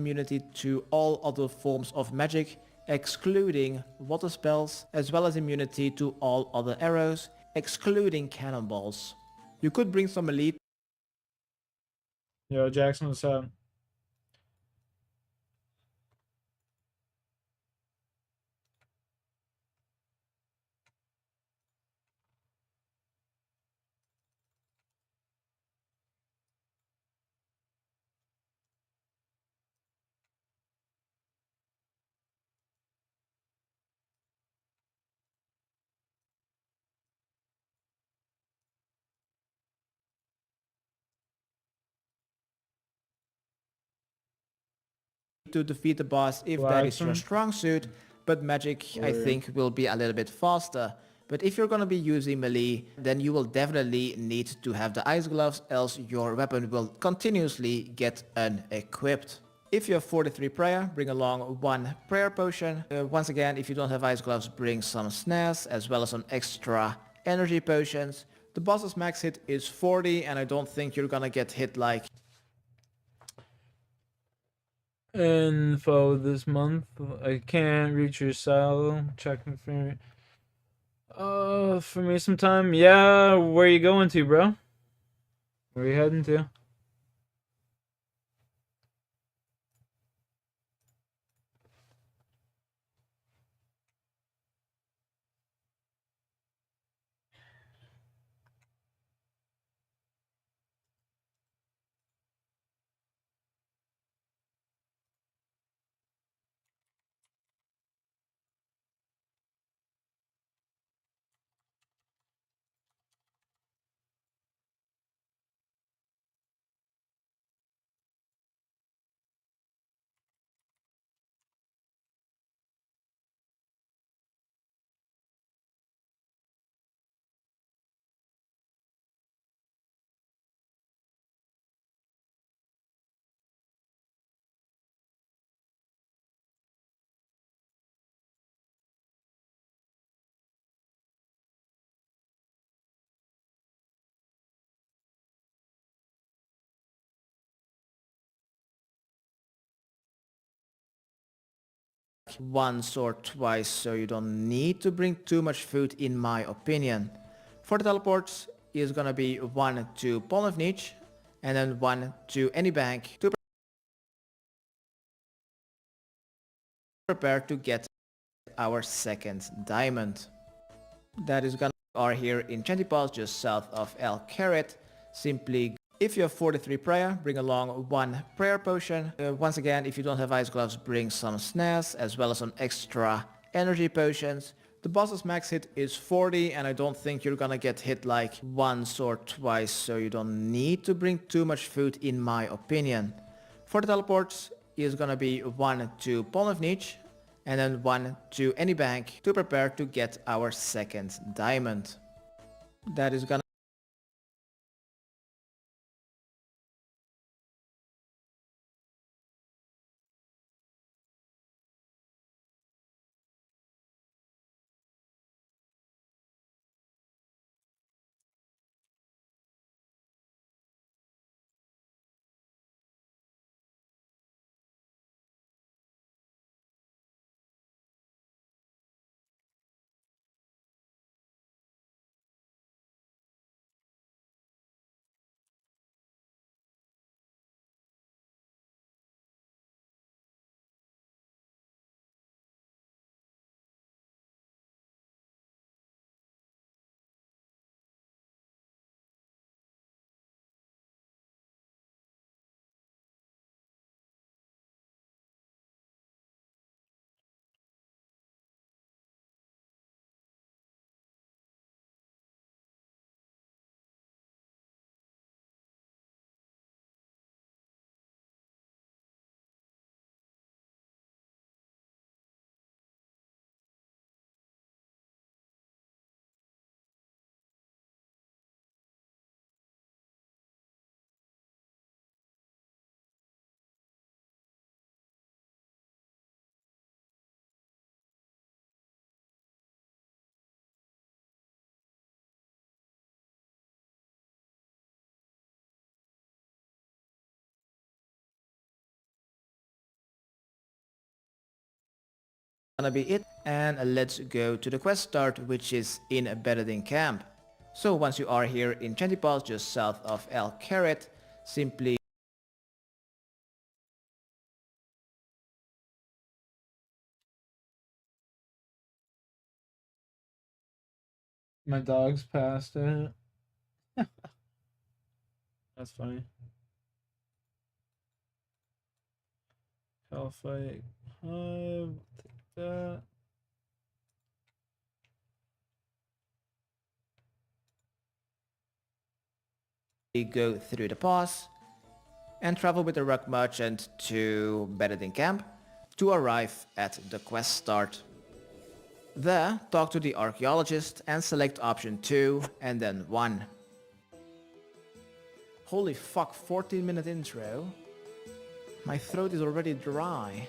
immunity to all other forms of magic, excluding water spells, as well as immunity to all other arrows, excluding cannonballs. You could bring some elite. Yo, Jackson, what's up? to defeat the boss if that is your strong suit, but magic I think will be a little bit faster. But if you're gonna be using melee, then you will definitely need to have the ice gloves, else your weapon will continuously get unequipped. If you have 43 prayer, bring along 1 prayer potion. Once again, if you don't have ice gloves, bring some snares as well as some extra energy potions. The boss's max hit is 40 and I don't think you're gonna get hit like info this month. I can't reach your cell. Checking for me sometime. Yeah, where you going to, bro? Where you heading to? once or twice, so you don't need to bring too much food in my opinion. For the teleports is gonna be 1 to Pawn of Niche and then 1 to any bank to prepare to get our second diamond. That is gonna are here in Chantipas just south of El Carrot. Simply if you have 43 prayer, bring along 1 prayer potion. Once again, if you don't have ice gloves, bring some snares as well as some extra energy potions. The boss's max hit is 40 and I don't think you're gonna get hit like once or twice, so you don't need to bring too much food in my opinion. For the teleports is gonna be 1 to Pawn of Niche and then 1 to any bank to prepare to get our second diamond. That is gonna be it, and let's go to the quest start, which is in Bedding Camp. So once you are here in Chantipas just south of El Carrot, simply My dog's passed it. That's funny. Hell fight. Take that. go through the pass. and travel with the rug merchant to Benedict camp to arrive at the quest start. There, talk to the archaeologist and select option 2 and then 1. Holy fuck, 14-minute intro. My throat is already dry.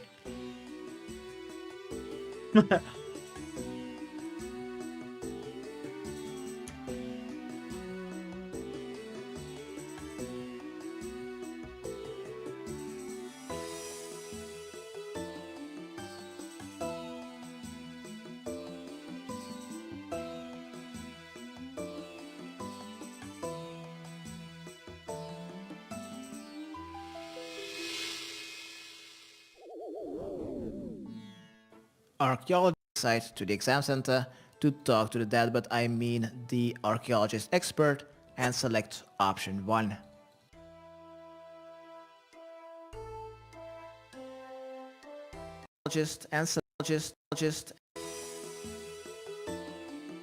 Archaeologist site to the exam center to talk to the dead, but I mean the archaeologist expert, and select option 1. Archaeologist.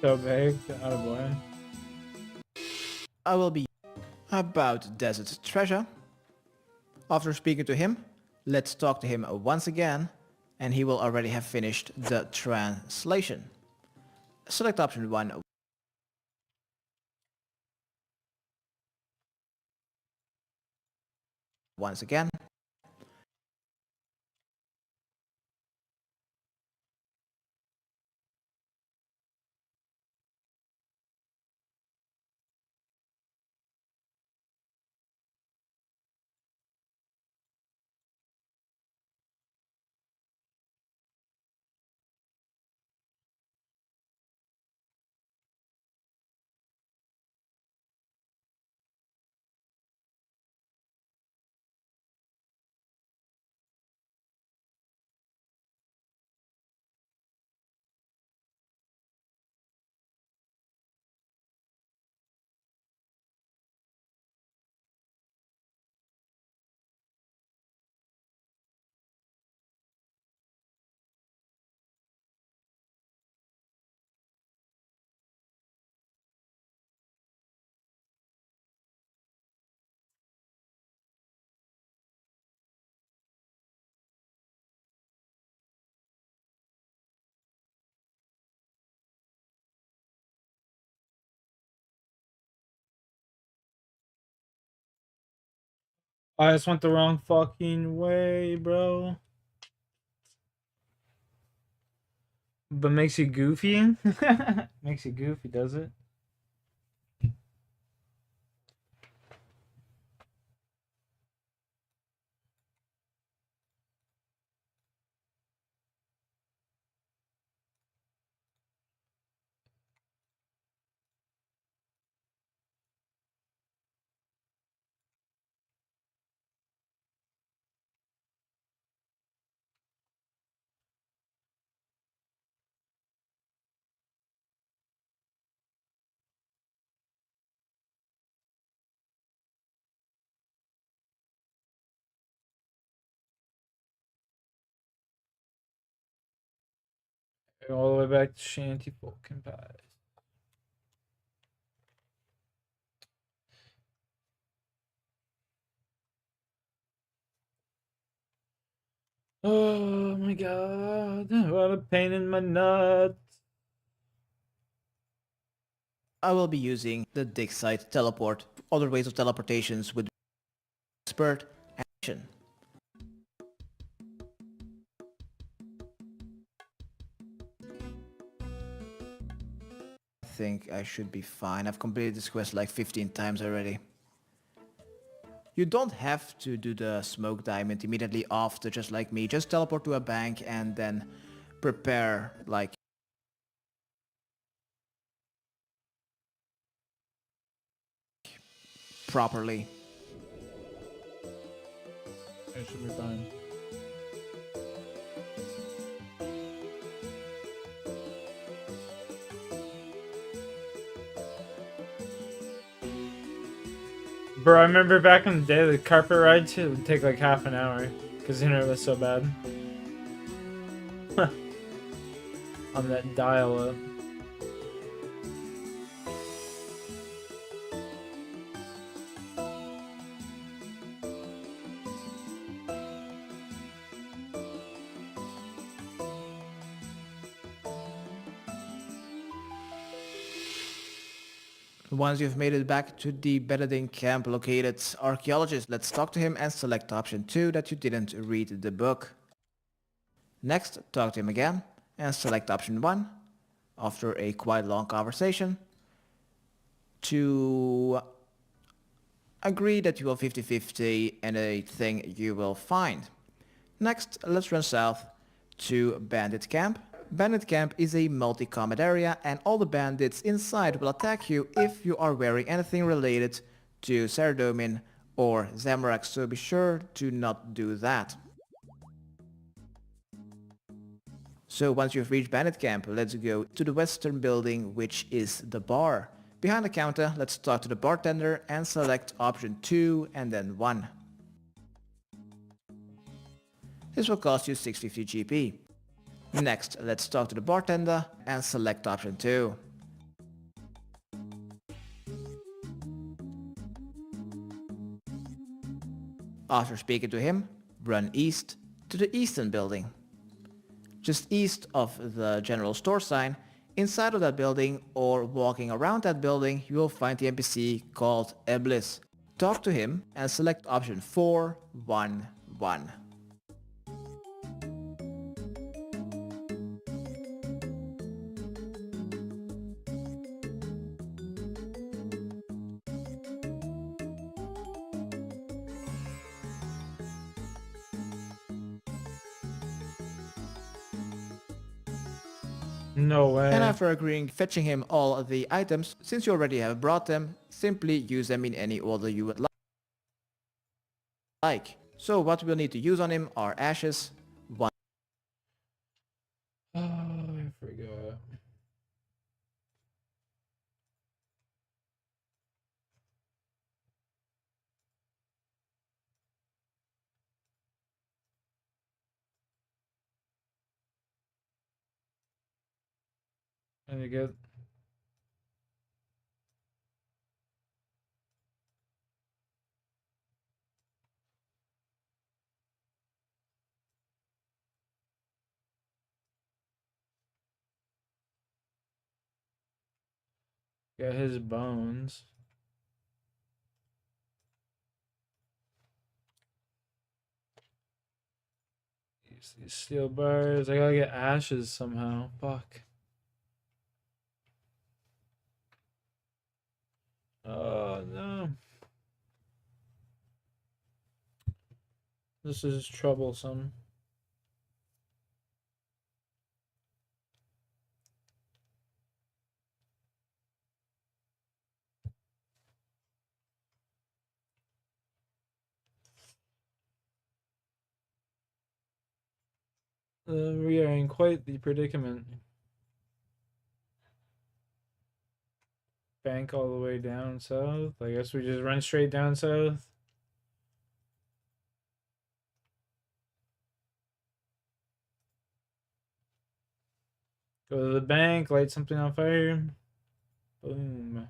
So big, out of boy. I will be about desert treasure. After speaking to him, let's talk to him once again, and he will already have finished the translation. Select option 1. Once again. I just went the wrong fucking way, bro. But makes you goofy? Makes you goofy, does it? All the way back to Shanty Falcon Pies. Oh my god, what a pain in my nuts. I will be using the dig site teleport, other ways of teleportations with expert action. I think I should be fine. I've completed this quest like 15 times already. You don't have to do the smoke diamond immediately after, just like me. Just teleport to a bank and then prepare like properly. It should be fine. Bro, I remember back in the day, the carpet ride too would take like half an hour because the internet was so bad. On that dial-up. Once you've made it back to the Benedict camp located archaeologist, let's talk to him and select option 2 that you didn't read the book. Next, talk to him again and select option 1 after a quite long conversation to agree that you will 50-50 anything you will find. Next, let's run south to Bandit Camp. Bandit Camp is a multi-combat area and all the bandits inside will attack you if you are wearing anything related to Saradomin or Zamorak, so be sure to not do that. So once you've reached Bandit Camp, let's go to the western building, which is the bar. Behind the counter, let's talk to the bartender and select option 2 and then 1. This will cost you 650 GP. Next, let's talk to the bartender and select option 2. After speaking to him, run east to the eastern building. Just east of the general store sign, inside of that building or walking around that building, you will find the NPC called Iblis. Talk to him and select option 411. No way. And after agreeing fetching him all of the items, since you already have brought them, simply use them in any order you would like. So what we'll need to use on him are ashes, 1. Oh, I forgot. Any good? Got his bones. These steel bars. I gotta get ashes somehow. Fuck. Oh no. This is troublesome. We are in quite the predicament. Bank all the way down south. I guess we just run straight down south. Go to the bank, light something on fire. Boom.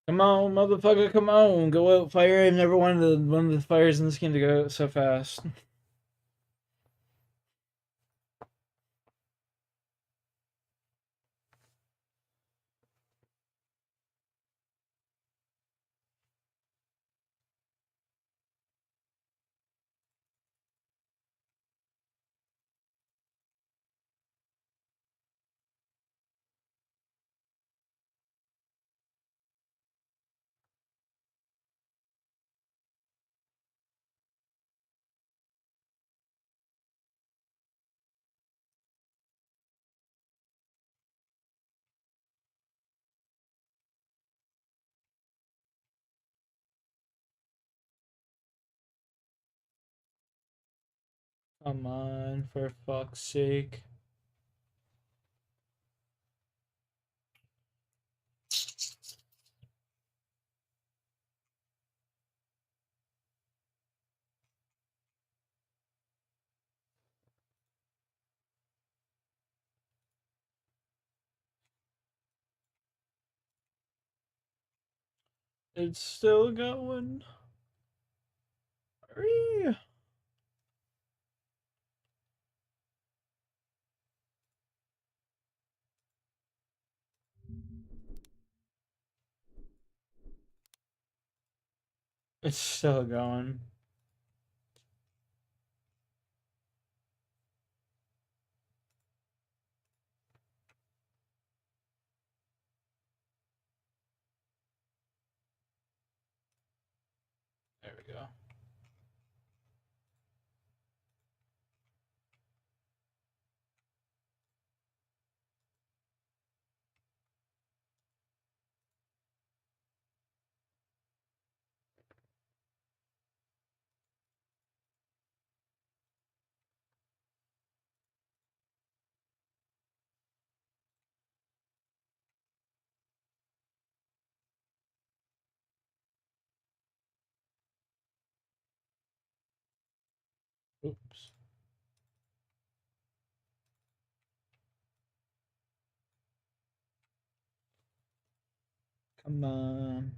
Come on, motherfucker, come on. Go out fire. I've never wanted one of the fires in this game to go out so fast. Come on, for fuck's sake. It's still going. Hurry. It's still going. There we go. Oops. Come on.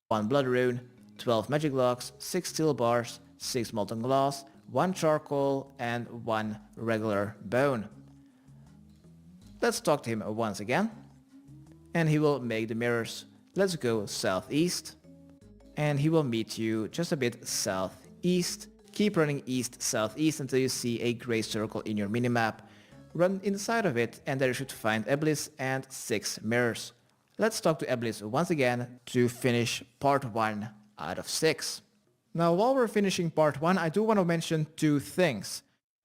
One blood rune, 12 magic blocks, 6 steel bars, 6 molten glass, 1 charcoal and 1 regular bone. Let's talk to him once again. And he will make the mirrors. Let's go southeast. And he will meet you just a bit southeast. Keep running east-southeast until you see a grey circle in your minimap. Run inside of it and there you should find Eblis and 6 mirrors. Let's talk to Eblis once again to finish part 1 out of 6. Now while we're finishing part 1, I do want to mention 2 things.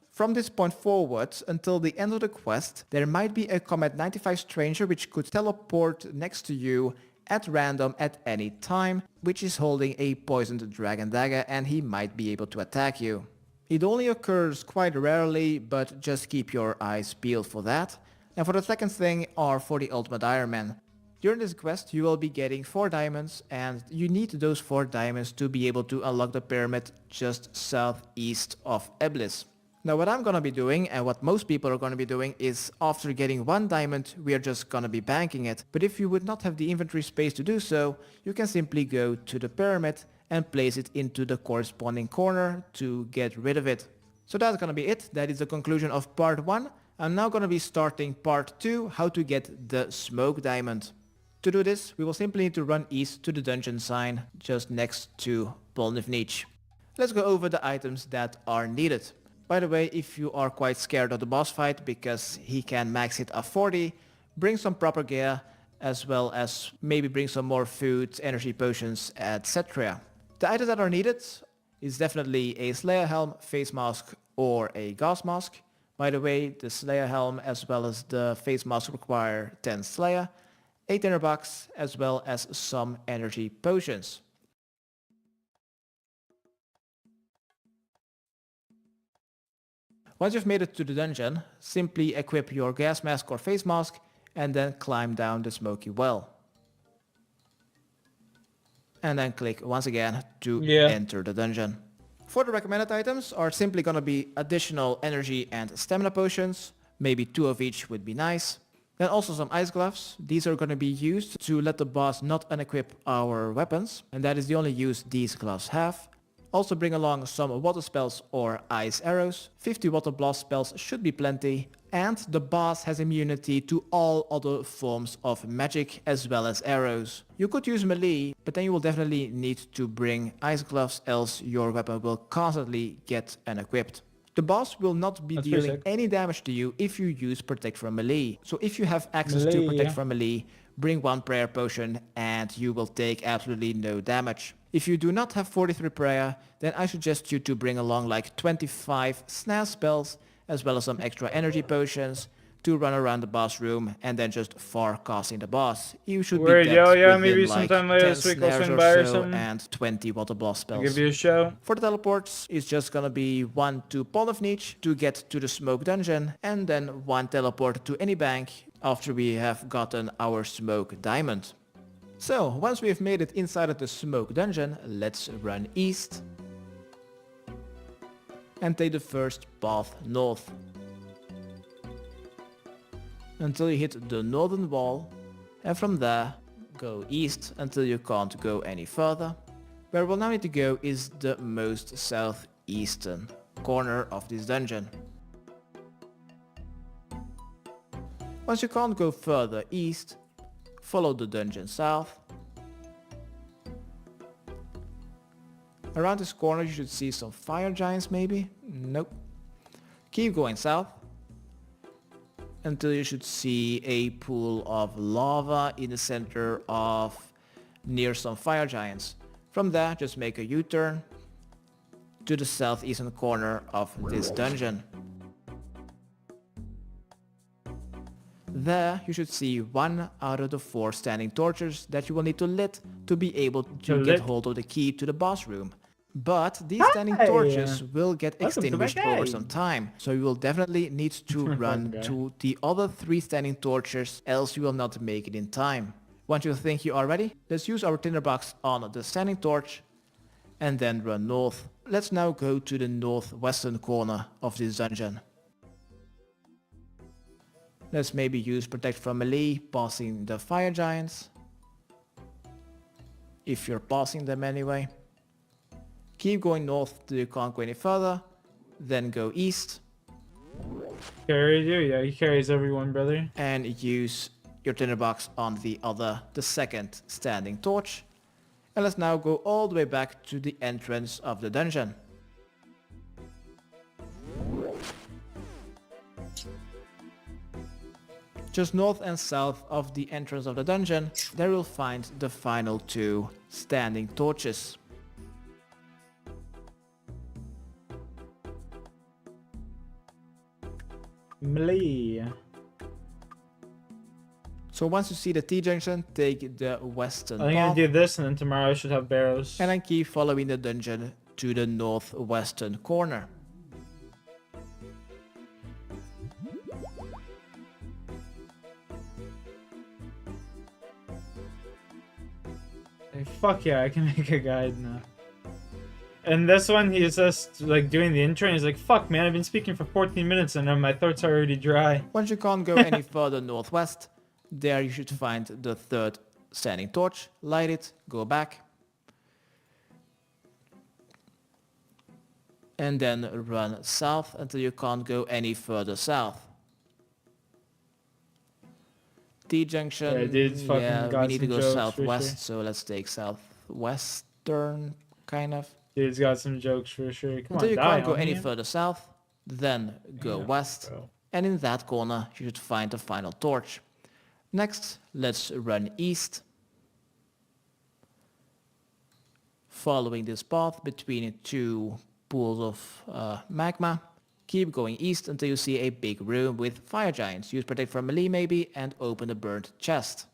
From this point forward until the end of the quest, there might be a Combat 95 stranger which could teleport next to you at random at any time, which is holding a poisoned dragon dagger and he might be able to attack you. It only occurs quite rarely, but just keep your eyes peeled for that. And for the second thing are for the Ultimate Iron Man. During this quest you will be getting 4 diamonds and you need those 4 diamonds to be able to unlock the pyramid just southeast of Eblis. Now what I'm gonna be doing and what most people are gonna be doing is after getting 1 diamond we are just gonna be banking it. But if you would not have the inventory space to do so, you can simply go to the pyramid and place it into the corresponding corner to get rid of it. So that's gonna be it. That is the conclusion of part 1. I'm now gonna be starting part 2, how to get the smoke diamond. To do this, we will simply need to run east to the dungeon sign just next to Polnivnich. Let's go over the items that are needed. By the way, if you are quite scared of the boss fight because he can max hit a 40, bring some proper gear as well as maybe bring some more food, energy potions, etc. The items that are needed is definitely a Slayer helm, face mask or a gas mask. By the way, the Slayer helm as well as the face mask require 10 Slayer, 8 tinderbox as well as some energy potions. Once you've made it to the dungeon, simply equip your gas mask or face mask and then climb down the smoky well. And then click once again to enter the dungeon. For the recommended items are simply gonna be additional energy and stamina potions, maybe 2 of each would be nice. Then also some ice gloves. These are going to be used to let the boss not unequip our weapons, and that is the only use these gloves have. Also bring along some water spells or ice arrows. 50 water blast spells should be plenty. And the boss has immunity to all other forms of magic as well as arrows. You could use melee, but then you will definitely need to bring ice gloves, else your weapon will constantly get unequipped. The boss will not be dealing any damage to you if you use Protect from Melee. So if you have access to Protect from Melee, bring one prayer potion and you will take absolutely no damage. If you do not have 43 prayer, then I suggest you to bring along like 25 snare spells as well as some extra energy potions to run around the boss room and then just forecasting the boss. You should be dead within maybe like sometime later 10 this week I'll snares swing or by or so something. and 20 water boss spells. I'll give you a show. For the teleports, it's just gonna be 1 to Polnivnic to get to the smoke dungeon and then 1 teleport to any bank after we have gotten our smoke diamond. So, once we've made it inside of the smoke dungeon, let's run east and take the first path north until you hit the northern wall, and from there go east until you can't go any further. Where we'll now need to go is the most southeastern corner of this dungeon. Once you can't go further east, follow the dungeon south. Around this corner you should see some fire giants maybe? Nope. Keep going south until you should see a pool of lava in the center of near some fire giants. From there just make a U-turn to the southeastern corner of this dungeon. There you should see 1 out of the 4 standing torches that you will need to lit to be able to get hold of the key to the boss room. But these standing torches will get extinguished over some time, so you will definitely need to run to the other 3 standing torches, else you will not make it in time. Once you think you are ready, let's use our tinderbox on the standing torch and then run north. Let's now go to the northwestern corner of this dungeon. Let's maybe use Protect from Melee, passing the fire giants, if you're passing them anyway. Keep going north till you can't go any further, then go east. Carries you? Yeah, he carries everyone, brother. And use your tinderbox on the second standing torch. And let's now go all the way back to the entrance of the dungeon. Just north and south of the entrance of the dungeon, there you'll find the final 2 standing torches. Melee. So once you see the T-junction, take the western I'm path. gonna do this and then tomorrow I should have barrows. And then keep following the dungeon to the northwestern corner. Hey, fuck yeah, I can make a guide now. And this one, he's just like doing the intro and he's like, fuck man, I've been speaking for 14 minutes and my throat's already dry. Once you can't go any further northwest, there you should find the 3rd standing torch, light it, go back. And then run south until you can't go any further south. T-junction, Yeah, dude's fucking got we need to some go jokes, southwest, for so let's take southwestern, kind of. Dude's got some jokes for sure. Come Until on, you die can't go on any me. further south, then go west, and in that corner you should find the final torch. Next, let's run east, following this path between 2 pools of magma. Keep going east until you see a big room with fire giants. Use Protect from Melee maybe and open the burnt chest.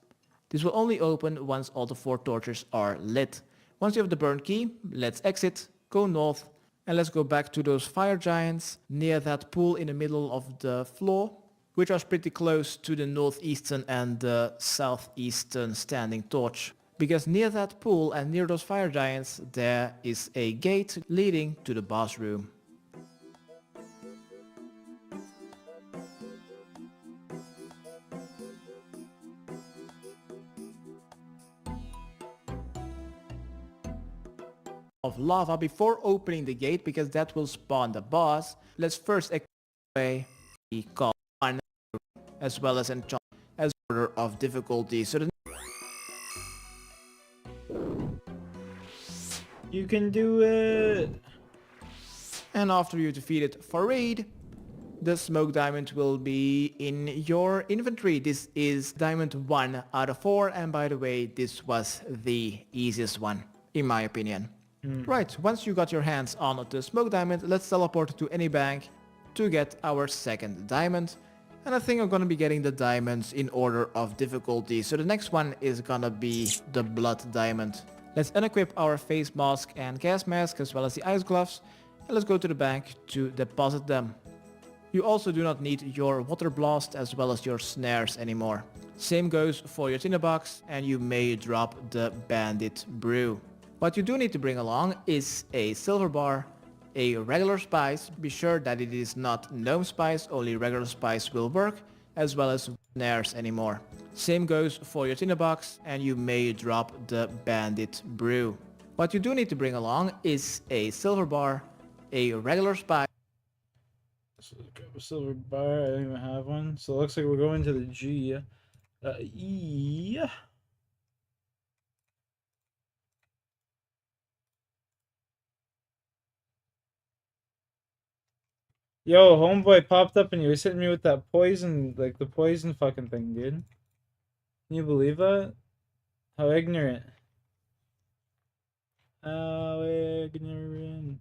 This will only open once all the 4 torches are lit. Once you have the burnt key, let's exit, go north, and let's go back to those fire giants near that pool in the middle of the floor, which was pretty close to the northeastern and the southeastern standing torch. Because near that pool and near those fire giants, there is a gate leading to the boss room. Of lava before opening the gate, because that will spawn the boss. Let's first equip a call 1 as well as enchant as order of difficulty. So the You can do it! And after you defeat it for raid, the smoke diamond will be in your inventory. This is diamond 1 out of 4, and by the way, this was the easiest one, in my opinion. Right, once you got your hands on the smoke diamond, let's teleport to any bank to get our second diamond. And I think I'm gonna be getting the diamonds in order of difficulty. So the next one is gonna be the blood diamond. Let's unequip our face mask and gas mask as well as the ice gloves. And let's go to the bank to deposit them. You also do not need your water blast as well as your snares anymore. Same goes for your tinderbox, and you may drop the bandit brew. What you do need to bring along is a silver bar, a regular spice, be sure that it is not gnome spice, only regular spice will work, as well as snares anymore. Same goes for your tinderbox, and you may drop the bandit brew. What you do need to bring along is a silver bar, a regular spice. So grab a silver bar, I don't even have one. So it looks like we're going to the G. Yeah. Yo, homeboy popped up and he was hitting me with that poison, like the poison fucking thing, dude. Can you believe that? How ignorant. How ignorant.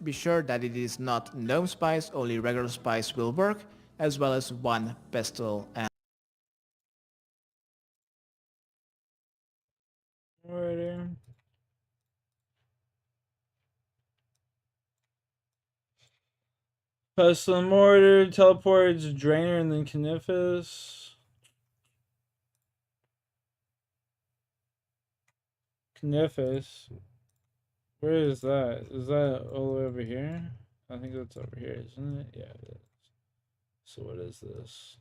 Be sure that it is not gnome spice, only regular spice will work, as well as one pestle and Alrighty. Pestle and mortar, teleports, drainer, and then Canifis. Canifis. Where is that? Is that all the way over here? I think that's over here, isn't it? Yeah, it is. So what is this?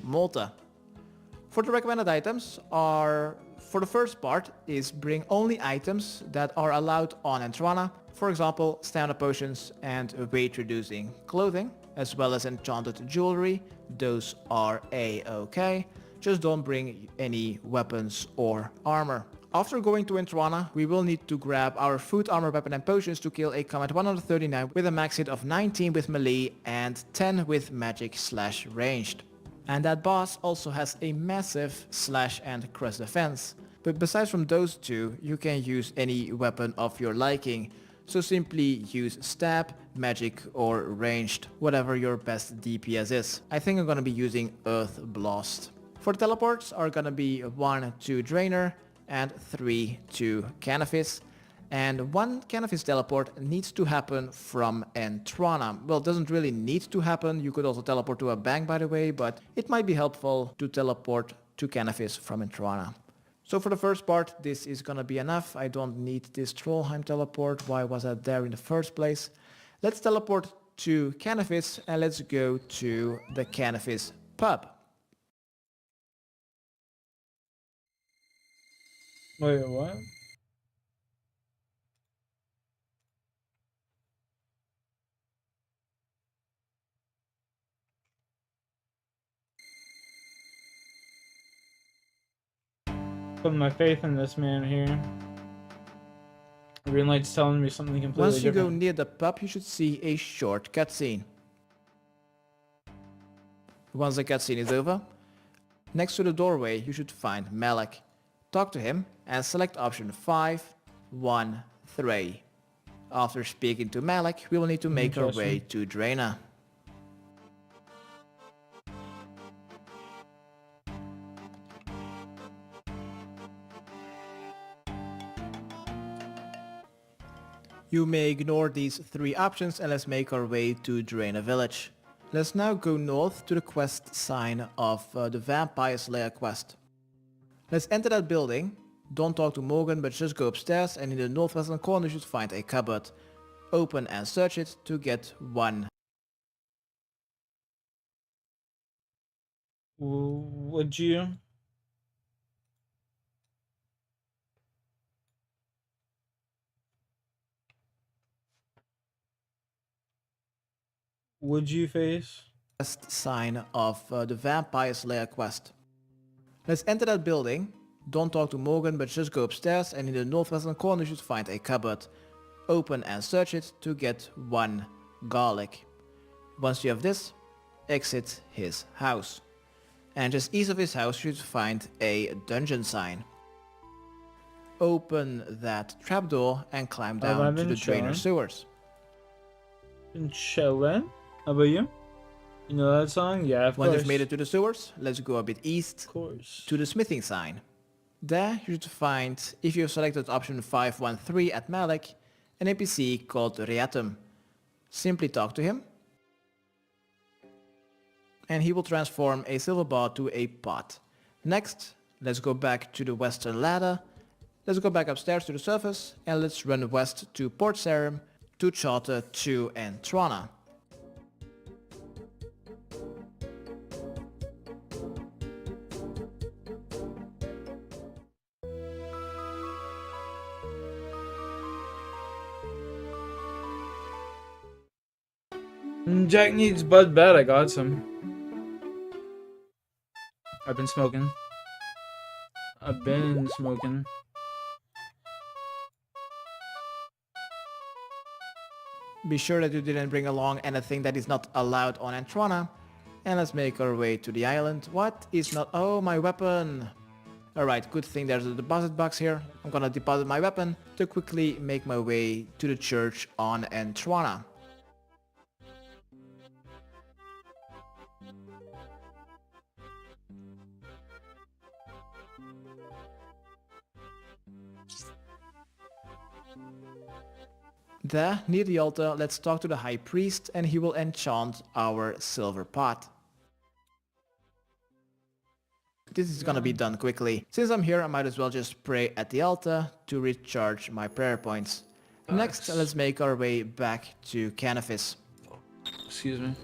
Malta. For the recommended items are, for the first part, is bring only items that are allowed on Entrana, for example, stamina potions and weight reducing clothing, as well as enchanted jewelry. Those are a-okay. Just don't bring any weapons or armor. After going to Entrana, we will need to grab our food, armor, weapon and potions to kill a combat 139 with a max hit of 19 with melee and 10 with magic/ranged. And that boss also has a massive slash and crust defense. But besides from those two, you can use any weapon of your liking. So simply use stab, magic or ranged, whatever your best DPS is. I think I'm gonna be using Earth Blast. For the teleports are gonna be 1 to Drainer and 3 to Canifis. And one Canifis teleport needs to happen from Entrana. Well, it doesn't really need to happen. You could also teleport to a bank, by the way, but it might be helpful to teleport to Canifis from Entrana. So for the first part, this is gonna be enough. I don't need this Trollheim teleport. Why was that there in the first place? Let's teleport to Canifis and let's go to the Canifis pub. Wait, what? Put my faith in this man here. Green light's telling me something completely Once you different. go near the pub, you should see a short cutscene. Once the cutscene is over, next to the doorway you should find Malik. Talk to him and select option 513. After speaking to Malik, we will need to make our way to Draina. You may ignore these 3 options and let's make our way to Draina village. Let's now go north to the quest sign of the Vampire Slayer quest. Let's enter that building. Don't talk to Morgan, but just go upstairs and in the northwestern corner you should find a cupboard. Open and search it to get 1. Would you? Would you face? Quest sign of the Vampire Slayer quest. Let's enter that building. Don't talk to Morgan, but just go upstairs and in the northwestern corner you should find a cupboard. Open and search it to get 1 garlic. Once you have this, exit his house. And just east of his house you should find a dungeon sign. Open that trapdoor and climb down to the drainer sewers. Been chillin'. How about you? You know that song? Yeah, of course. Once you've made it to the sewers, let's go a bit east to the smithing sign. There you should find, if you have selected option 513 at Malik, an NPC called Riatum. Simply talk to him and he will transform a silver bar to a pot. Next, let's go back to the western ladder. Let's go back upstairs to the surface and let's run west to Port Sarim, to Charter 2 and Trana. Jack needs bud bad. I got some. I've been smoking. Be sure that you didn't bring along anything that is not allowed on Antrana. And let's make our way to the island. What is not... Oh, my weapon! Alright, good thing there's a deposit box here. I'm gonna deposit my weapon to quickly make my way to the church on Antrana. There, near the altar, let's talk to the high priest and he will enchant our silver pot. This is gonna be done quickly. Since I'm here, I might as well just pray at the altar to recharge my prayer points. Next, let's make our way back to Canifis. Excuse me.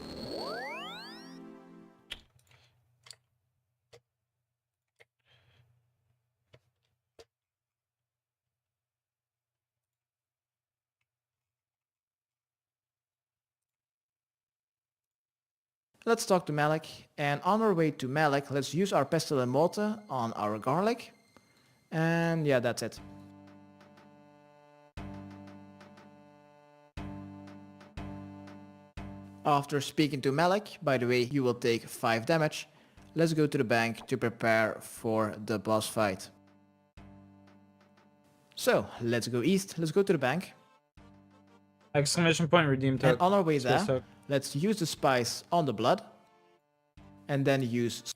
Let's talk to Malik, and on our way to Malik, let's use our pestle and mortar on our garlic. And yeah, that's it. After speaking to Malik, by the way, you will take 5 damage. Let's go to the bank to prepare for the boss fight. So, let's go east, let's go to the bank. Exclamation point redeem token. And on our way there, let's use the spice on the blood. And then use...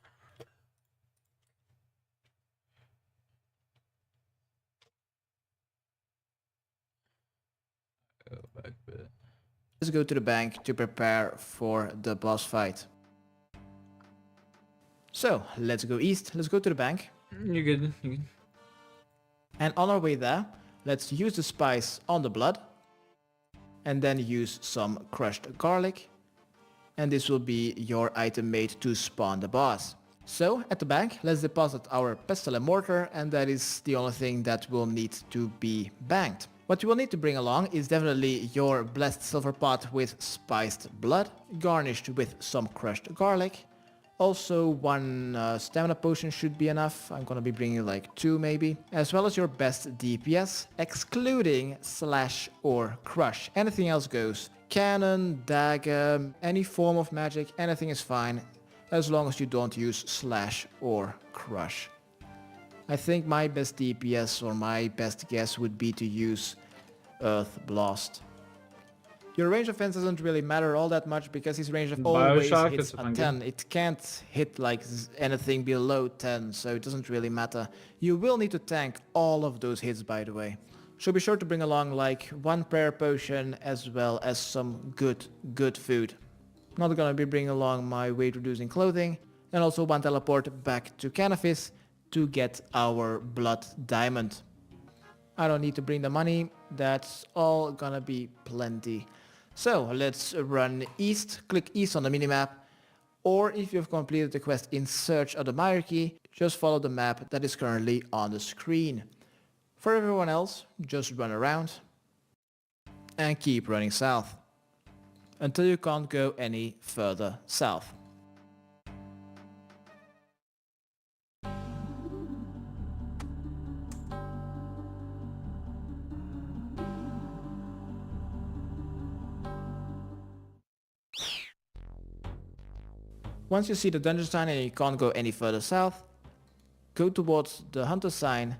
Let's go to the bank to prepare for the boss fight. So, let's go east, let's go to the bank. You're good, you're good. And on our way there, let's use the spice on the blood. And then use some crushed garlic. And this will be your item made to spawn the boss. So, at the bank, let's deposit our pestle and mortar, and that is the only thing that will need to be banked. What you will need to bring along is definitely your blessed silver pot with spiced blood, garnished with some crushed garlic. Also, one stamina potion should be enough. I'm gonna be bringing like 2 maybe. As well as your best DPS, excluding slash or crush. Anything else goes. Cannon, dagger, any form of magic, anything is fine. As long as you don't use slash or crush. I think my best DPS or my best guess would be to use Earth Blast. Your range offense doesn't really matter all that much because his range of always hits a 10. It can't hit like anything below 10, so it doesn't really matter. You will need to tank all of those hits, by the way. So be sure to bring along like 1 prayer potion as well as some good food. Not gonna be bringing along my weight reducing clothing and also 1 teleport back to Canifis to get our blood diamond. I don't need to bring the money, that's all gonna be plenty. So let's run east, click east on the minimap, or if you've completed the quest in search of the hierarchy, just follow the map that is currently on the screen. For everyone else, just run around and keep running south until you can't go any further south. Once you see the dungeon sign and you can't go any further south, go towards the hunter sign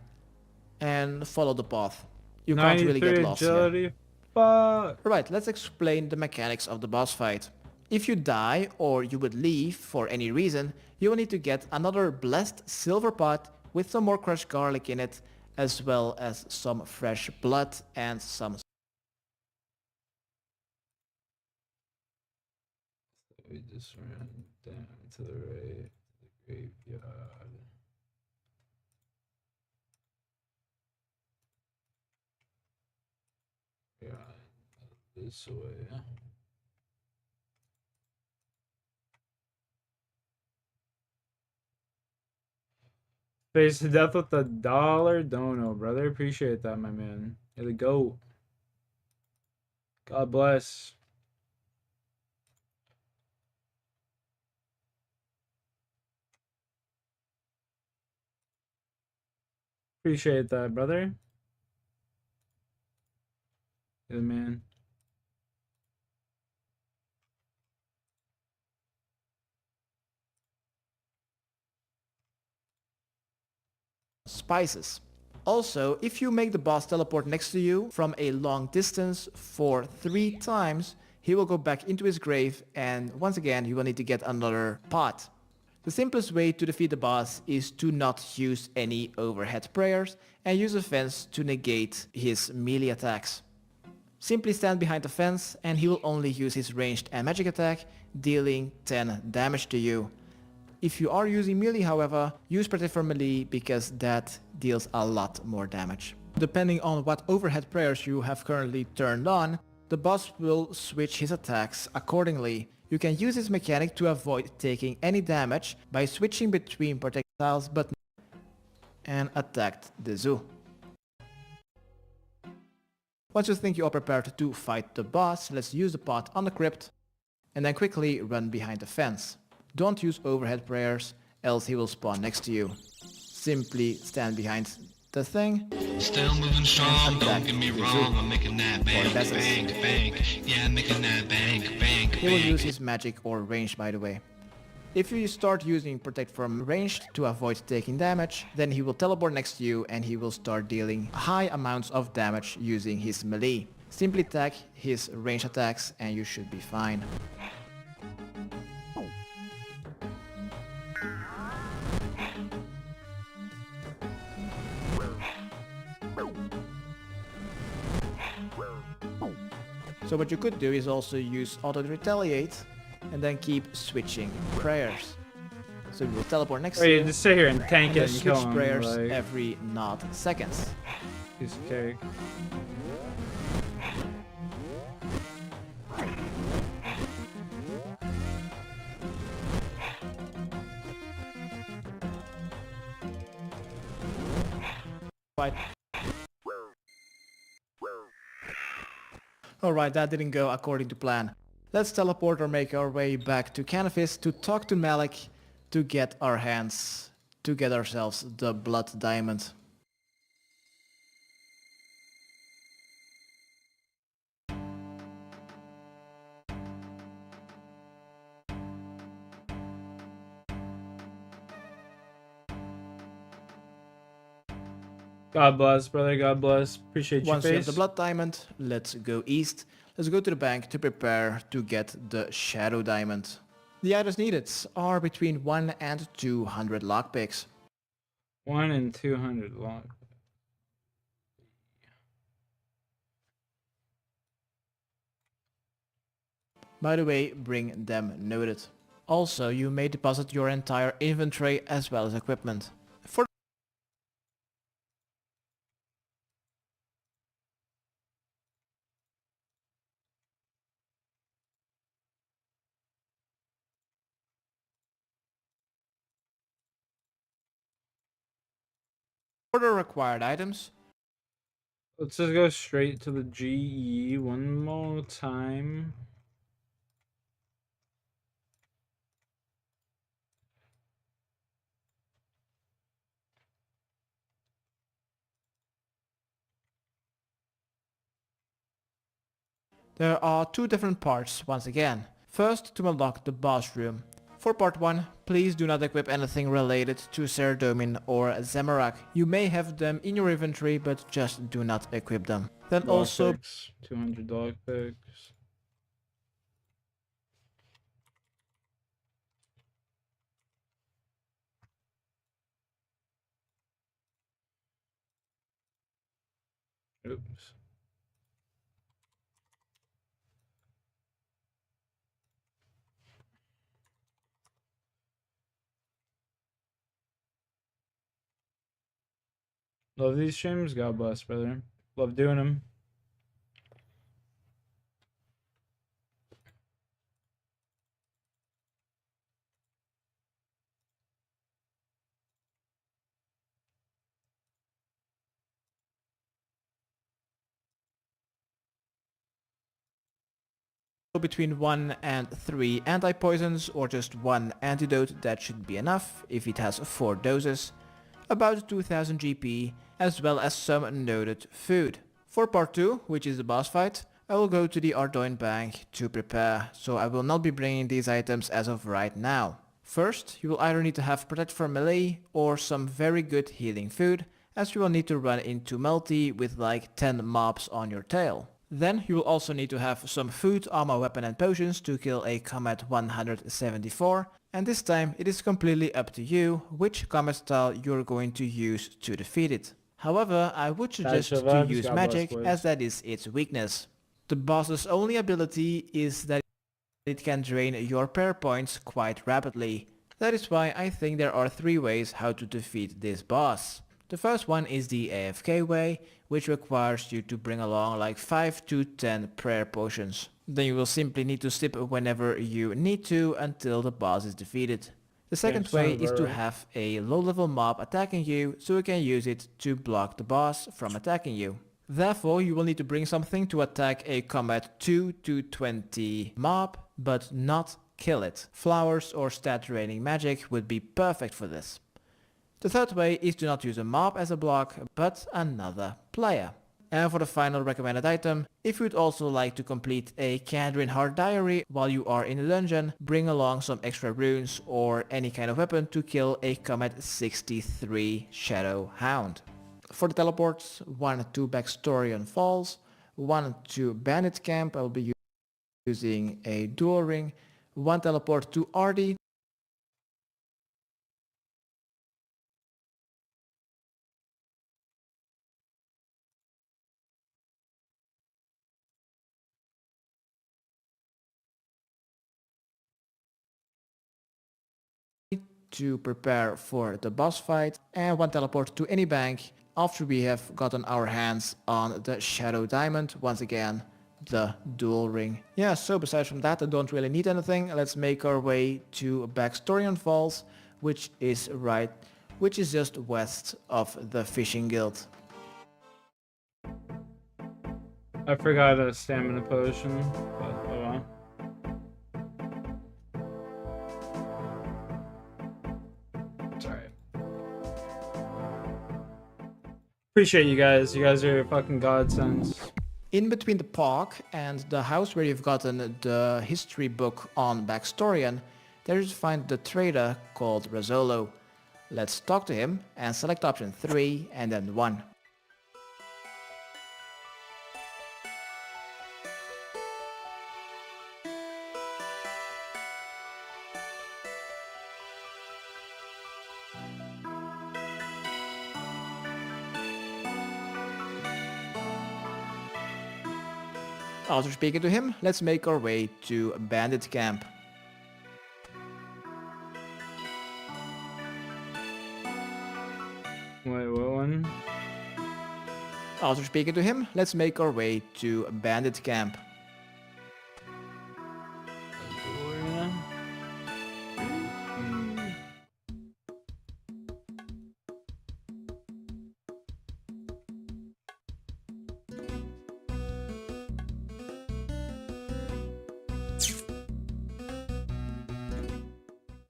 and follow the path. You can't really get lost here. Right, let's explain the mechanics of the boss fight. If you die or you would leave for any reason, you will need to get another blessed silver pot with some more crushed garlic in it, as well as some fresh blood and some. We just ran down to the right, to the graveyard. Yeah, this way. Face to death with $1 dono, brother. Appreciate that, my man. You're the GOAT. God bless. Appreciate that, brother. You're the man. Spices. Also, if you make the boss teleport next to you from a long distance for 3 times, he will go back into his grave and once again you will need to get another pot. The simplest way to defeat the boss is to not use any overhead prayers and use a fence to negate his melee attacks. Simply stand behind the fence and he will only use his ranged and magic attack, dealing 10 damage to you. If you are using melee, however, use protect for melee because that deals a lot more damage. Depending on what overhead prayers you have currently turned on, the boss will switch his attacks accordingly. You can use this mechanic to avoid taking any damage by switching between projectiles but and attack the zoo. Once you think you are prepared to fight the boss, let's use the pot on the crypt and then quickly run behind the fence. Don't use overhead prayers, else he will spawn next to you. Simply stand behind the thing. Still moving strong, don't get me wrong, I'm making that bank, bank. Yeah, I'm making that bank, bank. He will use his magic or range, by the way. If you start using protect from ranged to avoid taking damage, then he will teleport next to you and he will start dealing high amounts of damage using his melee. Simply attack his range attacks and you should be fine. So what you could do is also use auto retaliate and then keep switching prayers. So we will teleport next to you. Just sit here and tank it and switch kill him, prayers like, every 0 seconds. Piece of cake. Right. Alright, that didn't go according to plan. Let's teleport or make our way back to Canifis to talk to Malik to get ourselves the blood diamond. God bless, brother. God bless. Appreciate you, Once you have the face. blood diamond, let's go east. Let's go to the bank to prepare to get the shadow diamond. The items needed are between 1 and 200 lockpicks. 1 and 200 lock. By the way, bring them noted. Also, you may deposit your entire inventory as well as equipment. For the required items, let's just go straight to the GE one more time. there are two different parts once again. First, to unlock the boss room. For part 1, please do not equip anything related to Saradomin or Zamorak. You may have them in your inventory, but just do not equip them. Then also, 200 lockpicks. Oops. Love these streams. God bless, brother. Love doing them. between 1 and 3 anti-poisons or just 1 antidote, that should be enough if it has 4 doses, about 2000 GP, as well as some noted food. For part 2, which is the boss fight, I will go to the Ardoin bank to prepare, so I will not be bringing these items as of right now. First, you will either need to have Protect for melee or some very good healing food, as you will need to run into multi with like 10 mobs on your tail. Then you will also need to have some food, armor, weapon and potions to kill a combat 174, and this time it is completely up to you which combat style you're going to use to defeat it. However, I would suggest to use magic as that is its weakness. The boss's only ability is that it can drain your prayer points quite rapidly. That is why I think there are 3 ways how to defeat this boss. The first one is the AFK way, which requires you to bring along like 5 to 10 prayer potions. Then you will simply need to sip whenever you need to until the boss is defeated. The second way is to have a low level mob attacking you, so you can use it to block the boss from attacking you. Therefore, you will need to bring something to attack a combat 2 to 20 mob, but not kill it. Flowers or stat draining magic would be perfect for this. The third way is to not use a mob as a block, but another player. And for the final recommended item, if you'd also like to complete a Kandrin Heart Diary while you are in a dungeon, bring along some extra runes or any kind of weapon to kill a Comet 63 Shadow Hound. For the teleports, 1 to Backstorian Falls, 1 to Bandit Camp, I will be using a dual ring, 1 teleport to Ardi, to prepare for the boss fight, and 1 teleport to any bank after we have gotten our hands on the Shadow Diamond, once again the dual ring. Yeah, so besides from that I don't really need anything. Let's make our way to Backstorian Falls, which is just west of the Fishing Guild. I forgot a stamina potion, but oh well. Appreciate you guys. You guys are fucking godsends. In between the park and the house where you've gotten the history book on Backstorian, there you find the trader called Razzolo. Let's talk to him and select option 3 and then 1. After speaking to him, let's make our way to Bandit Camp. Wait, what one? After speaking to him, let's make our way to Bandit Camp.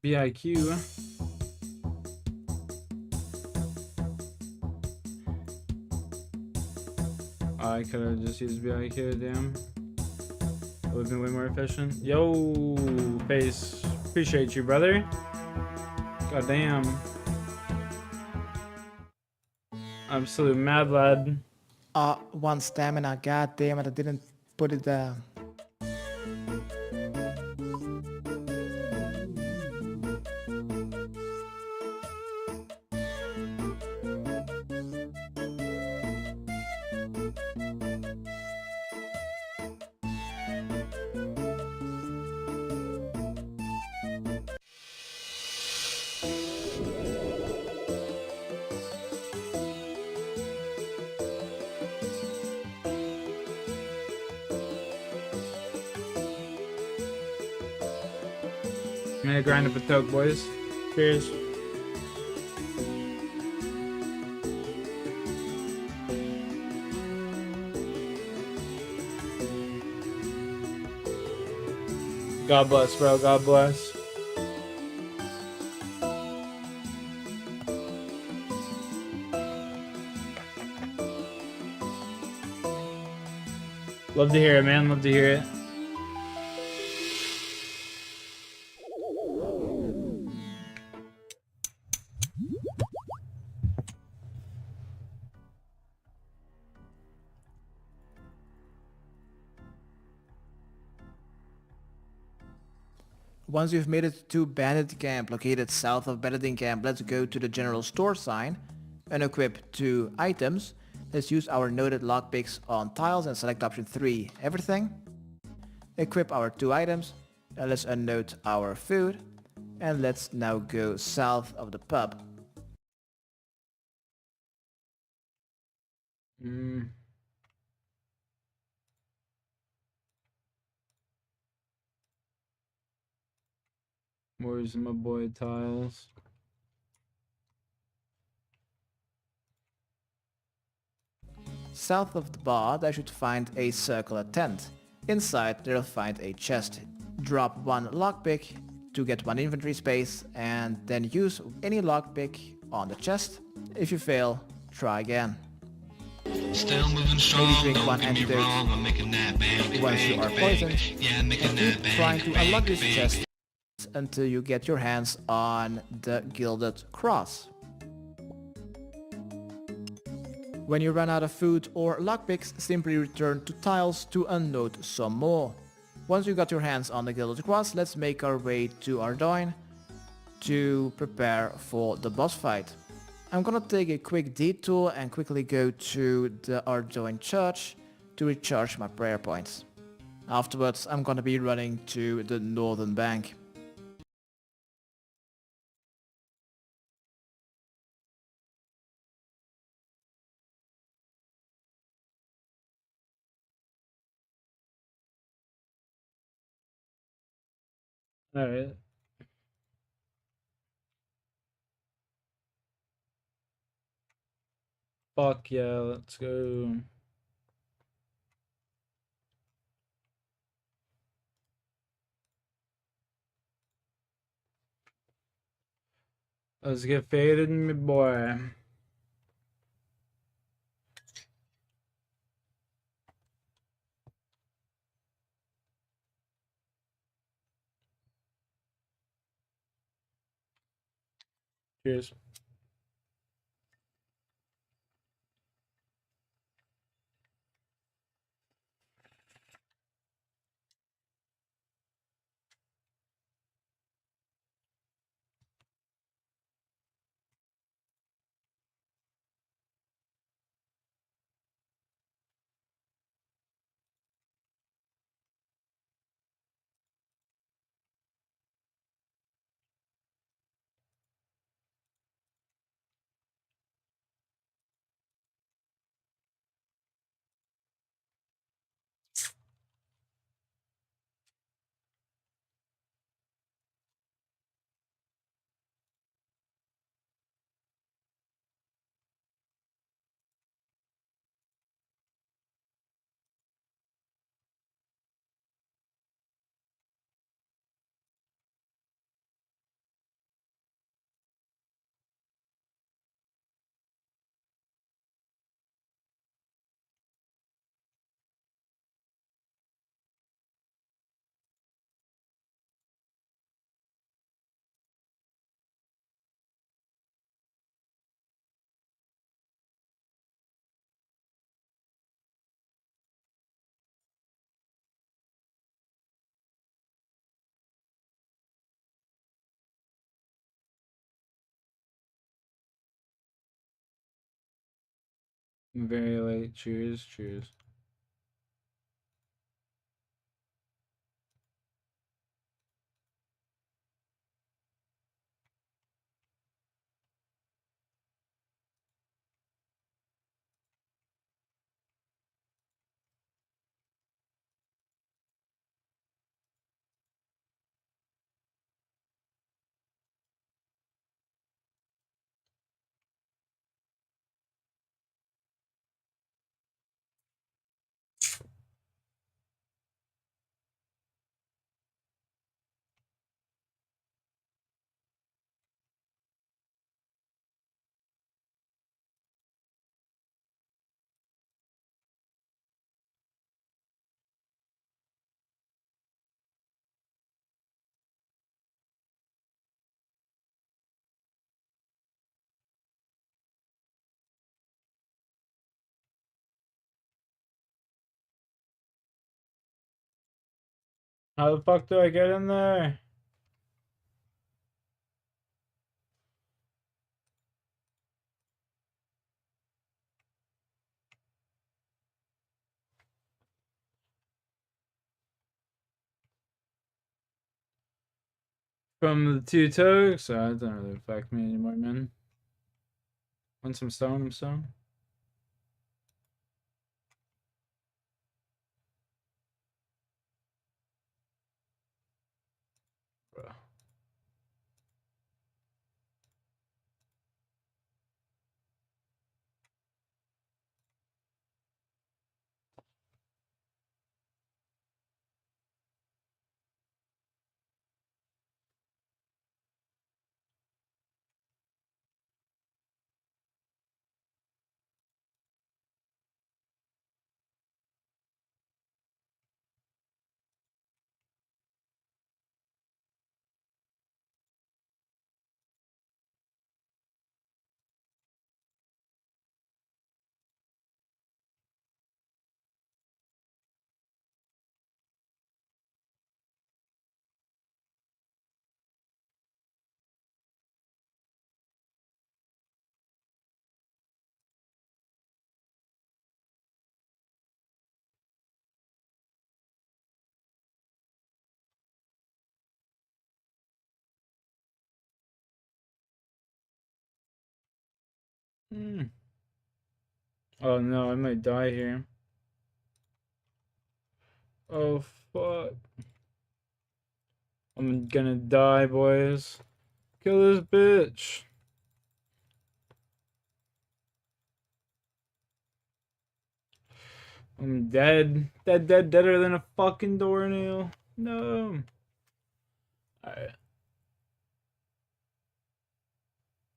BIQ. I could have just used BIQ, damn. It would have been way more efficient. Yo, Face. Appreciate you, brother. God damn. Absolute mad lad. 1 stamina, god damn it, I didn't put it there. I'm gonna grind up a toke, boys. Cheers. God bless, bro. God bless. Love to hear it, man. Love to hear it. Once you've made it to Bandit Camp, located south of Bandit Camp, let's go to the general store sign, unequip 2 items. Let's use our noted lockpicks on tiles and select option 3, everything. Equip our 2 items, and let's unnote our food, and let's now go south of the pub. Where's my boy Tiles? South of the bar, they should find a circular tent. Inside, they'll find a chest. Drop 1 lockpick to get 1 inventory space, and then use any lockpick on the chest. If you fail, try again. Still moving strong, Maybe drink don't 1 get me antidote wrong, I'm making that bang, once you are poisoned, yeah, I'm making and that keep bang, trying to bang, unlock this bang. chest until you get your hands on the gilded cross. When you run out of food or lockpicks, simply return to tiles to unload some more. Once you got your hands on the gilded cross, let's make our way to Ardoin to prepare for the boss fight. I'm gonna take a quick detour and quickly go to the Ardoin church to recharge my prayer points. Afterwards, I'm gonna be running to the northern bank. Alright. Fuck yeah, let's go. Let's get faded, me boy. Cheers. Very late. Cheers. Cheers. How the fuck do I get in there? From the 2 tokes? It doesn't really affect me anymore, man. Once I'm stoned, I'm stoned. Bro. Oh no, I might die here. Oh fuck. I'm gonna die, boys. Kill this bitch. I'm dead. Deader than a fucking doornail. No. Alright.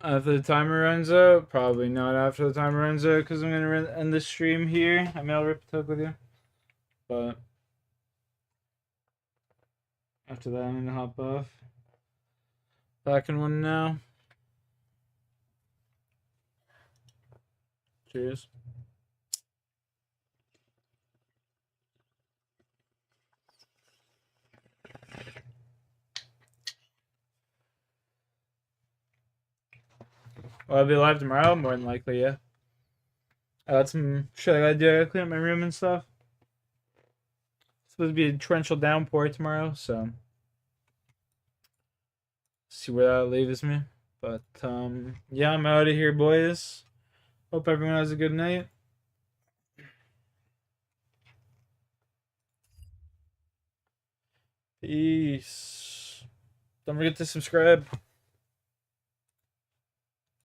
After the timer runs out? Probably not after the timer runs out, because I'm gonna end the stream here. I mean, I'll rip a talk with you. But after that, I'm gonna hop off. Back in one now. Cheers. Well, I'll be live tomorrow, more than likely, yeah. I got some shit I gotta do. I gotta clean up my room and stuff. It's supposed to be a torrential downpour tomorrow, so see where that leaves me. But yeah, I'm out of here, boys. Hope everyone has a good night. Peace. Don't forget to subscribe.